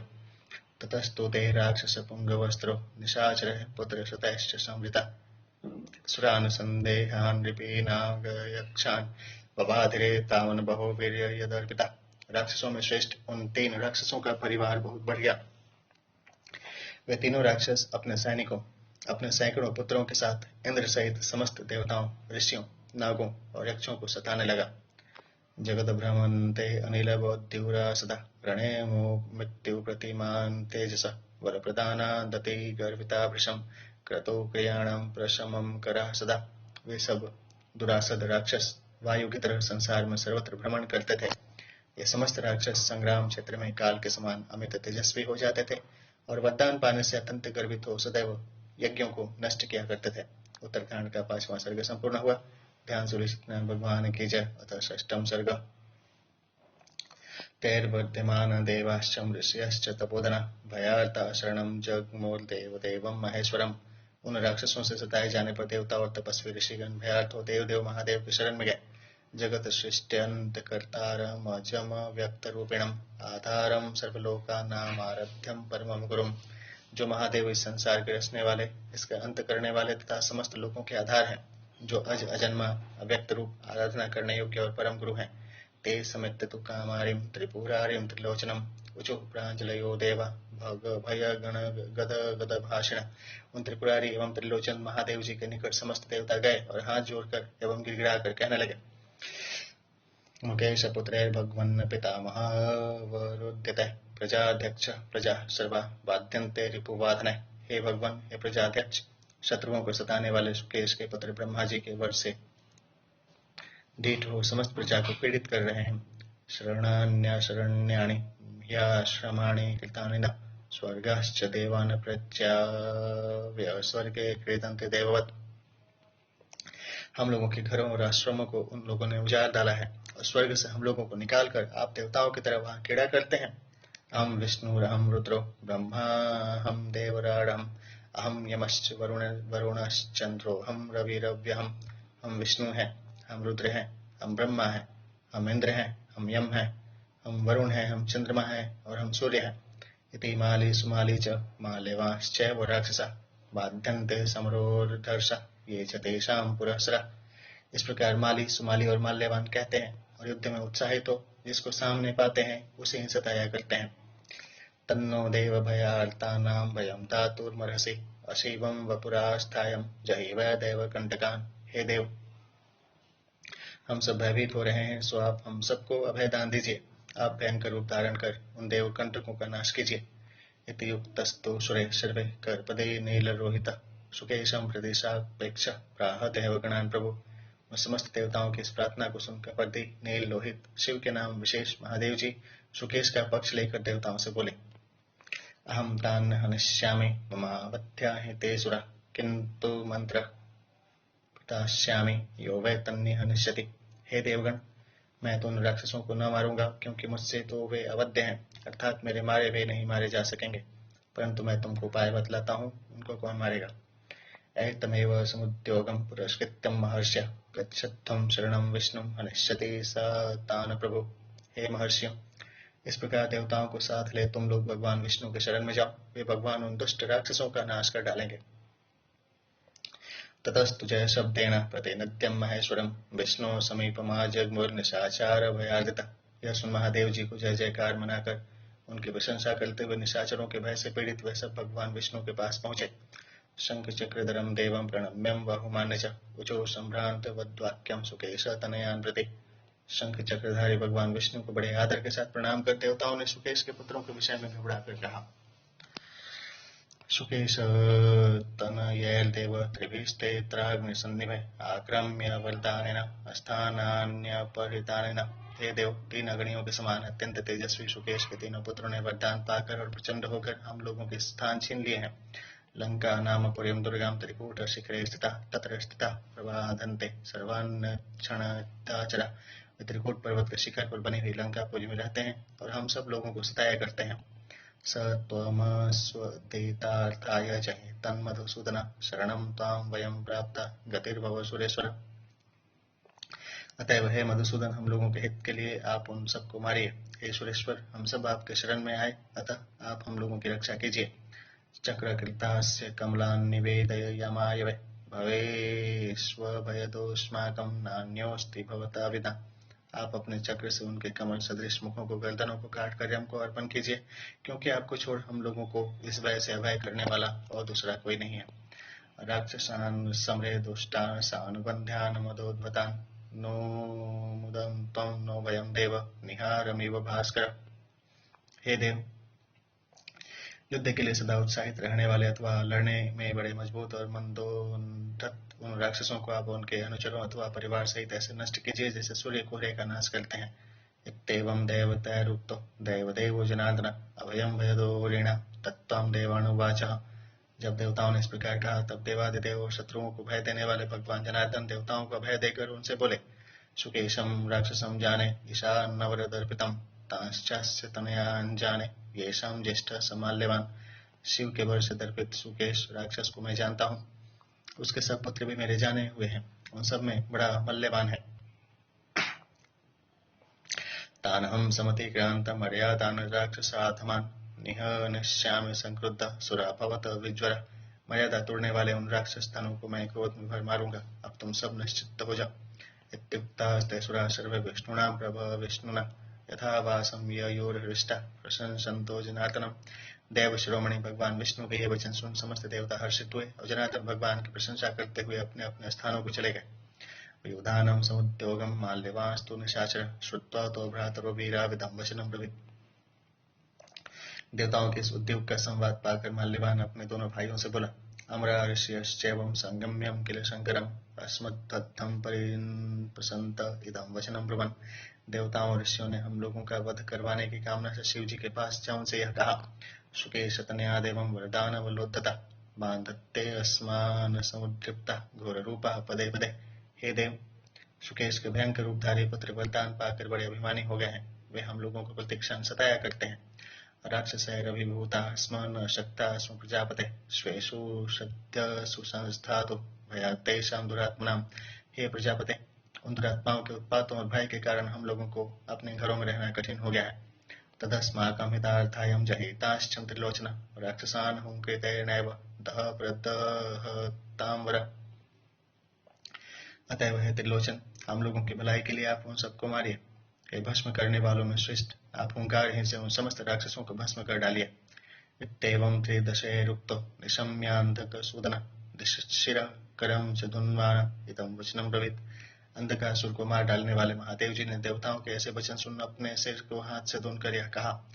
ततस्तु ते राक्षस पुंगवस्त्रो निशाचर पुत्र शतैश्च संवृता। सुरान् संदेहान् नृपीनागयक्षान् बबाधिरे तावन बहो वीर्य यदर्पिता। राक्षसों में श्रेष्ठ उन 3 राक्षसों का परिवार बहुत बढ़ गया। वे तीनों राक्षस अपने सैनिकों, अपने सैकड़ों पुत्रों के साथ इंद्र सहित समस्त देवताओं, ऋषियों, नागों और यक्षों को सताने लगा। जगत भ्रमन्ते अनिल बौद्धिरा सदा रणे मृत्यु प्रतिमान तेजस वर प्रदाना दति गर्भिता भृशम क्रतो क्रियाणम प्रशमम करः सदा। वे सब दुरासद राक्षस वायु की तरह संसार में सर्वत्र भ्रमण करते थे। ये समस्त राक्षस संग्राम क्षेत्र में काल के समान अमित तेजस्वी हो जाते थे और वरदान पाने से अत्यंत गर्वित हो सदैव यज्ञों को नष्ट किया करते थे। उत्तरकांड का 5वां सर्ग संपूर्ण हुआ। ध्यान सुनिश्चित भगवान की जय। अतः 6वां सर्ग। तैर्वर्धमान देवाश्च ऋषयश्च तपोधना भयार्ता शरणं जग्मुर्देव देवं महेश्वरम। उन राक्षसों से सताए जाने पर देवता और तपस्वी ऋषिगण भयार्थ हो देव महादेव की शरण में गए। जगत सृष्ट्यंत कर्तारम अजम व्यक्त रूपिणम आधारम सर्वलोकानाम आराध्यम परमम गुरुम। जो महादेव इस संसार के रचने वाले, इसका अंत करने वाले तथा समस्त लोकों के आधार हैं, जो अजन्मा अव्यक्त रूप, आराधना करने योग्य और परम गुरु हैं। ते समित तु कामारिम त्रिपुरारिम त्रिलोचनम उचु प्रांजलयो देवा भग भय गण गद गद भाषण। उन त्रिपुरारी एवं त्रिलोचन महादेव जी के निकट समस्त देवता गए और हाथ जोड़कर एवं गिड़गिड़ाकर कहने लगे। मुकेश पुत्रैर भगवन् पितामह वरुध्यते प्रजाध्यक्ष प्रजा सर्वा बाध्यन्ते रिपुवाधने। हे भगवान, हे प्रजाध्यक्ष, शत्रुओं को सताने वाले सुकेश के पुत्र ब्रह्मा जी के वर से ढीठ हो समस्त प्रजा को पीड़ित कर रहे हैं। शरणान्याशरण्यानि ह्याश्रमाणि कृतानि न स्वर्गाश्च देवान् प्रत्याव्य स्वर्गे क्रीडन्ते देववत्। हम लोगों के घरों और आश्रमों को उन लोगों ने उजाड़ डाला है और स्वर्ग से हम लोगों को निकालकर आप देवताओं की तरह वहां क्रीड़ा करते हैं। अहम विष्णु अहम रुद्रो ब्रह्मा हम देवराडम अहम यमश्च वरुणश्चंद्रो हम रविरव्यहम। हम विष्णु हैं, हम रुद्र हैं, हम ब्रह्मा हैं, हम इंद्र हैं, हम यम हैं, हम वरुण हैं, हम चंद्रमा हैं और हम सूर्य हैं। इति माली सुमाली च माल्यवांश्चैव राक्षसा बाध्यन्ते समरोर्धर्षा ये च तेषां पुरःसरा। इस प्रकार माली, सुमाली और माल्यवान कहते हैं और युद्ध में उत्साहित हो जिसको सामने पाते हैं उसे ही सताया करते हैं। तन्नो देव भयार्तानां भयं दातुर्मर्हसि अशिवं वपुरास्थायं जहीव देव कंटकान्। हे देव, हम सब भयभीत हो रहे हैं, सो आप हम सबको अभय दान दीजिए। आप भयंकर रूप धारण कर उन देव कंटकों का नाश कीजिए। इति युक्तस्तु सुरे सर्वे कर्पदे नीलरोहित सुकेशं प्रदेशापेक्ष प्राह देवगणान् प्रभु। समस्त देवताओं की इस प्रार्थना को सुनकर पर्दी नील लोहित शिव के नाम विशेष महादेव जी सुकेश का पक्ष लेकर देवताओं से बोले। अहम तान् हनिष्यामि ममावध्या हि ते सुरा किंतु मंत्र प्रदास्यामि यो वै तन्नि हनिष्यति। हे देवगण, मैं तो उन राक्षसों को न मारूंगा क्योंकि मुझसे तो वे अवध्य हैं, अर्थात मेरे मारे वे नहीं मारे जा सकेंगे, परंतु मैं तुमको उपाय बतलाता हूँ, उनको कौन मारेगा। एतमेव समुद्योगं पुरस्कृत्यं महर्षि गच्छध्वं शरणं विष्णुं हनिष्यति स तान् प्रभु। हे महर्षियों, इस प्रकार देवताओं को साथ ले तुम लोग भगवान विष्णु के शरण में जाओ, वे भगवान उन दुष्ट राक्षसों का नाश कर डालेंगे। ततस्तु जय शब्देन प्रतिनद्यं महेश्वरं विष्णु समीपमा जग्मुर्निशाचार भयार्दिता। यह सुन महादेव जी को जय जयकार मनाकर उनकी प्रशंसा करते हुए निशाचरों के भय से पीड़ित वे सब भगवान विष्णु के पास पहुंचे। शंख चक्रधरं देवं प्रणम्यं बाहुमान्य च उचो संभ्रांत वद्वाक्यं सुकेश तनयान् प्रति। शंख चक्रधारी भगवान विष्णु को बड़े आदर के साथ प्रणाम कर देवताओं ने सुकेश के पुत्रों के विषय में घबराकर कहा। सुकेश तनयैर्देव त्रिभिस्तेत्राग्निसन्निभे आक्रम्य वरदानेन अस्थानान्यपहृतानेन। हे देव, 3 अग्नियों के समान अत्यंत तेजस्वी सुकेश के तीनों पुत्रों ने वरदान पाकर और प्रचंड होकर हम लोगों के स्थान छीन लिए हैं। लंका नाम पुरीं दुर्गां त्रिकूटशिखरे स्थिता तत्र स्थिता प्रबाधन्ते सर्वान् क्षणताचरा। वे त्रिकूट पर्वत के शिखर पर बनी हुई लंकापुरी में रहते हैं और हम सब लोगों को सताया करते हैं। स त्वमस्त्वदेतार्थाय जहि तन्मधुसूदन शरणं त्वां वयं प्राप्ता गतिर्भव सुरेश्वर। अतएव हे मधुसूदन, हम लोगों के हित के लिए आप उन सबको मारिए। हे सुरेश्वर, हम सब आपके शरण में आए, अतः आप हम लोगों की रक्षा कीजिए। चक्रकृतास्य कमलान् निवेदयामाय वै भवेष्वभयदोऽस्माकं नान्योऽस्ति भवता विना। आप अपने चक्र से उनके कमल सदृश मुखों को, गर्दनों को काट कर हमको अर्पण कीजिए, क्योंकि आपको छोड़ हम लोगों को इस भय से अभय करने वाला और दूसरा कोई नहीं है। राक्षसान् समरे दुष्टान् सानुबन्ध्यान् मदोद्भतान् नो मुदं त्वं नो वयं देव निहारमिव भास्कर। हे देव, युद्ध के लिए सदा उत्साहित रहने वाले अथवा लड़ने में बड़े मजबूत और मंदोन्नत उन राक्षसों को आप उनके अनुचरों अथवा परिवार सहित ऐसे नष्ट कीजिए जैसे सूर्य कोहरे का नाश करते हैं। इत्येवं देवतैरुक्तो देवदेवो जनार्दन अभयं भयदोरिणा तत्त्वं देवानुवाचः। जब देवताओं ने इस प्रकार कहा, तब देवादिदेव और शत्रुओं को भय देने वाले भगवान जनार्दन देवताओं को भय देकर उनसे बोले, सुकेशं राक्षसं जाने ईशान्नवरदर्पितं तांश्चास्य तनयाञ्जाने येषां ज्येष्ठः समाल्यवान। शिव के वर से दर्पित सुकेश राक्षस को मैं जानता हूँ, उसके सब पुत्र भी मेरे जाने हुए हैं, उन सब में बड़ा मल्यवान है। तानहं समतिक्रांत मर्यादान् राक्षसाधमान् निहनिष्यामि संक्रुद्ध सुराभवत विज्वर। मर्यादा तोड़ने वाले उन राक्षस तनों को मैं क्रोध में भर मारूंगा, अब तुम सब निश्चित हो जाओ। इत्युक्तास्ते सुरा सर्वे विष्णुना प्रभविष्णुना यथा वासं ययोर्हृष्टा प्रशंसन्तो जनार्दनम्। देव शिरोमणि भगवान विष्णु के ये वचन सुन समस्त देवता हर्षित हुए और जनार्दन भगवान की प्रशंसा करते हुए अपने अपने स्थानों को चले गए। युधानं समुद्योगं माल्यवांस्तु निशाचर श्रुत्वा तो भ्रातरो वीराविदं वचनं ब्रवीत। देवताओं के इस उद्योग का संवाद पाकर माल्यवान अपने दोनों भाइयों से बोला, अमरा ऋषयश्चैवं संगम्यं किल शंकरम् अस्मत्तद्धं परिप्रसन्त इदं वचनं ब्रुवन्। देवताओं और ऋषियों ने हम लोगों का वध करवाने की कामना से शिव जी के पास जा उनसे यह कहा, शुकेश तनयादेवं वरदानवलोद्धता बांधत्ते अस्मान समुद्रिप्ता घोर रूपा पदे पदे। हे देव, शुकेश के भयंकर रूपधारी पुत्र वरदान पाकर बड़े अभिमानी हो गए हैं। वे हम लोगों को प्रतिक्षण सताया करते हैं। राक्षसैरभिभूता स्म न शक्ता स्म प्रजापते स्वेषु सद्य सुसंस्थातु भयातेषां दुरात्मनाम्। हे प्रजापते, उन दुरात्माओं के उत्पातों और भय के कारण हम लोगों को अपने घरों में रहना कठिन हो गया है। तदस्माकं हितार्थायं जहिताश्च त्रिलोचन राक्षसान् हुंकृतेनैव दह प्रदहतां वर। अतएव हे त्रिलोचन, हम लोगों की भलाई के लिए आप उन सबको मारिए। हे भस्म करने वालों में श्रेष्ठ, आप हुंकार ही से उन समस्त राक्षसों को भस्म कर डालिए। इत्येवं त्रिदशैरुक्तो निशम्यान्धकसूदन दिशिरकरं च धुन्वान इदं वचनं ब्रवीत। अंधकासुर को मार डालने वाले महादेव जी ने देवताओं के ऐसे वचन सुन अपने सिर को हाथ से धुनकर यह कहा,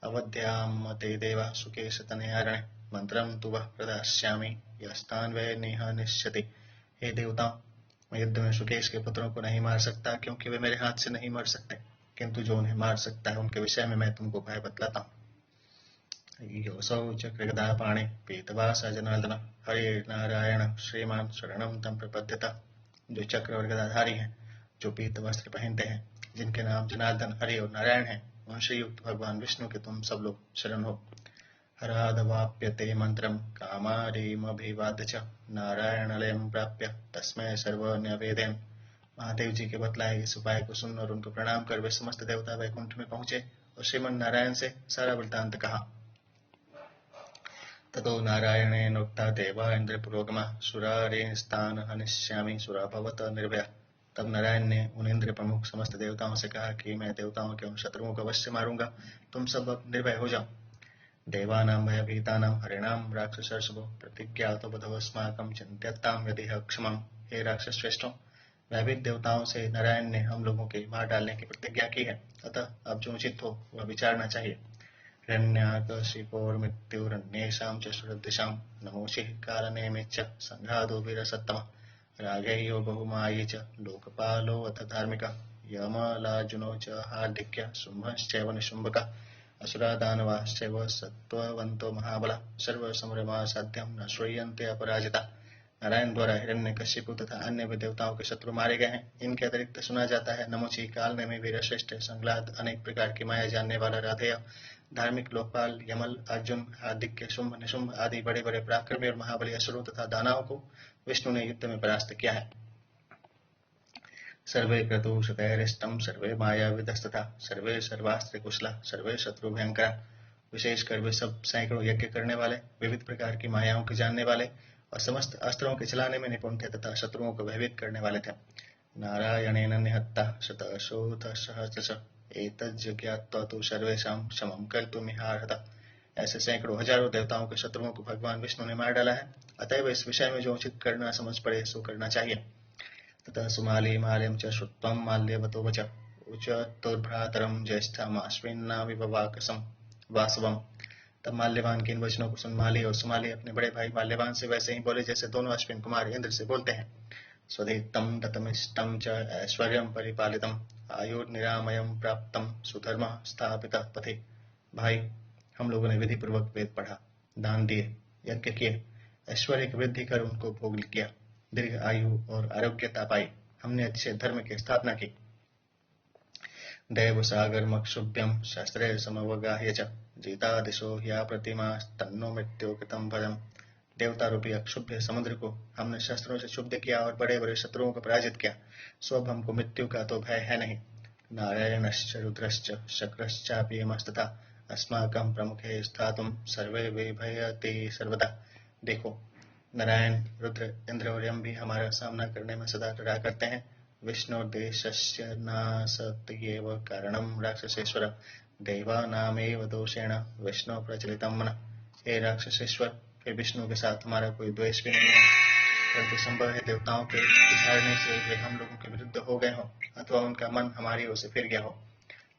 अवध्याम ते देवा सुकेश तनयारणे मंत्रम तु वः प्रदास्यामि यस्तान्वय निहनिष्यति। हे देवताओं, मैं युद्ध में सुकेश के पुत्रों को नहीं मार सकता, क्योंकि वे मेरे हाथ से नहीं मर सकते, किंतु जो उन्हें मार सकता है उनके विषय में मैं तुमको भय बतलाता हूँ। योऽसौ चक्रगदापाणि पीतवासा जनार्दन हरिर्नारायण श्रीमान शरणं तं प्रपद्यत। जो चक्र और गदाधारी हैं, जो पीत वस्त्र पहनते हैं, जिनके नाम जनार्दन, हरि और नारायण हैं, उन श्रीयुक्त भगवान विष्णु के तुम सब लोग शरण हो। हरादवाप्यते मंत्रम कामारीमभिवाद्य च नारायणलयं प्राप्य तस्मै सर्वन्यवेदयन्। महादेव जी के बतलाए इस उपाय को सुन और उनको प्रणाम कर वे समस्त देवता वैकुंठ में पहुंचे और श्रीमन नारायण से सारा वृत्तांत कहा। ततो नारायणेनोक्ता देवा इंद्र पुरोगमा सुरारेस्तान् हनिष्यामि सुराभवत निर्भया। तब नारायण ने उन इंद्र प्रमुख समस्त देवताओं से कहा कि मैं देवताओं के उन शत्रुओं को अवश्य मारूंगा, तुम सब अब निर्भय हो जाओ। देवानां भयभीतानां हरिणां राक्षसर्षभो प्रतिज्ञातो बधवस्माकं चिन्त्यतां यदिह क्षमं। हे राक्षस श्रेष्ठों, भयभीत देवताओं से नारायण ने हम लोगों के मार डालने की प्रतिज्ञा की है, अतः अब जो उचित हो वह विचारना चाहिए। हिरण्याकशिपोर्मृत्युरन्येषां च सुरद्दिशां नमोषिः कालनेमिच्च सङ्घातो वीरसत्तमः। राघेयो बहुमायी च लोकपालो अथ धार्मिकः यमलार्जुनो च हार्दिक्य शुम्भश्चैव निशुम्भकः। असुरा दानवाश्चैव सत्त्ववन्तो महाबला सर्वसमरमा साध्यम न श्रूयन्ते अपराजिता। नारायण द्वारा हिरण्यकशिपु तथा अन्य भी देवताओं के शत्रु मारे गए हैं। इनके अतिरिक्त सुना जाता है नमुची, कालनेमी, वीरश्रेष्ठ, संग्लाद, अनेक प्रकार की माया जानने वाला राधेय, धार्मिक लोकपाल, यमल, अर्जुन, आदित्य, शुंभ, निशुंभ आदि बड़े बड़े पराक्रमी और महाबली असुरों तथा दानवों को विष्णु ने युद्ध में परास्त किया है। सर्वे क्रतुशतैरिष्टम सर्वे मायाविदस्तथा सर्वे सर्वास्त्र कुशला सर्वे शत्रु भयंकरा। विशेषकर वे सब सैकड़ों यज्ञ करने वाले, विविध प्रकार की मायाओं के जानने वाले और समस्त अस्त्रों के चलाने में निपुण थे तथा शत्रुओं को भयभीत करने वाले थे। नारायणेन निहत्ता शतशोथसहस्रश एतज् ज्ञात्वा तु सर्वेषां शमं कर्तुमिहार्हता। ऐसे सैकड़ों हजारों देवताओं के शत्रुओं को भगवान विष्णु ने मार डाला है। अतएव इस विषय में जो उचित करना समझ पड़े सो करना चाहिए। ततः सुमाली माल्यं च श्रुत्वं माल्यवतो वच उच्चतुर्भ्रातरं ज्येष्ठमाश्विन्नाविवाकसं वासवम्। तब माल्यवान के इन वचनों को सुन माली और सुमाली अपने बड़े भाई माल्यवान से वैसे ही बोले जैसे दोनों अश्विन कुमार इंद्र से बोलते हैं। स्वधीतं दत्तमिष्टं च ऐश्वर्यं परिपालितं आयुर्निरामयं प्राप्तं सुधर्मः स्थापितः पथे। भाई, हम लोगों ने विधि पूर्वक वेद पढ़ा, दान दिए, यज्ञ किए, ऐश्वर्य की वृद्धि कर उनको भोग किया, दीर्घ आयु और आरोग्यता पाई। हमने अच्छे धर्म की स्थापना की। दैव सागर मक्षुभ्यम शास्त्रे समवगाह्य च जीतादिशो ह्या प्रतिमा तन्नो मृत्यु कृतं भजम। देवता रूपी अक्षुभ्य समुद्र को हमने शस्त्रों से क्षुब्ध किया और बड़े बड़े शत्रुओं को पराजित किया, सो अब हमको मृत्यु का तो भय है नहीं। नारायणश्च रुद्रश्च शक्रश्चापि यमस्तथा अस्माकं प्रमुखे स्थातुं सर्वे विभयते सर्वदा। देखो, नारायण, रुद्र, इंद्र और यम भी हमारा सामना करने में सदा डरा करते हैं। विष्णुर्देशस्य नासत्येव कारणं राक्षसेश्वर देवानामेव दोषेण विष्णु प्रचलितं मनः। हे राक्षसेश्वर, फिर विष्णु के साथ हमारा कोई द्वेष भी नहीं है, परंतु संभव है देवताओं के विचारने से वे हम लोगों के विरुद्ध हो गए हो अथवा उनका मन हमारी ओर से फिर गया हो।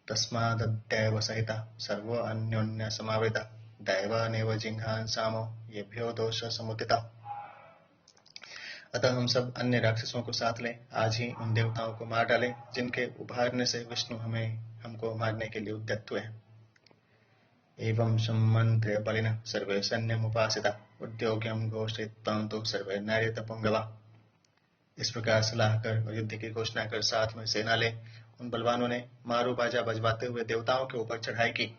तस्माद्दैव सहिता सर्वो अन्योन्य समावृता दैवानेव जिघ्रांसामो येभ्यो दोष समुदिता। अतः हम सब अन्य राक्षसों को साथ लें, आज ही उन देवताओं को मार डालें जिनके उभारने से विष्णु हमको मारने के लिए उद्यत हुए हैं। एवं सम्मन्त्र्य बलिनः सर्वे सैन्यमुपासिता उद्योग्यं घोषयित्वा तु सर्वे नैरतपुंगवा। इस प्रकार सलाह कर और युद्ध की घोषणा कर साथ में सेना ले उन बलवानों ने मारू बाजा बजवाते हुए देवताओं के ऊपर चढ़ाई की।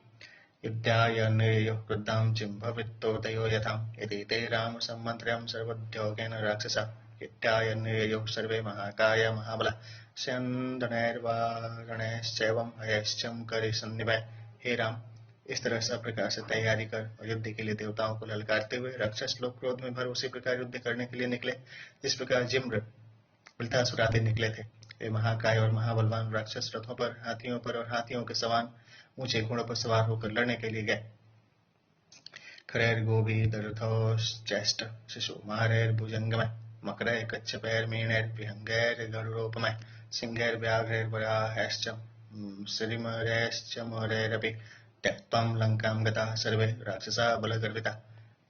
युद्धाय निर्युः क्रुद्धां चिम्भवित्तोदयो यथाम् इति ते राम सम्मन्त्र्यं सर्वोद्योगेन राक्षसा। युद्धाय निर्युः सर्वे महाकाय महाबला स्यन्दनैर्वारणैश्चैवं हयश्चं करिसन्निभै। हे राम, इस तरह सब प्रकार से तैयारी कर और युद्ध के लिए देवताओं को ललकारते हुए राक्षस लोग क्रोध में भर उसी प्रकार युद्ध करने के लिए निकले इस प्रकार जिम्र, वृद्धासुर आदि निकले थे। वे महाकाय और महाबलवान राक्षस रथों पर, हाथियों पर और हाथियों के समान ऊंचे घोड़ों पर सवार होकर लड़ने के लिए गए। खरैर्गोभिर्दर्धौश्चैष्ट शिशुमारैर्भुजंगमैः मकरैर्कच्छपैर्मीणैर्विहंगैर्गरुडोपमैः सिंहैर्व्याघ्रैर्वराहैश्च श्रीमरैश्च मरैरपि त्यक्त्वा लंकां गताः सर्वे राक्षसा बलगर्विता।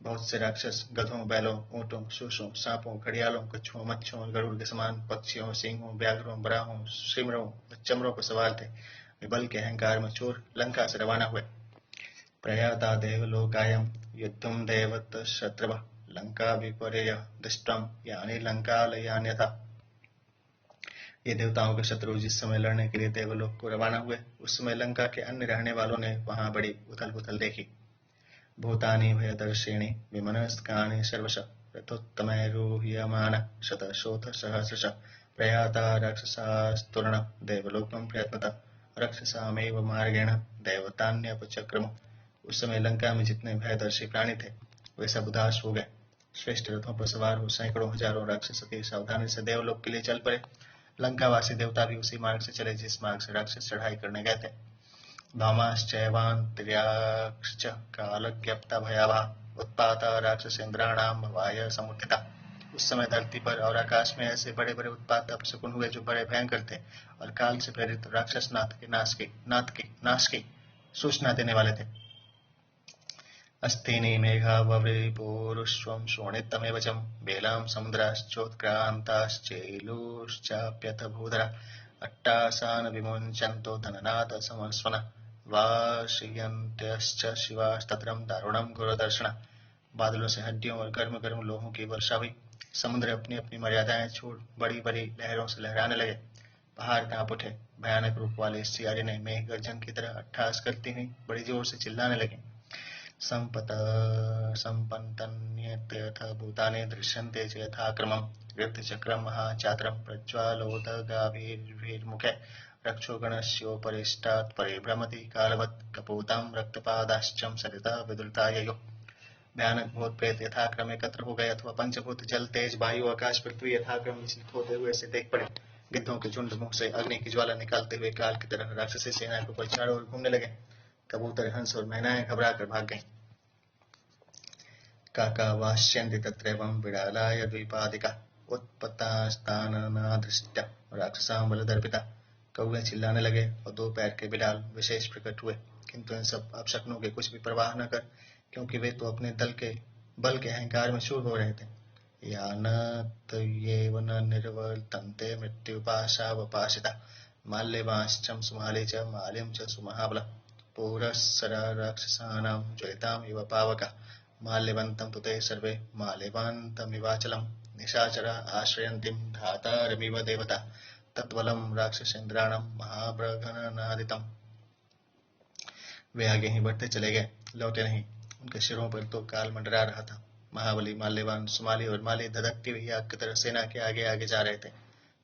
बहुत से राक्षस गधों, बैलों, ऊंटों, शूशों, सांपों, घड़ियालों, कछुओं, मच्छों, गरुड़ के समान पक्षियों, सिंहों, व्याघ्रों, बराहों, सिमरों, चमरों पर सवार थे। वे बल के अहंकार में चोर लंका से रवाना हुए। प्रयाता देवलोकायं युद्धं देवत शत्रवः लंका विपर्यय दृष्टं यानि लंकालयान्यथा। ये देवताओं के शत्रु जिस समय लड़ने के लिए देवलोक को रवाना हुए, उस समय लंका के अन्य रहने वालों ने वहां बड़ी उथल पुथल देखी। भूतानि भयदर्शिणी विमनस्कानि सर्वश रथोत्तमैरूह्यमान शतशोथ सहस्रश प्रयाता राक्षसास्तुर्ण देवलोकं प्रयत्नतः राक्षसामेव मार्गेण दैवतान्यपचक्रम। उस समय लंका में जितने भयदर्शी प्राणी थे वे सब उदास हो गए। श्रेष्ठ रथों पर सवार हो सैकड़ों हजारों राक्षस अति सावधानी से देवलोक के लिए चल पड़े। लंकावासी देवता भी उसी मार्ग से चले जिस मार्ग से राक्षस चढ़ाई करने गए थे। भामाश्चैवान्त्र्याश्च कालज्ञप्ता भयावहा उत्पाता राक्षसेन्द्राणां भवाय समुत्थिता। उस समय धरती पर और आकाश में ऐसे बड़े बड़े उत्पात अपशकुन हुए जो बड़े भयंकर थे और काल से प्रेरित राक्षस नाथ के नाश की सूचना देने वाले थे। अस्तिनि मेघाववृपुरुष्वं शोणितमेव चं बेलां समुद्राश्चोत्क्रान्ताश्चैलूश्चाप्यथ भूधरा अट्टासान विमुञ्चन्तो धननाथ समस्वनः वाशयन्त्यश्च शिवास्तत्रं दारुणं घोरदर्शना। बादलों से हड्डियों और गर्म गर्म लोहों की वर्षा हुई। समुद्र अपनी अपनी मर्यादाएं छोड़ बड़ी बड़ी लहरों से लहराने लगे। पहाड़ कांप उठे। भयानक रूप वाली सियारे ने मेघ गर्जन की तरह अट्टहास करती हुई बड़ी जोर से चिल्लाने लगी। संपत संपन्नन्यथ भूतानि दृश्यन्ते च यथा क्रमम् ऋतचक्रं महाचात्रं प्रज्वालोदगाभिर्मुखे रक्षोगणस्योपरिष्टात् परिभ्रमति कालवत् कपूतां रक्तपादाश्चं सरिता विदुरता ययोः। भयानक भूत प्रेत यथाक्रम एकत्र हो गए अथवा पंचभूत जल तेज वायु आकाश पृथ्वी यथाक्रम विचलित होते हुए से देख पड़े। गिद्धों के झुंड मुख से अग्नि की ज्वाला निकालते हुए काल की तरह राक्षसी सेना के ऊपर चारों ओर घूमने लगे। कबूतर हंस और मैनाएं घबरा कर भाग गईं। काका वाश्यन्ति तत्रैवं बिडालाय द्वीपादिका उत्पत्तास्ताननादृष्ट्या राक्षसां बलदर्पिता। कौवे चिल्लाने लगे और दो पैर के बिडाल विशेष प्रकट हुए, किंतु इन सब अपशक्नों के कुछ भी परवाह न कर, क्योंकि वे तो अपने बल के अहंकार में चूर हो रहे थे। यानत्येव न निर्वर्तन्ते मृत्युपाशावपाशिता माल्यवांश्चं सुमाली च मालिं च सुमहाबला पुरःसरा राक्षसानां ज्वलिताम् इव पावका माल्यवन्तं तु ते सर्वे माल्यवान्तमिवाचलं निशाचरा आश्रयन्तीं धातारमिव देवता तत्बलं राक्षसेन्द्राणां महाबृहन्नादितम्। वे आगे ही बढ़ते चले गए, लौटे नहीं। उनके सिरों पर तो काल मंडरा रहा था। महाबली, माल्यवान, सुमाली और माली धधकती हुई आग की तरह सेना के आगे आगे जा रहे थे।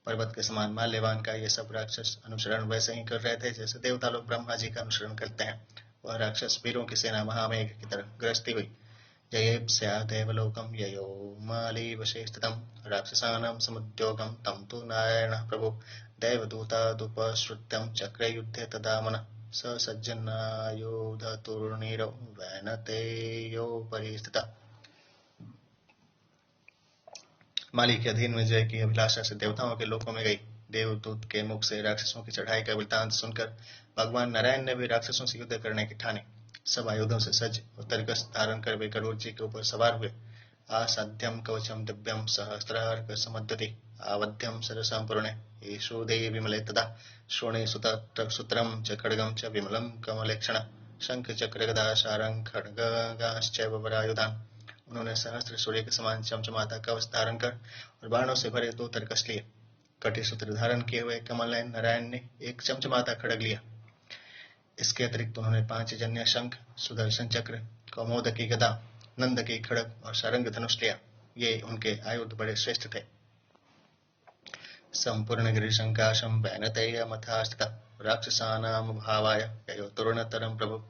पर्वत के समान माल्यवान का ये सब राक्षस अनुसरण वैसे ही कर रहे थे जैसे देवता लोग ब्रह्मा जी का अनुसरण करते हैं। वह राक्षस वीरों की सेना महामेघ की तरह गरजती हुई। जयेप्स्यादेवलोकं ययो माली वशे स्थितं राक्षसानां समुद्योगं तं तु नारायणः प्रभु दैवदूतादुपश्रुत्यं चक्रयुद्धे तदा मनः स सज्जनायुधतुर्णिरो वैनतेयोपरि स्थितः। माली के अधीन में जय की अभिलाषा से देवताओं के लोकों में गई। देवदूत के मुख से राक्षसों की चढ़ाई का वृतांत सुनकर भगवान नारायण ने भी राक्षसों से युद्ध करने की ठानी। सब आयुधों से सज्ज और तरकस धारण कर वे गरुड़ जी के ऊपर सवार हुए। आसाध्यम कवचम दिव्यम सहस्रार्क समद्युति आवध्यम सरसं पुरुणे ईशोदे विमले तदा श्रोणे सूत्रम च खड्गम च विमलम कमलेक्षण शंख चक्र गदा शारंग खड्गाश्चैव वरायुधान। उन्होंने सहस्त्र सूर्य के समान चमचमाता कवच धारण कर और बाणों से भरे दो तरकस लिए। कटी सूत्र धारण किए हुए कमलनयन नारायण ने एक चमचमाता खड्ग लिया। इसके अतिरिक्त उन्होंने 5 जन्य शंख, सुदर्शन चक्र, कौमोद की गदा, नंद की खड्ग और सारंग धनुष लिया। ये उनके आयुध बड़े श्रेष्ठ थे। संपूर्ण गिरिशंकाशं वैनतेयमथास्थिता राक्षसानां भावाय ययो तरुणतरं प्रभु।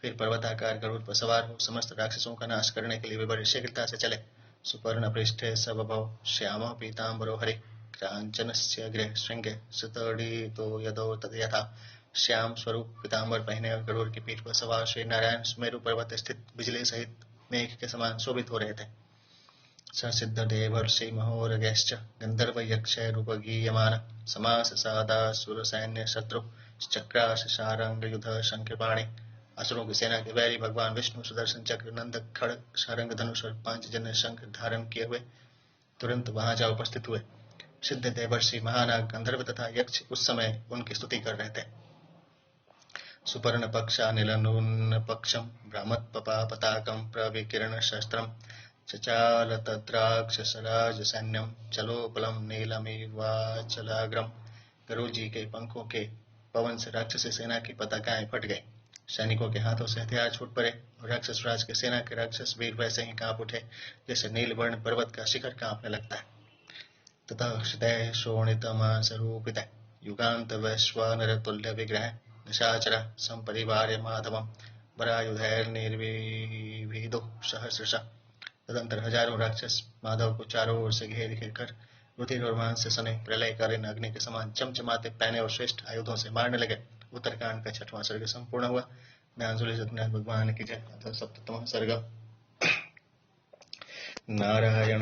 फिर पर्वताकार गरुड़ पर सवार हो समस्त राक्षसों का नाश करने के लिए वे बड़ी शीघ्रता से चले। सुपर्ण पृष्ठे सबभौ श्यामः पीतांबरो हरि क्रांचनस्य गृह श्रृंगे सुतडितो यदो तद्यथा। श्याम स्वरूप पीतांबर पहने और गरुड़ की पीठ पर सवार श्री नारायण सुमेरु पर्वत स्थित बिजली सहित मेघ के समान शोभित हो रहे थे। ससिद्ध देवर्षि महोरगैश्च गंधर्व यक्ष रूपगीयमान समास सादा सुर सैन्य शत्रु चक्राश शारंग युध शंखपाणि। असुरों की सेना के वैरी भगवान विष्णु सुदर्शन चक्र, नंद, खड्ग, शारंग धनुष और 5 जन्य शंख धारण किए हुए तुरंत वहां जा उपस्थित हुए। सिद्ध देवर्षि, महानाग, गंधर्व तथा यक्ष उस समय उनकी स्तुति कर रहे थे। सुपर्ण पक्षानिलनून पक्षम भ्रमत्पपापताकं प्रविकिरण शस्त्रम चचाल तद्राक्षसराज सैन्यम चलोपलम नीलमिवाचलाग्रम। गरुड़ जी के पंखों के पवन से राक्षसी सेना की पताकाएं फट गईं। सैनिकों के हाथों से हथियार छूट पड़े और राक्षस राज के सेना के राक्षस वीर वैसे ही कांप उठे जैसे नीलवर्ण पर्वत का शिखर कांपने लगता है। तथा क्षितः शोणितमासरूपितः युगान्त वैश्वानरतुल्य विग्रह निशाचरः संपरिवार्य माधवम् वरायुधैर्निर्विभिदो सहस्रशः। तदंतर हजारों राक्षस माधव को चारों ओर से घेर घेर कर रुधिर और मांस से सने प्रलयकालीन अग्नि के समान चमचमाते पैने और श्रेष्ठ आयुधों से मारने लगे। उत्तरकांड का 6वां सर्ग संपूर्ण हुआ। ज्ञानसूर्य सत्यनारायण भगवान की जय। अथ 7वां सर्ग। नारायण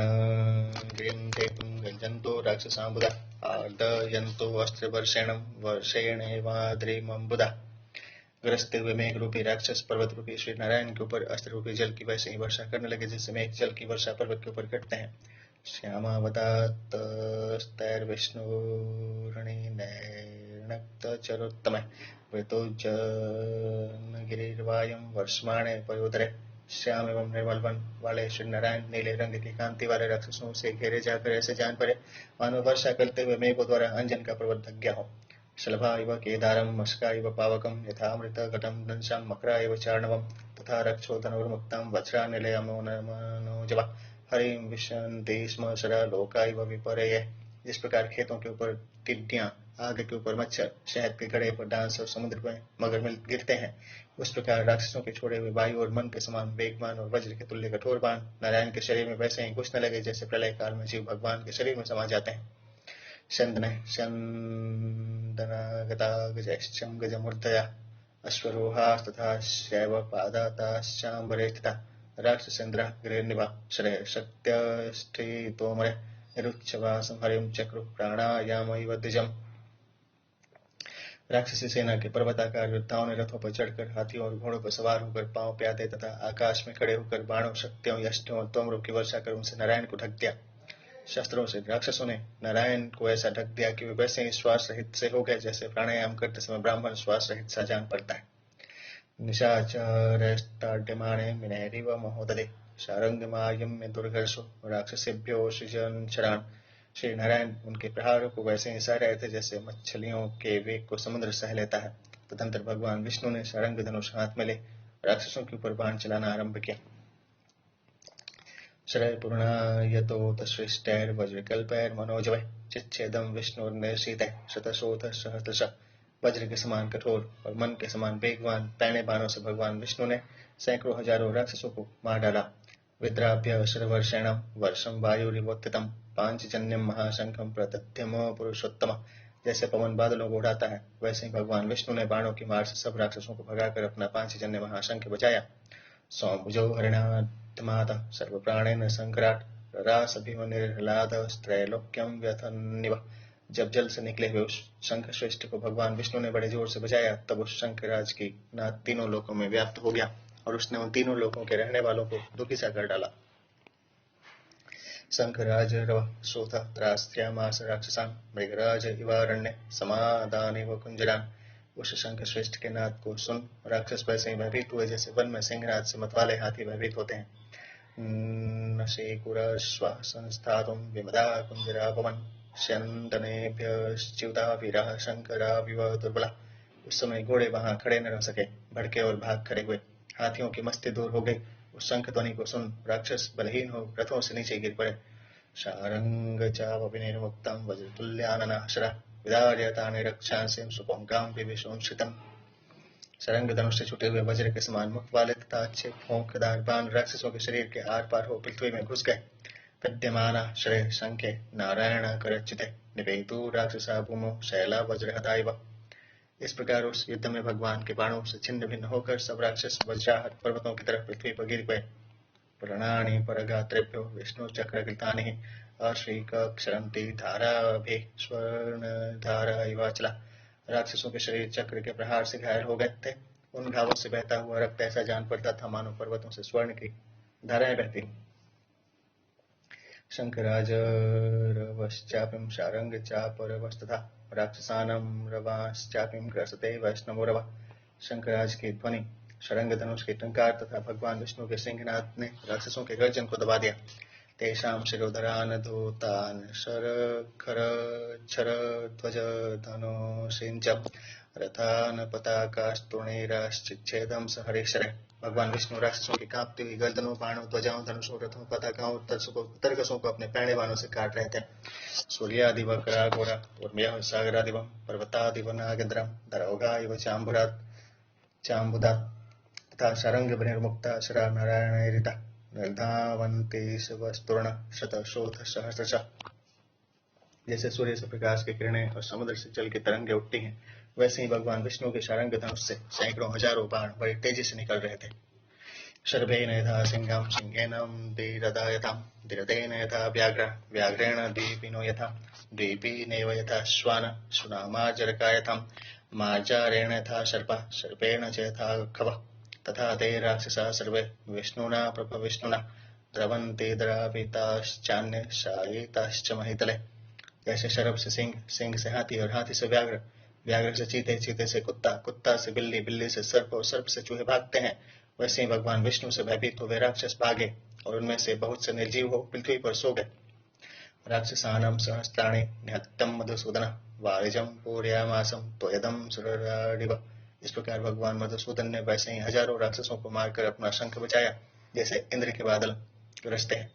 गृह्णन्ते पुंगजन्तो राक्षसाम्बुदा आर्दयन्तो अस्त्रवर्षेणं वर्षेणेवाद्रिमम्बुदा। गरजते हुए मेघ रूपी राक्षस पर्वत रूपी श्री नारायण के ऊपर अस्त्र रूपी जल की वैसे ही वर्षा करने लगे जैसे मेघ जल की वर्षा पर्वत के ऊपर करते हैं। श्यामावतात्तस्तैर्विष्णुर्णिनैर्नक्तचरोत्तमे वृतोज्जनगिरिर्वायं वर्ष्माणे पयोदरे श्याम एवं निर्मल वन वाले श्री नारायण नीले रंग की कांति वाले राक्षसों से घेरे जाकर ऐसे जान पड़े मानो वर्षा करते हुए मेघों द्वारा अंजन का पर्वत ढक गया हो। शलभा इव केदारम मस्का इव पावकम यथामृत घटम दंशाम मकरा इव चार्णवम तथा रक्षो धनुर्मुक्तम वज्रा निलयमनोजवा हरिम विशन्ति स्म सदा लोका इव विपर्यये। जिस प्रकार खेतों के ऊपर टिड्डियां, आग के ऊपर मच्छर, शहद के घड़े पर डांस और समुद्र में मगर मिल गिरते हैं, उस प्रकार राक्षसों के छोड़े हुए वायु और मन के समान वेगवान और वज्र के तुल्य कठोर बाण नारायण के शरीर में वैसे ही घुसने लगे जैसे प्रलय काल में जीव भगवान के शरीर में समा जाते हैं। शंदनागतागजैश्चम गजमूर्धया अश्वरोहास्तथा शैव पादाताश्चाम्बरे स्थिता राक्षसेन्द्र गृहनिभा श्रेय शक्त्यष्टितोमरे निरुच्छवासं हरिं चक्रु प्राणायामैव द्विजम्। राक्षसी सेना के पर्वताकार योद्धाओं ने रथों पर चढ़कर, हाथियों और घोड़ों पर सवार होकर, पांव प्यादे तथा आकाश में खड़े होकर बाणों, शक्तियों, यष्टियों और तोमरों की वर्षा कर उनसे नारायण को ढक दिया। शस्त्रों से राक्षसों ने नारायण को ऐसा ढक दिया कि वे वैसे ही श्वास रहित से हो गए जैसे प्राणायाम करते समय ब्राह्मण श्वास रहित सा जान पड़ता है। निशाचरस्ताड्यमाने मिनैरिव महोदधे शारंगमायम्य दुर्घर्षो राक्षसेभ्यो सृजनशरान्। श्री नारायण उनके प्रहारों को वैसे ही सह रहे थे जैसे मछलियों के वेग को समुद्र सह लेता है। तदंतर भगवान विष्णु ने सारंग धनुष हाथ में ले राक्षसों के ऊपर बाण चलाना आरंभ किया। शरैर्पूर्णायतोतसृष्टैर्वज्रकल्पैर्मनोजवैः चिच्छेदं विष्णुर्निशीतैः शतशोथः सहस्रशः। वज्र के समान कठोर और मन के समान वेगवान पैने बाणों से भगवान विष्णु ने सैकड़ों हजारों राक्षसों को मार डाला। विद्राभ्य शरवर्षेणं वर्षं वायुरिवोत्थितं पांचजन्यं महाशंखं प्रदध्यम पुरुषोत्तम। जैसे पवन बादलों को उड़ाता है, वैसे ही भगवान विष्णु ने बाणों की मार से सब राक्षसों को भगाकर अपना पांचजन्य महाशंख बजाया। सौमुजो हरिणात्माता सर्वप्राणेन संकराट ररासभिमनिर्ह्लादस्त्रैलोक्यं व्यथन्निव। जब जल से निकले हुए उस शंख श्रेष्ठ को भगवान विष्णु ने बड़े जोर से बजाया, तब उस शंखराज की नाद तीनों लोकों में व्याप्त हो गया और उसने उन तीनों लोकों के रहने वालों को दुखी सा कर डाला। शंखराज रव श्रोत त्रास्यामास राक्षसान् मृगराज इवारण्य समादानेव कुंजरान्। उस शंख श्रेष्ठ के नाद को सुन राक्षस वैसे ही भयभीत हुए जैसे वन में सिंहनाद से मतवाले हाथी भयभीत होते हैं। नशेकुरश्वा संस्थातुं विमदा कुंजरा भवन स्यन्दनेभ्यश्च्युता वीरः शंकराविव दुर्बला। उस समय घोड़े वहां खड़े न रह सके, भड़के और भाग खड़े हुए। हाथियों की मस्ती दूर हो गई। उस शंख ध्वनि को सुन राक्षस बलहीन हो रथों से नीचे गिर पड़े। शारंग चापविनिर्मुक्तं वज्रतुल्याननाशरा विदार्यतानि रक्षांसिं सुपंकां विविशोंश्रितम्। सरंग धनुष से छूटे हुए वज्र के समान मुख वाले तथा अच्छे भौंकदार बाण राक्षसों के शरीर के आर पार हो पृथ्वी में घुस गए। विद्यमाना श्रेय शंखे नारायण करच्युते निवेतु राक्षसा भूमो शैला वज्रहता इव। इस प्रकार उस युद्ध में भगवान के बाणों से छिन्न भिन्न होकर सब राक्षस वज्राहत पर्वतों की तरफ पृथ्वी पर गिर गए। प्रणानि परगात्रेभ्यो विष्णु चक्रकृतानि अश्रीकक्षरन्ति धाराभिः स्वर्णधारा इवाचला। राक्षसों के शरीर चक्र के प्रहार से घायल हो गए थे। उन घावों से बहता हुआ रक्त ऐसा जान पड़ता था मानो पर्वतों से स्वर्ण की धाराएं बहती। शंकराजरवश्चापिं शारंग चापरवस्तथा राक्षसानां रवाश्चापिं ग्रसते वैष्णवोरव। शंकराज की ध्वनि, शरंग धनुष के टंकार तथा भगवान विष्णु के सिंहनाद ने राक्षसों के गर्जन को दबा दिया। तेषां शिरोधरान् धूतान् शरखरच्छर ध्वज धनुषिञ्च रथान् पताकास्तूणैराश्चिच्छेदं स हरिशरे। भगवान विष्णु राक्षसों की कांपती हुई गर्दनों, बाणों, ध्वजाओं, धनुषों, रथों, पताकाओं और तरकसों को अपने पैणे बाणों से काट रहे थे। सूर्यादिव कराघोरा उर्म्यः सागरादिवं पर्वतादिव नागेन्द्रं दरौघा इव चाम्बुदात् तथा शरंग बहिर्मुक्ता शरा नारायणैरिता निर्धावन्ति शिवस्तूर्ण शतशोथ सहस्रशः। जैसे सूर्य से प्रकाश की किरणें और समुद्र से जल की तरंगें उठती हैं, वैसे ही भगवान विष्णु के शारंग धनुष से सैकड़ों हजारों बाण बड़ी तेजी से निकल रहे थे। शर्भेन यथा सिंहं सिंहेन दीरदायतां दीरतेन यथा व्याघ्रेण द्वीपिनो यथा द्वीपिनेव यथा श्वान शुनामार्जरका यथा मार्जारेण यथा सर्पेण च यथा खवः तथा ते राक्षसा सर्वे विष्णुना प्रभविष्णुना द्रवन्ते द्राविताश्चान्य शायिताश्च महितले। जैसे शरभ से सिंह, सिंह से हाथी और हाथी से व्याघ्र, व्याघ्र से चीते, चीते से कुत्ता, कुत्ता से बिल्ली, बिल्ली से सर्प और सर्प से चूहे भागते हैं, वैसे ही भगवान विष्णु से भयभीत हुए राक्षस भागे और उनमें से बहुत से निर्जीव हो पृथ्वी पर सो गए। राक्षसानां सहस्त्राणि निहत्यं मधुसूदन वारिजं पूरयामासं त्वयदं सुरराडिव। इस प्रकार भगवान मधुसूदन ने वैसे ही हजारों राक्षसों को मारकर अपना शंख बचाया, जैसे इंद्र के बादल गरजते हैं।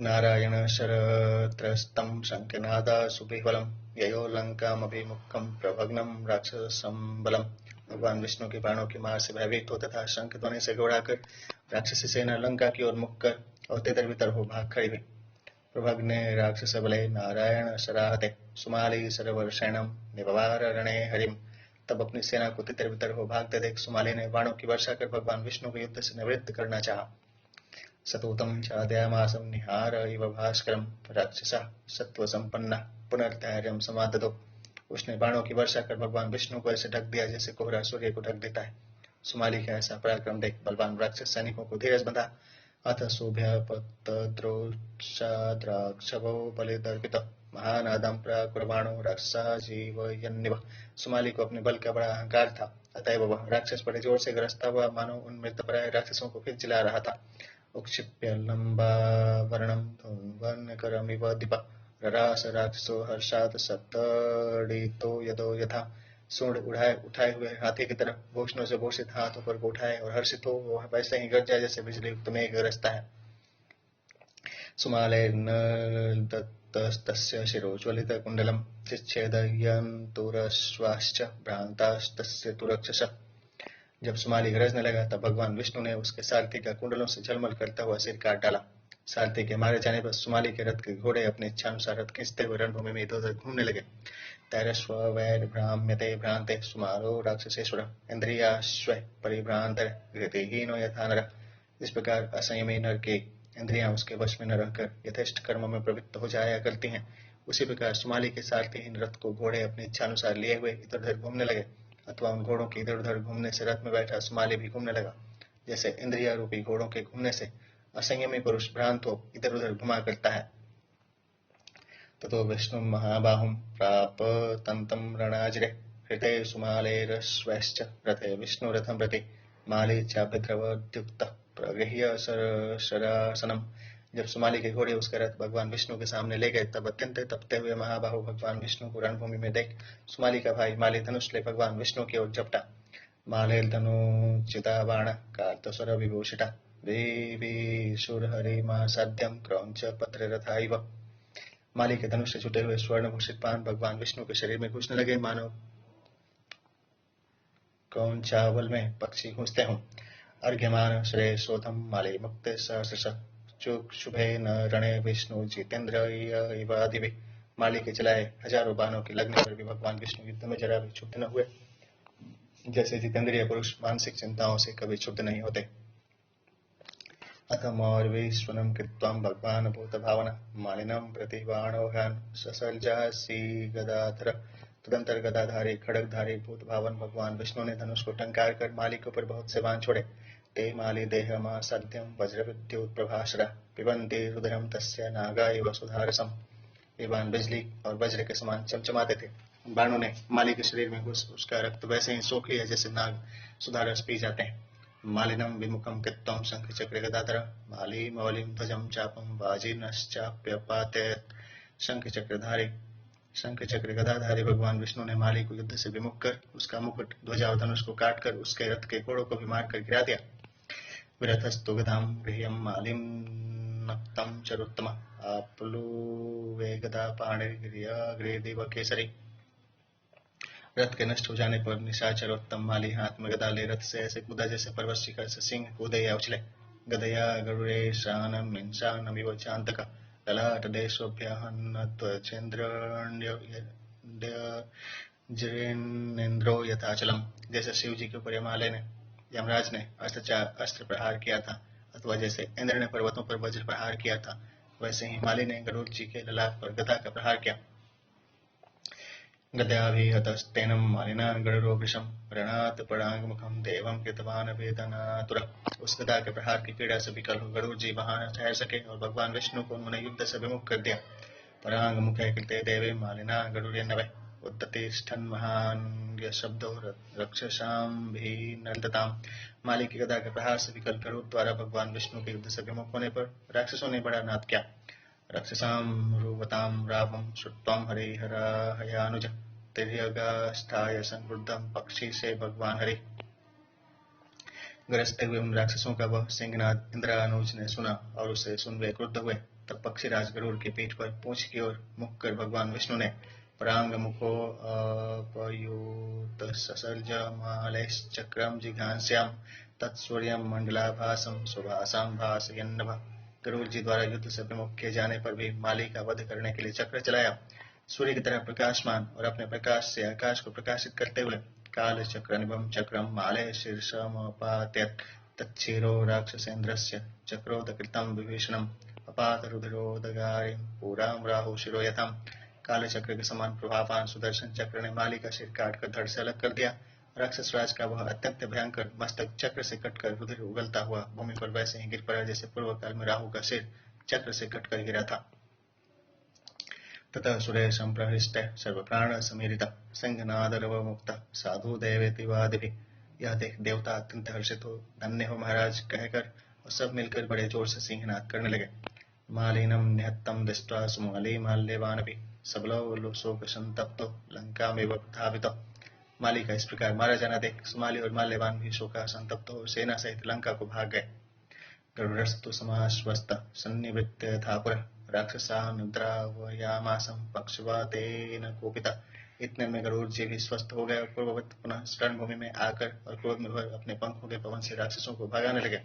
नारायण शरत्रस्तं शंखनादा सुबिह्वलं ययो लंकामभिमुखं प्रभग्नं राक्षसं बलम्। भगवान विष्णु के बाणों की मार से भयभीत हो तथा शंख ध्वनि से घबराकर राक्षसी सेना लंका की ओर मुख कर और तितर बितर हो भाग खड़ी हुई। प्रभग्ने राक्षस बले नारायण शराहते सुमाली सरवर्षेणम निवार रणे हरिम। तब अपनी सेना को तितर बितर हो भागते देख सुमाली ने बाणों की वर्षा कर भगवान विष्णु को युद्ध से निवृत्त करना चाहा। सतूतं चादयामासं निहार इव भास्करं राक्षसा सत्व संपन्ना पुनर्धैर्यं समाददो। उसने बाणों की वर्षा कर भगवान विष्णु को ऐसे ढक दिया जैसे कोहरा सूर्य को ढक देता है। सुमाली का ऐसा पराक्रम देख बलवान राक्षस सैनिकों को धीरज बंधा। अथ सोऽभ्यपतद्रोषाद्राक्षवो बलिदर्पितः महानादं प्राकुर्वाणो राक्षसा जीवयन्निव। सुमाली को अपने बल का बड़ा अहंकार था, अतएव वह राक्षस बड़े जोर से गरजता हुआ मानो उन मृतप्राय राक्षसों को फिर चिल्ला रहा था। उक्षिप्य लंबावरणं धूम्रवर्णकरमिव दिपः ररास राक्षसो हर्षात् सत्तडितो यदो यथा। सूंड उठाए हुए हाथी की तरह भूषणों से भूषित हाथ ऊपर को उठाए और हर्षित हो वह वैसे ही गरजा जैसे बिजली युक्त मेघ गरजता है। सुमालेर्नदत्तस्य शिरोज्वलित कुंडलम चिच्छेदयन्तुरश्वाश्च भ्रांतास्तस्य तुरक्षसः। जब सुमाली गरजने लगा तब भगवान विष्णु ने उसके सारथी का कुंडलों से झलमल करता हुआ सिर काट डाला। सारथी के मारे जाने पर सुमाली के रथ के घोड़े अपने इच्छानुसार रथ खींचते हुए रणभूमि में इधर उधर घूमने लगे। तैरस्व वैर्भ्राम्यते भ्रांते सुमारो राक्षसेश्वर इंद्रियाश्व परिभ्रांतर गतिहीनो यथा नर। इस प्रकार असंयमी नर के इंद्रियां उसके वश में न रहकर यथेष्ट कर्मों में प्रवृत्त हो जाया करती हैं, उसी प्रकार सुमाली के सारथीहीन रथ को घोड़े अपने इच्छानुसार लिए हुए इधर उधर घूमने लगे, अथवा उन घोड़ों के इधर उधर घूमने से रथ में बैठा सुमाली भी घूमने लगा। जैसे इंद्रिया रूपी घोड़ों के घूमने से असंयमी पुरुष भ्रांत हो इधर उधर घुमा करता है। ततो विष्णु महाबाहुं प्राप तंतं रणाजिरे हृते सुमालेरश्वश्च रथे विष्णु रथं प्रति माली चाभिद्रवद्युक्तः प्रगृह्य शरासनम। जब सुमाली के घोड़े उसका रथ भगवान विष्णु के सामने ले गए तब अत्यंत तपते हुए महाबाहु भगवान विष्णु को रणभूमि में देख सुमाली का भाई माली धनुष ले भगवान विष्णु की ओर झपटा। मालेर्धनुचिता बाण कार्तस्वर विभूषिता देवी शूरहरिमा साध्यम क्रौंच पत्ररथा इव। माली के धनुष से छुटे हुए स्वर्ण भूषित बाण भगवान विष्णु के शरीर में घुसने लगे, मानो कौन चावल में पक्षी घुसते हों। अर्घ्यमान श्रेयसोधम माले मुक्ते सहस्रश चुक शुभे न रणे विष्णु जितेंद्र इवादिवि। माली के चलाए हजारों बाणों के लगने पर भी भगवान विष्णु युद्ध में जरा भी क्षुब्ध न हुए, जैसे जितेंद्रिय पुरुष मानसिक चिंताओं से कभी क्षुब्ध नहीं होते। अथ मौर्विश्वनं कृत्वा भगवान भूत भावना मालिनं प्रति बाणोघान ससर्जासी गदाधर। तदंतर गदाधारी खड़गधारी भूत भावन भगवान विष्णु ने धनुष को टंकार कर माली के ऊपर बहुत से बाण छोड़े। ते माली देहमा सद्यम वज्र विद्युत प्रभाषरा पिबन्ति रुद्रम तस्य नागा इव सुधारसम। ये बाण बिजली और वज्र के समान चमचमाते थे। बाणों ने माली के शरीर में घुस उसका रक्त वैसे ही सोख लिया जैसे नाग सुधारस पी जाते हैं। मालिनम विमुखम कृत्वं शंख चक्र गदाधर माली मौलिम ध्वजम चापम वाजिनश्चाप्यपातेत। शंख चक्र गदाधारी भगवान विष्णु ने माली को युद्ध से विमुख कर उसका मुकुट ध्वजा और धनुष को काटकर उसके रथ के घोड़ों को भी मारकर गिरा दिया। विरथस्तु गदाम गृह्यम मालिम नक्तम चरुत्तम आप्लुवे गदा पाणिर्गिरिव केसरी। रथ के नष्ट हो जाने पर निशाचरोत्तम माली हाथ में गदा ले रथ से ऐसे कूदा जैसे पर्वत शिखर से सिंह कूदे या उछले। गदया गरुड़े शानम इंसानमिव चांतक ललाट देशोभ्यहन्नत्वचेन्द्रेन्द्रो यथाचलम। जैसे शिव जी के ऊपर यमराज ने अस्त्र प्रहार किया था, अथवा जैसे इंद्र ने पर्वतों पर वज्र प्रहार किया था, वैसे ही माली ने गरुड़ जी के ललाट पर गदा का प्रहार किया। गद्याभिहतस्तेनं मालिना गरुड़ोपृशं रणात् परांगमुखं देवं कृतवान वेदनातुर। उस गदा के प्रहार की पीड़ा से विकल हो गरुड़ जी वहां न ठहर सके और भगवान विष्णु को उन्होंने युद्ध से विमुख कर दिया। परांग मुखे कृते देवे मालिना गरुड़ेनवे उद्दतिष्ठन् महान शब्दो रक्षसां भी नर्दताम। माली की गदा के प्रहार से विकल गरुड़ द्वारा भगवान विष्णु के युद्ध से विमुख होने पर राक्षसों ने बड़ा नाद किया। रक्षसां रूपतां रावं श्रुत्वं हरिहराहयानुज तिर्यगाष्ठाय संक्रुद्धं पक्षी से भगवान हरि। गरजते हुए उन राक्षसों का वह सिंहनाद इंद्रानुज ने सुना और उसे सुन वे क्रुद्ध हुए। तब पक्षीराज गरुड़ की पीठ पर पूंछ की ओर मुख कर भगवान विष्णु ने परांग मुखो अपयूत ससर्ज मालैश्चक्रम जिघांस्याम तत्सूर्यम मंडलाभासम सुभासां भासयन्नभ। गरुड़ जी द्वारा युद्ध से विमुख किए जाने पर भी माली का वध करने के लिए चक्र चलाया। सूर्य की तरह प्रकाशमान और अपने प्रकाश से आकाश को प्रकाशित करते हुए काल चक्रनिभं चक्रम माले शीर्षमपात्यत् तच्छिरो राक्षसेन्द्रस्य चक्रोदकृतं विभीषणम् अपात रुधिरोदगारिं पुरां राहु शिरो यथाम। काले चक्र के समान प्रभावान सुदर्शन चक्र ने माली का सिर काटकर धड़ से अलग कर दिया। राक्षस राज का वह अत्यंत भयंकर मस्तक चक्र से कटकर रुधिर उगलता हुआ भूमि पर वैसे ही गिर पड़ा जैसे पूर्व काल में राहु का सिर चक्र से कटकर गिरा था। ततः सुरेशं प्रहृष्ट सर्वप्राण समीरित सिंहनादरव मुक्त साधु देवेति वादिभिः। यह देख देवता अत्यंत हर्षित हो धन्य हो महाराज कहकर और सब मिलकर बड़े जोर से सिंहनाद करने लगे। मालिनम निहत्तम दृष्ट्वा सुमाली माल्यवानपि सबलो शोक संतप्तो लंकामेव प्रधावितो। माली का इस प्रकार मारा जाना देख सुमाली और माल्यवान भी शोका संतप्त हो सेना सहित लंका को भाग गए। गरुड़स्तु समाश्वस्त सन्निवृत्य यथापुर राक्षसानुद्रावयामासं पक्षवातेन कोपिता। इतने में गरुड़ जी भी स्वस्थ हो गए और पूर्ववत पुनः रणभूमि में आकर और क्रोध में भर अपने पंखों के पवन से राक्षसों को भगाने लगे।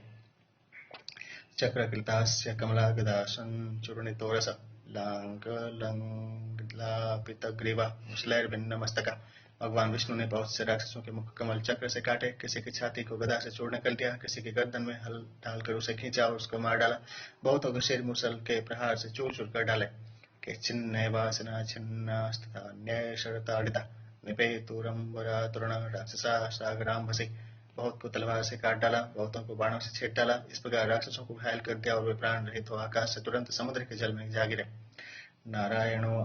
चक्रकृतास्य कमलागदासन चूर्णितोरस लांगलापितग्रीवा मुसलैर्भिन्नमस्तका। भगवान विष्णु ने बहुत से राक्षसों के मुख कमल चक्र से काटे, किसी की छाती को गदा से चूर्ण कर दिया, किसी की गर्दन में हल डालकर उसे खींचा और उसको मार डाला। बहुतों के सिर मुसल के प्रहार से चूर चूर कर डाले। के छिन्न वासना छिन्नास्तथा न्याय शरताड़िता निपेतुरंबरा तरुण राक्षसा सागरांभसी। बहुत को तलवार से काट डाला, बहुतों को बाणों से छेद डाला। इस प्रकार राक्षसों को घायल कर दिया और वे प्राण रहित हो आकाश से तुरंत समुद्र के जल में जा गिरे। नारायणो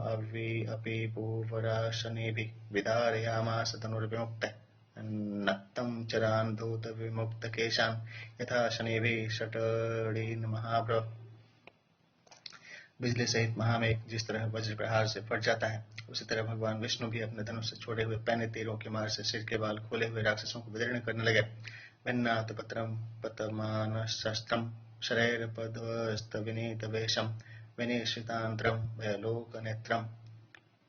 अपि पूर्वराशनेभिः विदारयामास तनुर्विमुक्तः नक्तं चरान् धूतविमुक्तकेशान् यथा शनेभिः षट्णीन् महाभ्रव। बिजली सहित महामेघ जिस तरह वज्र प्रहार से फट जाता है, उसी तरह भगवान विष्णु भी अपने धनुष से छोड़े हुए पैने तीरों के मार से सिर के बाल खोले हुए राक्षसों को विदीर्ण करने लगे। भिन्नात पत्रम पतमान शस्त्रम शरैर्पद्वस्तविनीत वेशम विनिश्रितांतरम भयलोकनेत्रम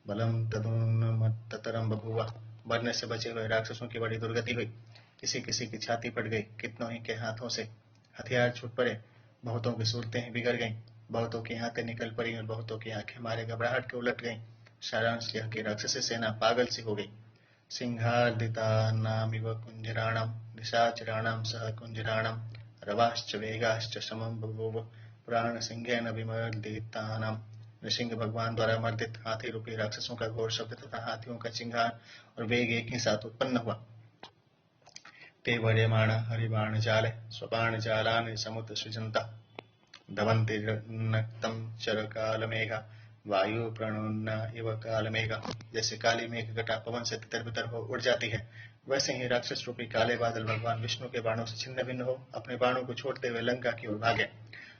बलम तदुन्मत्तरम बभुवा। मरने से बचे हुए राक्षसों की बड़ी दुर्गति हुई। किसी किसी की छाती फट गई, कितनों ही के हाथों से हथियार छूट पड़े, बहुतों की सूरतें ही बिगड़ गईं, बहुतों की आंखें निकल पड़ी और बहुतों की आंखें मारे घबराहट के उलट गईं। सारांश यह कि राक्षसी सेना पागल सी हो गई। सिंहार्दितानामिव कुंजराणम निशाचराणाम सह कुंजराणम रवाश्च वेगाश्च समं बभूव प्राण सिंहेन विमर्दितानाम। नृसिंह भगवान द्वारा मर्दित हाथी रूपी राक्षसों का घोर शब्द तथा हाथियों का चिंगार और वेग एक ही साथ उत्पन्न हुआ। ते वर्यमाण हरिबाण जाले स्वबाण जालानि समुद्र सृजंता धवन्ति नक्तं चरकालमेघा वायु प्रणुन्ना इव कालमेघा। जैसे काली मेघ घटा पवन से तितर बितर हो उड़ जाती है, वैसे ही राक्षस रूपी काले बादल भगवान विष्णु के बाणों से छिन्न भिन्न हो अपने बाणों को छोड़ते हुए लंका की ओर भागे।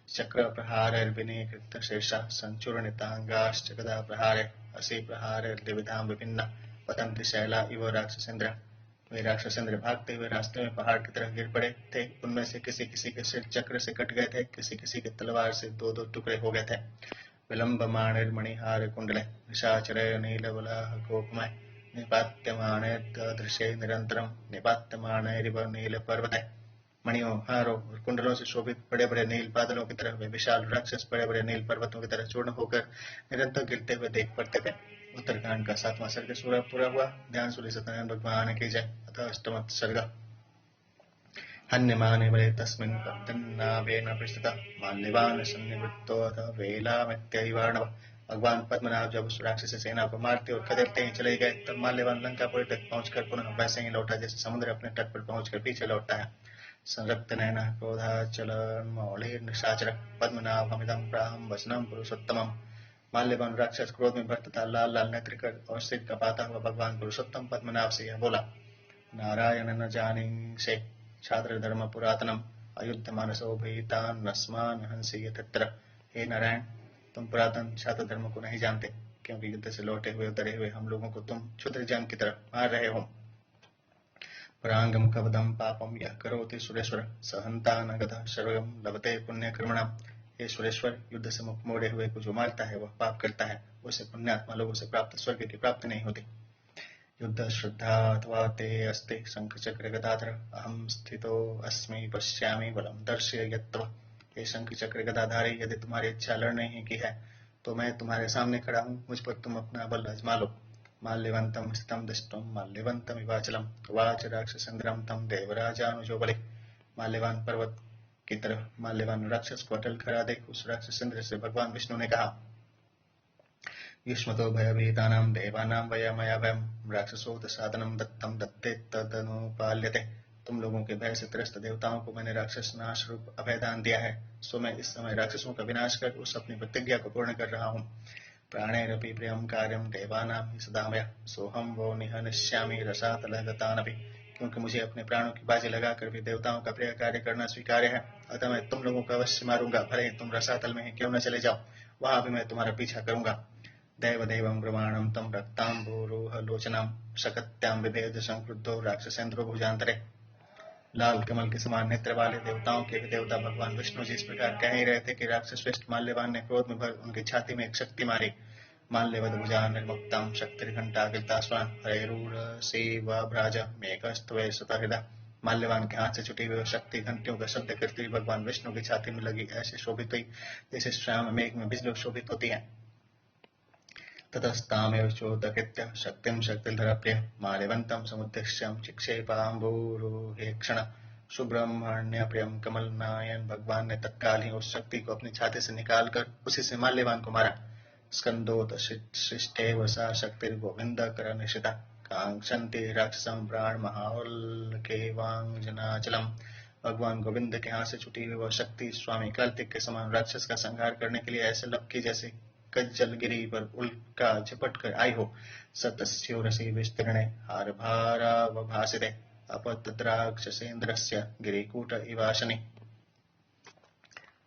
चक्र प्रहारैर्विनिकृत शीर्षा संचूर्णितांगाश्च गदा प्रहारे असि प्रहारैर्द्विविधां विभिन्ना पतन्ति शैला इव राक्षसेन्द्र। वे राक्षसेन्द्र भागते हुए रास्ते में पहाड़ की तरह गिर पड़े थे। उनमें से किसी किसी के सिर चक्र से कट गए थे, किसी किसी के तलवार से दो दो टुकड़े हो गए थे। विलंबमाणैर्मणिहार कुंडले निशाचरैः नीलवलाह गोपमय निपात्यमाणैर्दृशे निरन्तरं निपात्यमाणैरिव नीलपर्वतैः। मणियों, हारों और कुंडलों से शोभित बड़े बड़े नील बादलों की तरह वे विशाल राक्षस बड़े बड़े नील पर्वतों की तरह चूर्ण होकर निरंतर गिरते हुए देख पड़ते थे। उत्तरकांड का 7वां सर्ग पूरा हुआ। ध्यान सूर्य सत्यनारायण भगवान की जय। अतः अष्टम सर्ग। हन्यमाने बले तस्मिन् पद्मनाभेन पृष्ठतः माल्यवान् सन्निवृत्तोऽथ वेलामित्यैवार्णवः भगवान पद्मनाभ जब उस राक्षसी सेना को मारते और खदेड़ते ही चले गए, तब माल्यवान लंकापुरी तक पहुंचकर पुनः वैसे ही लौटा जैसे समुद्र अपने तट पर पहुंचकर पीछे लौटता है। संरक्त नयन क्रोधाचल मौलिर्निशाचर पद्मनाभमिदं प्राहं वचनं पुरुषोत्तमम्। माल्यवान राक्षस क्रोध में भर तथा लाल लाल नेत्र कर और सिर कपाता हुआ भगवान पुरुषोत्तम पद्मनाभ से यह बोला, नारायण न जानी से छात्र धर्म पुरातनम अयुद्ध मानसो भीतान नस्मान हंसी यत्र। हे नारायण, तुम पुरातन छात्र धर्म को नहीं जानते, क्योंकि युद्ध से लौटे हुए उतरे हुए हम लोगों को तुम क्षुद्र जन की तरह मार रहे हो। परांगम कवदम पापम यह करोति सुरेश्वर सहंता नगतः सर्वम लभते पुण्य कर्मणाम। हे सुरेश्वर, युद्ध से मुख मोड़े हुए को जो मारता है वह पाप करता है, उसे पुण्यात्मा लोगों से प्राप्त स्वर्ग की प्राप्ति नहीं होती। युद्ध श्रद्धा अथवा ते अस्ति शंख चक्र गदाधर अहम स्थितो अस्मि पश्यामि बलम दर्शय यत्तव। हे शंख चक्र गदाधारी, यदि तुम्हारी इच्छा लड़ने ही की है तो मैं तुम्हारे सामने खड़ा हूँ, मुझ पर तुम अपना बल आजमा लो। माल्यवंतम स्थितम दृष्टम माल्यवंतम विवाचलम वाच राक्षसेन्द्रम तम देवराजानुजो बलि। माल्यवान पर्वत की तरह माल्यवान राक्षस को अटल खड़ा देख उस राक्षसेन्द्र से भगवान विष्णु ने कहा, युष्मतो भयभीतानां देवानां वयमया वयं राक्षसोऽथ साधनं दत्तं दत्ते तदनुपाल्यते। तुम लोगों के भय से त्रस्त देवताओं को मैंने राक्षस नाश रूप अभयदान दिया है, सो मैं इस समय राक्षसों का विनाश कर उस अपनी प्रतिज्ञा को पूर्ण कर रहा हूँ। प्राणैरपि प्रियं कार्यं देवानां हि सदा मया सोऽहं वो निहनिष्यामि रसातलगतानपि। क्योंकि मुझे अपने प्राणों की बाजी लगाकर भी देवताओं का प्रिय कार्य करना स्वीकार्य है, अतः मैं तुम लोगों को अवश्य मारूंगा, भले ही तुम रसातल में ही क्यों न चले जाओ, वहां भी मैं तुम्हारा पीछा करूंगा। दैवदेवं ब्रह्माणं तं रक्ताम्बुरुहलोचनं शकत्यां विभेद संक्रुद्धो राक्षसेन्द्रो भुजान्तरे। लाल कमल के समान नेत्र वाले देवताओं के भी देवता भगवान विष्णु जी इस प्रकार कह ही रहे थे कि राक्षस श्रेष्ठ माल्यवान ने क्रोध में भर उनकी छाती में एक शक्ति मारी। माल्यवद भुजा निर्मुक्तां शक्तिर्घंटाकृतास्वान् हरेरुरसेवाभ्राज मेघस्त्वे सुतहृदा। माल्यवान के हाथ से छुटी हुई शक्ति घंटियों का शब्द करती हुई भगवान विष्णु की छाती में लगी, ऐसे शोभित हुई जैसे श्याम मेघ में बिजली शोभित होती है। ततस्तामेव चोदकृत्य शक्तिं शक्तिधरप्रिय माल्यवन्तं समुद्दिश्य चिक्षेपाम्बुरुहेक्षण। सुब्रह्मण्यप्रियं कमलनायन भगवान ने तत्काल ही उस शक्ति को अपनी छाती से निकालकर उसी से माल्यवान को मारा। स्कंदोत सृष्टेव सा शक्तिर्गोविन्दकरनिशिता कांक्षन्ति राक्षसं प्राणमहावल्लकेवांजनाचलम्। भगवान गोविंद के हाथ से छुटी हुई वह शक्ति स्वामी कार्तिक के समान राक्षस का संहार करने के लिए ऐसे लपकी जैसे कज्जलगिरी पर उल्का झपट कर आई हो। सतस्योरसी विस्तीर्णे हारभारावभासिते अपतद्राक्षसेन्द्रस्य गिरिकूट इवाशनि।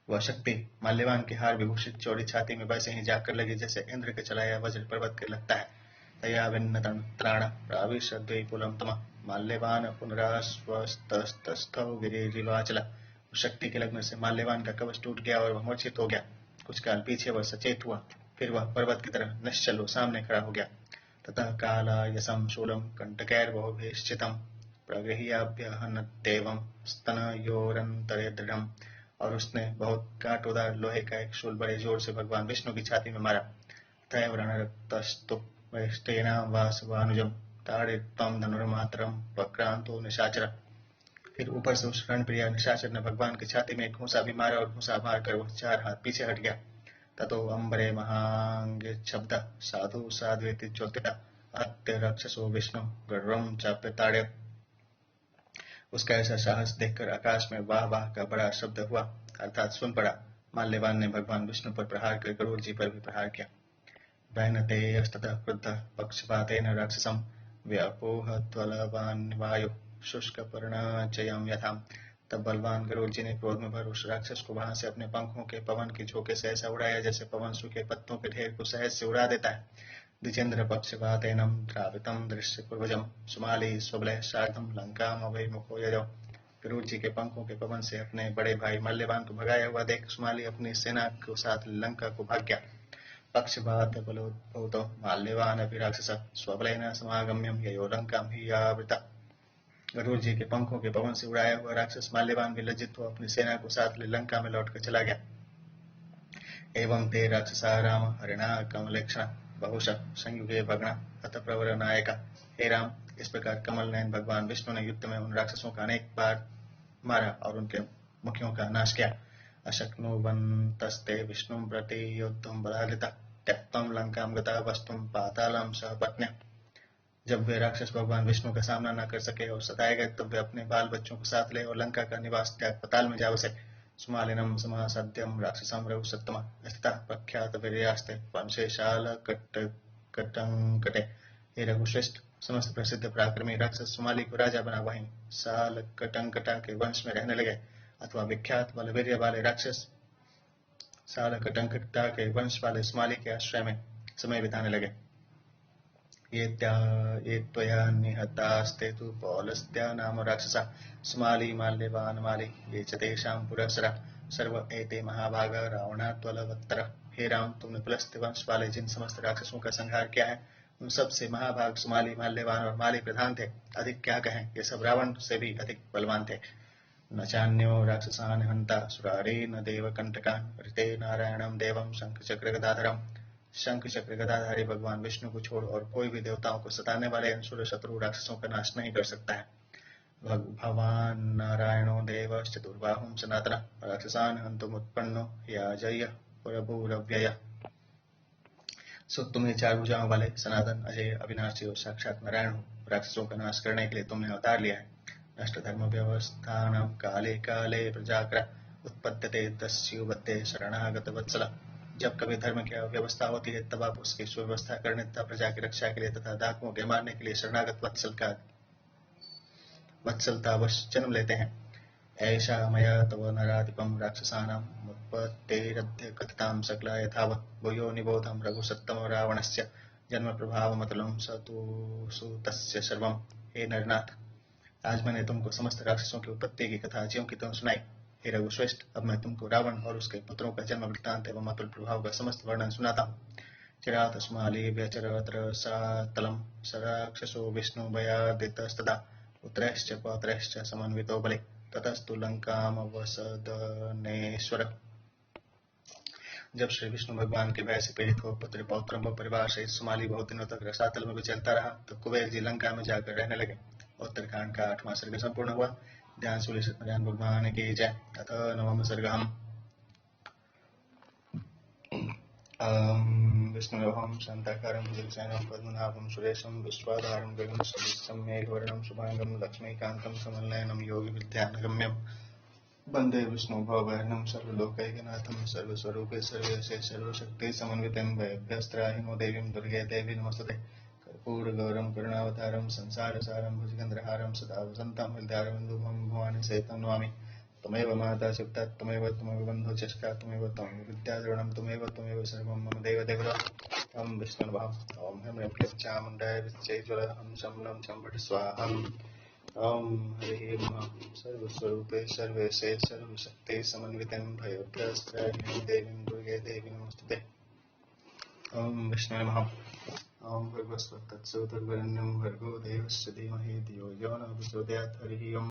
वह शक्ति माल्यवान के हार विभूषित चौड़ी छाती में वैसे ही जाकर लगी जैसे इंद्र के चलाया वज्र पर्वत के लगता है। तया विन्नतंत्राण प्राविशद्वैपुलम तम माल्यवान पुनरास्वस्तस्थौ गिरिरिवाचल। शक्ति के लगने से माल्यवान का कवच टूट गया और वह मूर्छित हो गया। कुछ काल पीछे वह सचेत हुआ, फिर वह पर्वत की तरह निश्चल हो सामने खड़ा हो गया। ततः कालायसं शूलं कंटकैर्बहुभिश्चितं प्रगह्याभ्यहनद्देवं स्तनयोरन्तरे दृढम्। और उसने बहुत कांटोदार लोहे का एक शूल बड़े जोर से भगवान विष्णु की छाती में मारा। तैव्रणरक्तस्तु वैष्टेना वासवानुजं ताड़ित्वं धनुर्मात्रं वक्रांतो निशाचर। फिर ऊपर से उस रणप्रिय निशाचर ने भगवान की छाती में एक घूंसा भी मारा और घूंसा मारकर वह 4 हाथ पीछे हट गया। ततो अंबरे महांगशब्द साधु साध्वेति चोत्थिता अत्य राक्षसो विष्णु गर्वं चाप्यताड़यत्। उसका ऐसा साहस देखकर आकाश में वाह वाह का बड़ा शब्द हुआ, अर्थात सुन पड़ा। माल्यवान ने भगवान विष्णु पर प्रहार कर गरुड़ जी पर भी प्रहार किया। वैनतेयस्ततः क्रुद्धः पक्षपातेन राक्षसं व्यापोहत्वलवान् वायु शुष्क पर्णाचयं यथाम। तब बलवान गरुड़ जी ने क्रोध में भर उस राक्षस को वहां से अपने पंखों के पवन के झोंके से ऐसा उड़ाया जैसे पवन सूखे पत्तों के ढेर को सहज से उड़ा देता है। द्विजेन्द्र पक्षपातेनं द्रावितं दृश्य पूर्वजं सुमाली स्वबलः सार्धं लंकाम अभिमुखो यजौ। गरुड़ जी के पंखों के पवन से अपने बड़े भाई माल्यवान को भगाया हुआ देख सुमाली अपनी सेना के साथ लंका को भाग गया। पक्षपात बलोद्भूतो माल्यवान अपि राक्षसः स्वबलेन समागम्यं ययो लंकां हि आवृता। गरुड़ जी के पंखों के पवन से उड़ाया हुआ राक्षस माल्यवान भी लज्जित हो अपनी सेना को साथ ले लंका में लौटकर चला गया। एवं ते राक्षसा राम हरिणा कमलेक्षण बहुशः संयुगे भग्ना अथ प्रवर नायका। हे राम, इस प्रकार कमल नयन भगवान विष्णु ने युद्ध में उन राक्षसों का अनेक बार मारा और उनके मुखियों का नाश किया। अशक्नुवन्तस्ते विष्णुं प्रति योद्धुं बलादिता त्यक्त्वं लंकां गता वस्तुं पातालं सह पत्न्या। जब वे राक्षस भगवान विष्णु का सामना न कर सके और सताए गए तब वे अपने बाल बच्चों को साथ ले और लंका का निवास त्याग पाताल में जा बसे। सुमालिनं समासद्यं राक्षसं रघुसत्तमा स्थितः प्रख्यात वीर्यास्ते वंशे शालकटकटे। हे रघुश्रेष्ठ, समस्त प्रसिद्ध पराक्रमी राक्षस सुमाली को राजा बना वहीं शालकटंकटा के वंश में रहने लगे, अथवा विख्यात बलवीर्य वाले राक्षस शालकटंकटा के वंश वाले सुमाली के आश्रय में समय बिताने लगे। ये त्वया निहतास्ते तु पौलस्त्या नाम राक्षसा सुमाली माल्यवान माली ये च तेषां पुरःसरः सर्व एते महाभागा रावणात्वलवत्तरः। हे राम, तुमने पुलस्त्य वंश वाले जिन समस्त राक्षसों का संहार किया है उन सब से महाभाग सुमाली, माल्यवान और माली प्रधान थे। अधिक क्या कहें, ये सब रावण से भी अधिक बलवान थे। न चान्यो राक्षसान् हन्ता सुरारे न देवकंटकान् ऋते नारायणं देवं शंखचक्र गदाधरम्। शंख चक्र गदाधारी भगवान विष्णु को छोड़ और कोई भी देवताओं को सताने वाले असुर शत्रु राक्षसों का नाश नहीं कर सकता है। भगवान नारायणो देव चतुर्बाहुं सनातनः राक्षसान् हन्तुमुत्पन्नो याजय्य प्रभुरव्ययः। सो तुम्हें चार भुजाओं वाले सनातन, अजय, अविनाशी और साक्षात नारायण हो। राक्षसों का नाश करने के लिए तुमने अवतार लिया है। नष्ट धर्म व्यवस्थानां काले काले प्रजाकर उत्पद्यते तस्योबद्धे शरणागत वत्सल। जब कभी धर्म की व्यवस्था होती है तब आप उसकी सुव्यवस्था करने तथा प्रजा की रक्षा के लिए तथा डाकुओं के मारने के लिए शरणागत वत्सलतावश जन्म लेते हैं। ऐसा मया तव नराधिपं राक्षसानां उत्पत्तेरद्य कथितां सकला यथावत् भूयो निबोधं रघुसत्तमो रावणस्य जन्म प्रभावमतुलं स तु सुतस्य सर्वम्। हे नरनाथ, आज मैंने तुमको समस्त राक्षसों की उत्पत्ति की कथा ज्यों की त्यों सुनाई। हे रघुश्रेष्ठ, अब मैं तुमको रावण और उसके पुत्रों का जन्म वृत्तांत एवं अतुल प्रभाव का समस्त वर्णन सुनाता हूँ। चिरात सुमाली व्यचरत्र सातलं स राक्षसो विष्णु भयादितस्तदा पुत्रैश्च पौत्रैश्च समन्वितो बले ततस्तु लंकामवसदनेश्वर। जब श्री विष्णु भगवान के भय से पीड़ित हो पुत्र पौत्रों व परिवार सहित सुमाली बहुत दिनों तक रसातल में विचरता रहा, तो कुबेर जी लंका में जाकर रहने लगे। उत्तरकांड का 8वां सर्ग संपूर्ण हुआ। ध्यान सूर्य सत्यनारायण भगवान की जय। अथ नवम सर्ग। विष्णुरहं शान्ताकारं भुजगशयनं पद्मनाभं सुरेशं विश्वाधारं गगनं सदृशं मेघवर्णं शुभांगं लक्ष्मीकान्तं समन्वयनं योगिविद्यानगम्यं वन्दे विष्णु भवभयहरं सर्वलोकैकनाथं सर्वस्वरूपे सर्वेशे सर्वशक्ति समन्वितं भयभ्यस्त्राहिनो देवीं दुर्गे देवी नमस्तुते। कर्पूरगौरं करुणावतारं संसारसारं भुजगेन्द्रहारं सदा वसन्तं हृदयारविन्दुभं भवानी सहितं नमामि। त्वमेव माता चित्ता त्वमेव बन्धो चष्टा त्वमेव त्वं विद्याद्रविणं त्वमेव सर्वं मम देवदेवता। ॐ विष्णुर्भवं ॐ ह्रीं क्लीं चामुण्डाय विद्महे ज्वलनं शमनं चम्बट स्वाहा। ॐ हरिः नमः। सर्वस्वरूपे सर्वेशे सर्वशक्ति समन्वितं भयभ्यस्त्राहिनो देवीं दुर्गे देवी नमस्तुते। ॐ विष्णुवे नमः। ॐ भगवस्वत्तत्सवितुर्वरेण्यं भर्गो देवस्य धीमहि धियो यो नः प्रचोदयात्। हरिः ओम्।